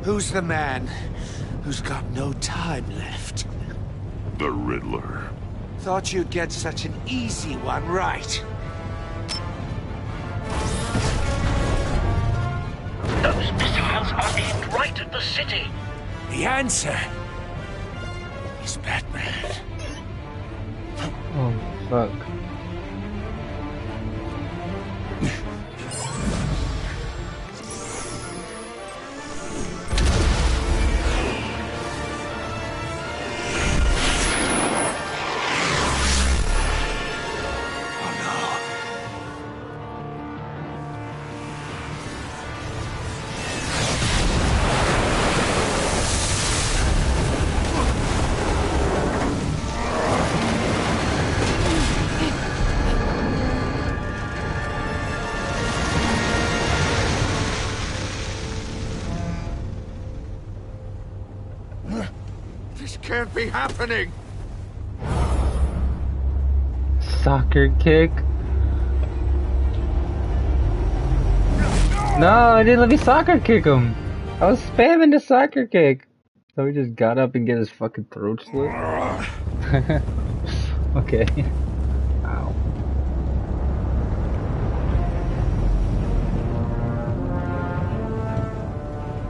Who's the man who's got no time left? The Riddler. Thought you'd get such an easy one right. Those missiles are aimed right at the city. The answer is Batman. Oh, fuck. This can't be happening. Soccer kick. No, I didn't let me soccer kick him. I was spamming the soccer kick. So he just got up and get his fucking throat slit. Okay. Ow.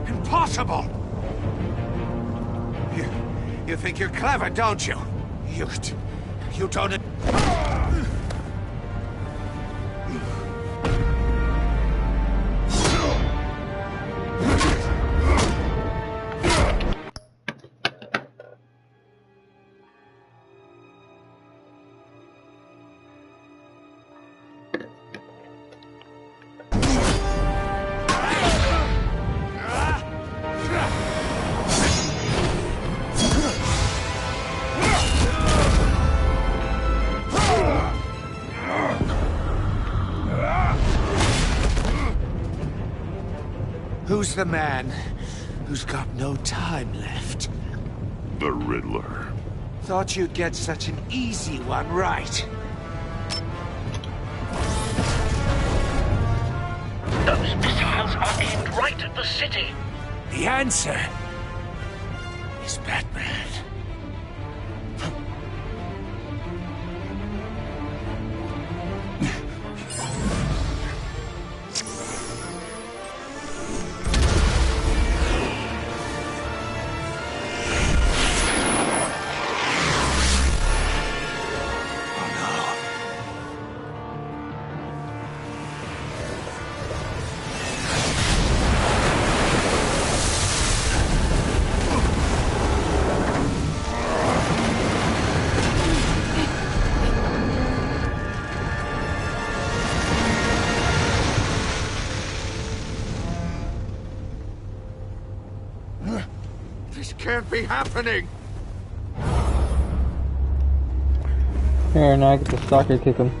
Impossible! You think you're clever, don't you? You don't... Who's the man who's got no time left? The Riddler. Thought you'd get such an easy one right. Those missiles are aimed right at the city. The answer is Batman. This can't be happening! Here, now I get to soccer kick him.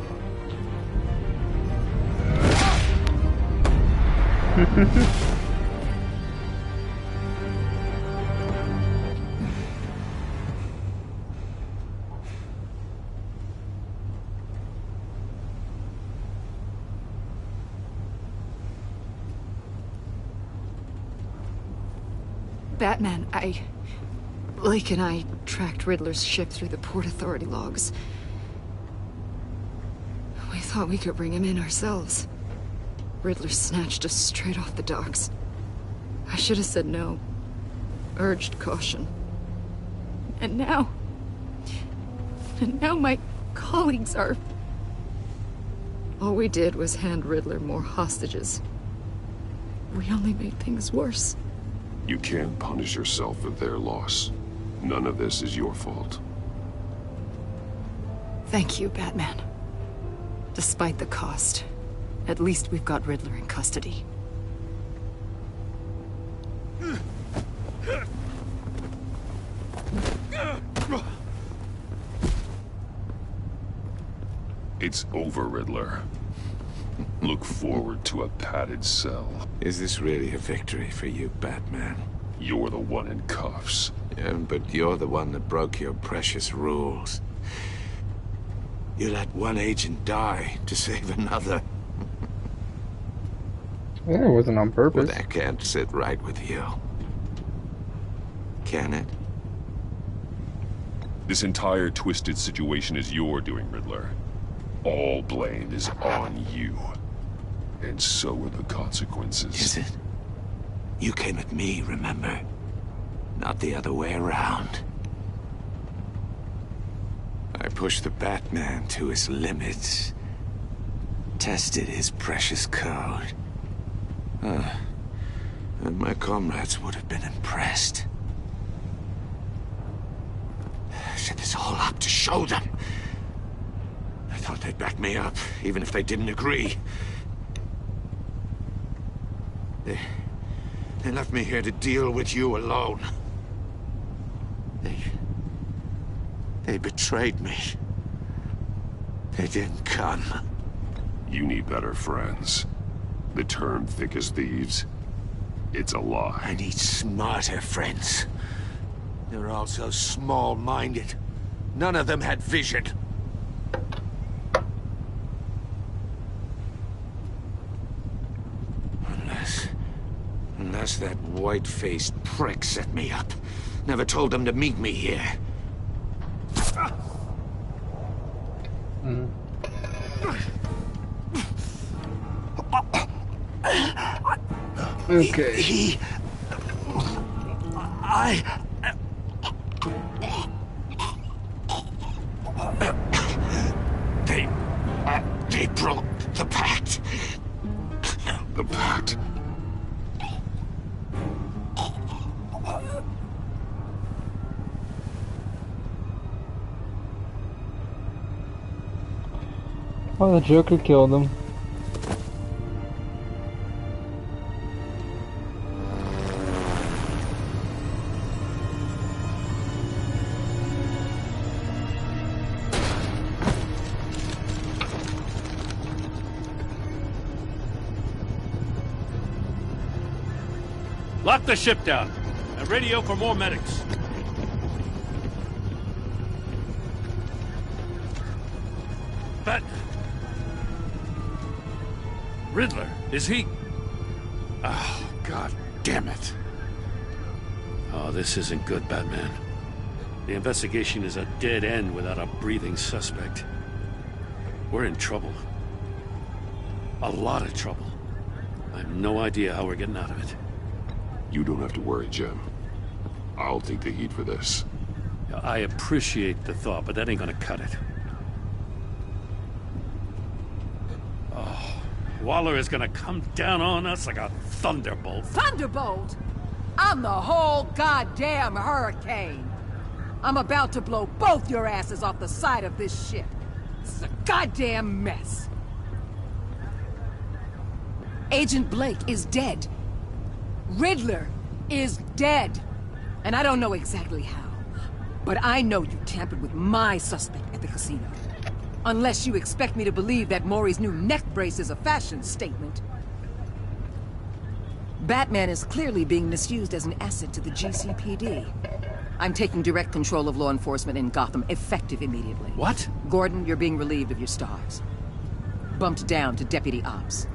Batman, Blake and I tracked Riddler's ship through the Port Authority logs. We thought we could bring him in ourselves. Riddler snatched us straight off the docks. I should have said no. Urged caution. And now my colleagues are... All we did was hand Riddler more hostages. We only made things worse. You can't punish yourself for their loss. None of this is your fault. Thank you, Batman. Despite the cost, at least we've got Riddler in custody. It's over, Riddler. Look forward to a padded cell. Is this really a victory for you, Batman? You're the one in cuffs. Yeah, but you're the one that broke your precious rules. You let one agent die to save another. Yeah, it wasn't on purpose. Well, that can't sit right with you. Can it? This entire twisted situation is your doing, Riddler. All blame is on you. And so are the consequences. Is it? You came at me, remember? Not the other way around. I pushed the Batman to his limits. Tested his precious code. And my comrades would have been impressed. I set this all up to show them. I thought they'd back me up, even if they didn't agree. They left me here to deal with you alone. They betrayed me. They didn't come. You need better friends. The term thick as thieves, it's a lie. I need smarter friends. They're all so small-minded. None of them had vision. Unless that white-faced prick set me up. Never told them to meet me here. Okay. They broke the pact. The pact? Oh, the Joker killed him. Lock the ship down and radio for more medics. But Riddler, is he? Oh, God damn it. Oh, this isn't good, Batman. The investigation is a dead end without a breathing suspect. We're in trouble. A lot of trouble. I have no idea how we're getting out of it. You don't have to worry, Jim. I'll take the heat for this. I appreciate the thought, but that ain't gonna cut it. Oh, Waller is gonna come down on us like a thunderbolt. Thunderbolt? I'm the whole goddamn hurricane. I'm about to blow both your asses off the side of this ship. This is a goddamn mess. Agent Blake is dead. Riddler is dead. And I don't know exactly how. But I know you tampered with my suspect at the casino. Unless you expect me to believe that Maury's new neck brace is a fashion statement. Batman is clearly being misused as an asset to the GCPD. I'm taking direct control of law enforcement in Gotham, effective immediately. What? Gordon, you're being relieved of your stars. Bumped down to Deputy Ops.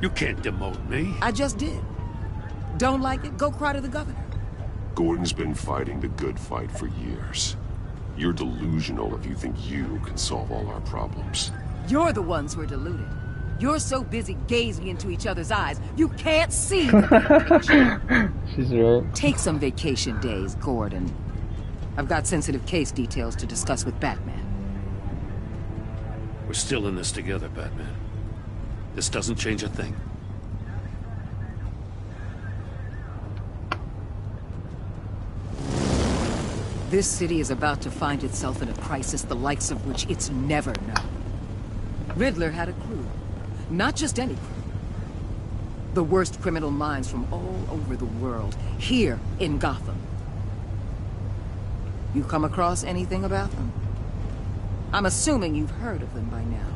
You can't demote me. I just did. Don't like it? Go cry to the governor. Gordon's been fighting the good fight for years. You're delusional if you think you can solve all our problems. You're the ones who are deluded. You're so busy gazing into each other's eyes, you can't see the picture. She's right. Take some vacation days, Gordon. I've got sensitive case details to discuss with Batman. We're still in this together, Batman. This doesn't change a thing. This city is about to find itself in a crisis the likes of which it's never known. Riddler had a crew. Not just any crew. The worst criminal minds from all over the world, here in Gotham. You come across anything about them? I'm assuming you've heard of them by now.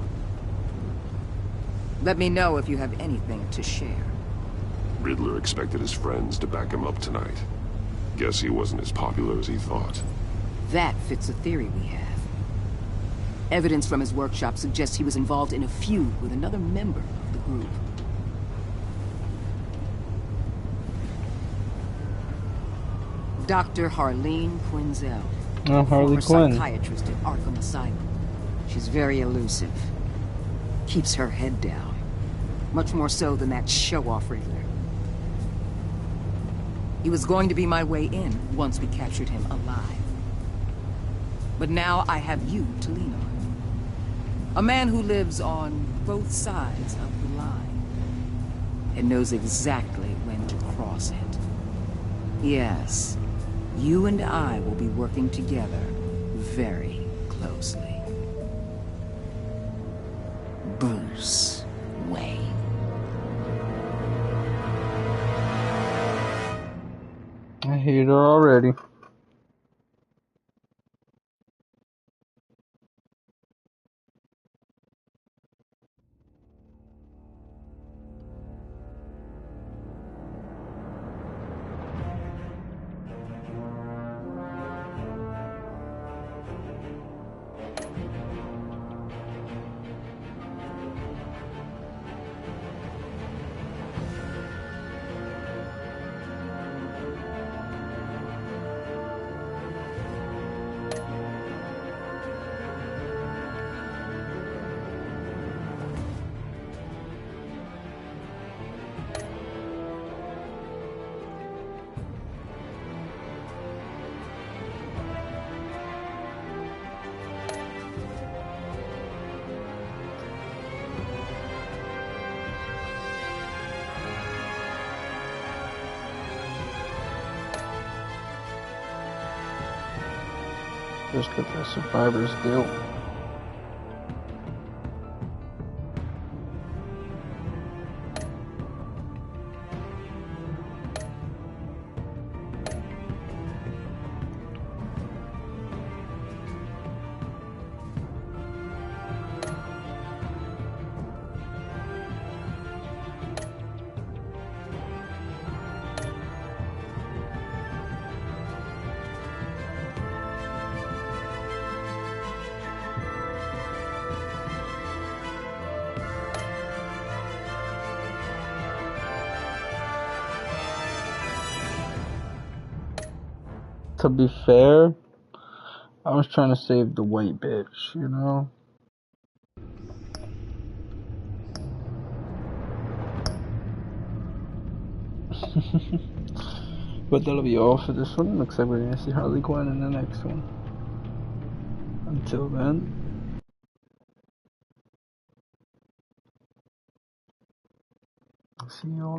Let me know if you have anything to share. Riddler expected his friends to back him up tonight. Guess he wasn't as popular as he thought. That fits a theory we have. Evidence from his workshop suggests he was involved in a feud with another member of the group. Dr. Harleen Quinzel. Harley Quinn. Psychiatrist at Arkham Asylum. She's very elusive. Keeps her head down. Much more so than that show-off Riddler. He was going to be my way in once we captured him alive. But now I have you to lean on. A man who lives on both sides of the line. And knows exactly when to cross it. Yes, you and I will be working together very closely. Bruce Wayne. I hate her already. Just get the survivor's guilt. To be fair, I was trying to save the white bitch, you know? But that'll be all for this one. Looks like we're gonna see Harley Quinn in the next one. Until then, see you all.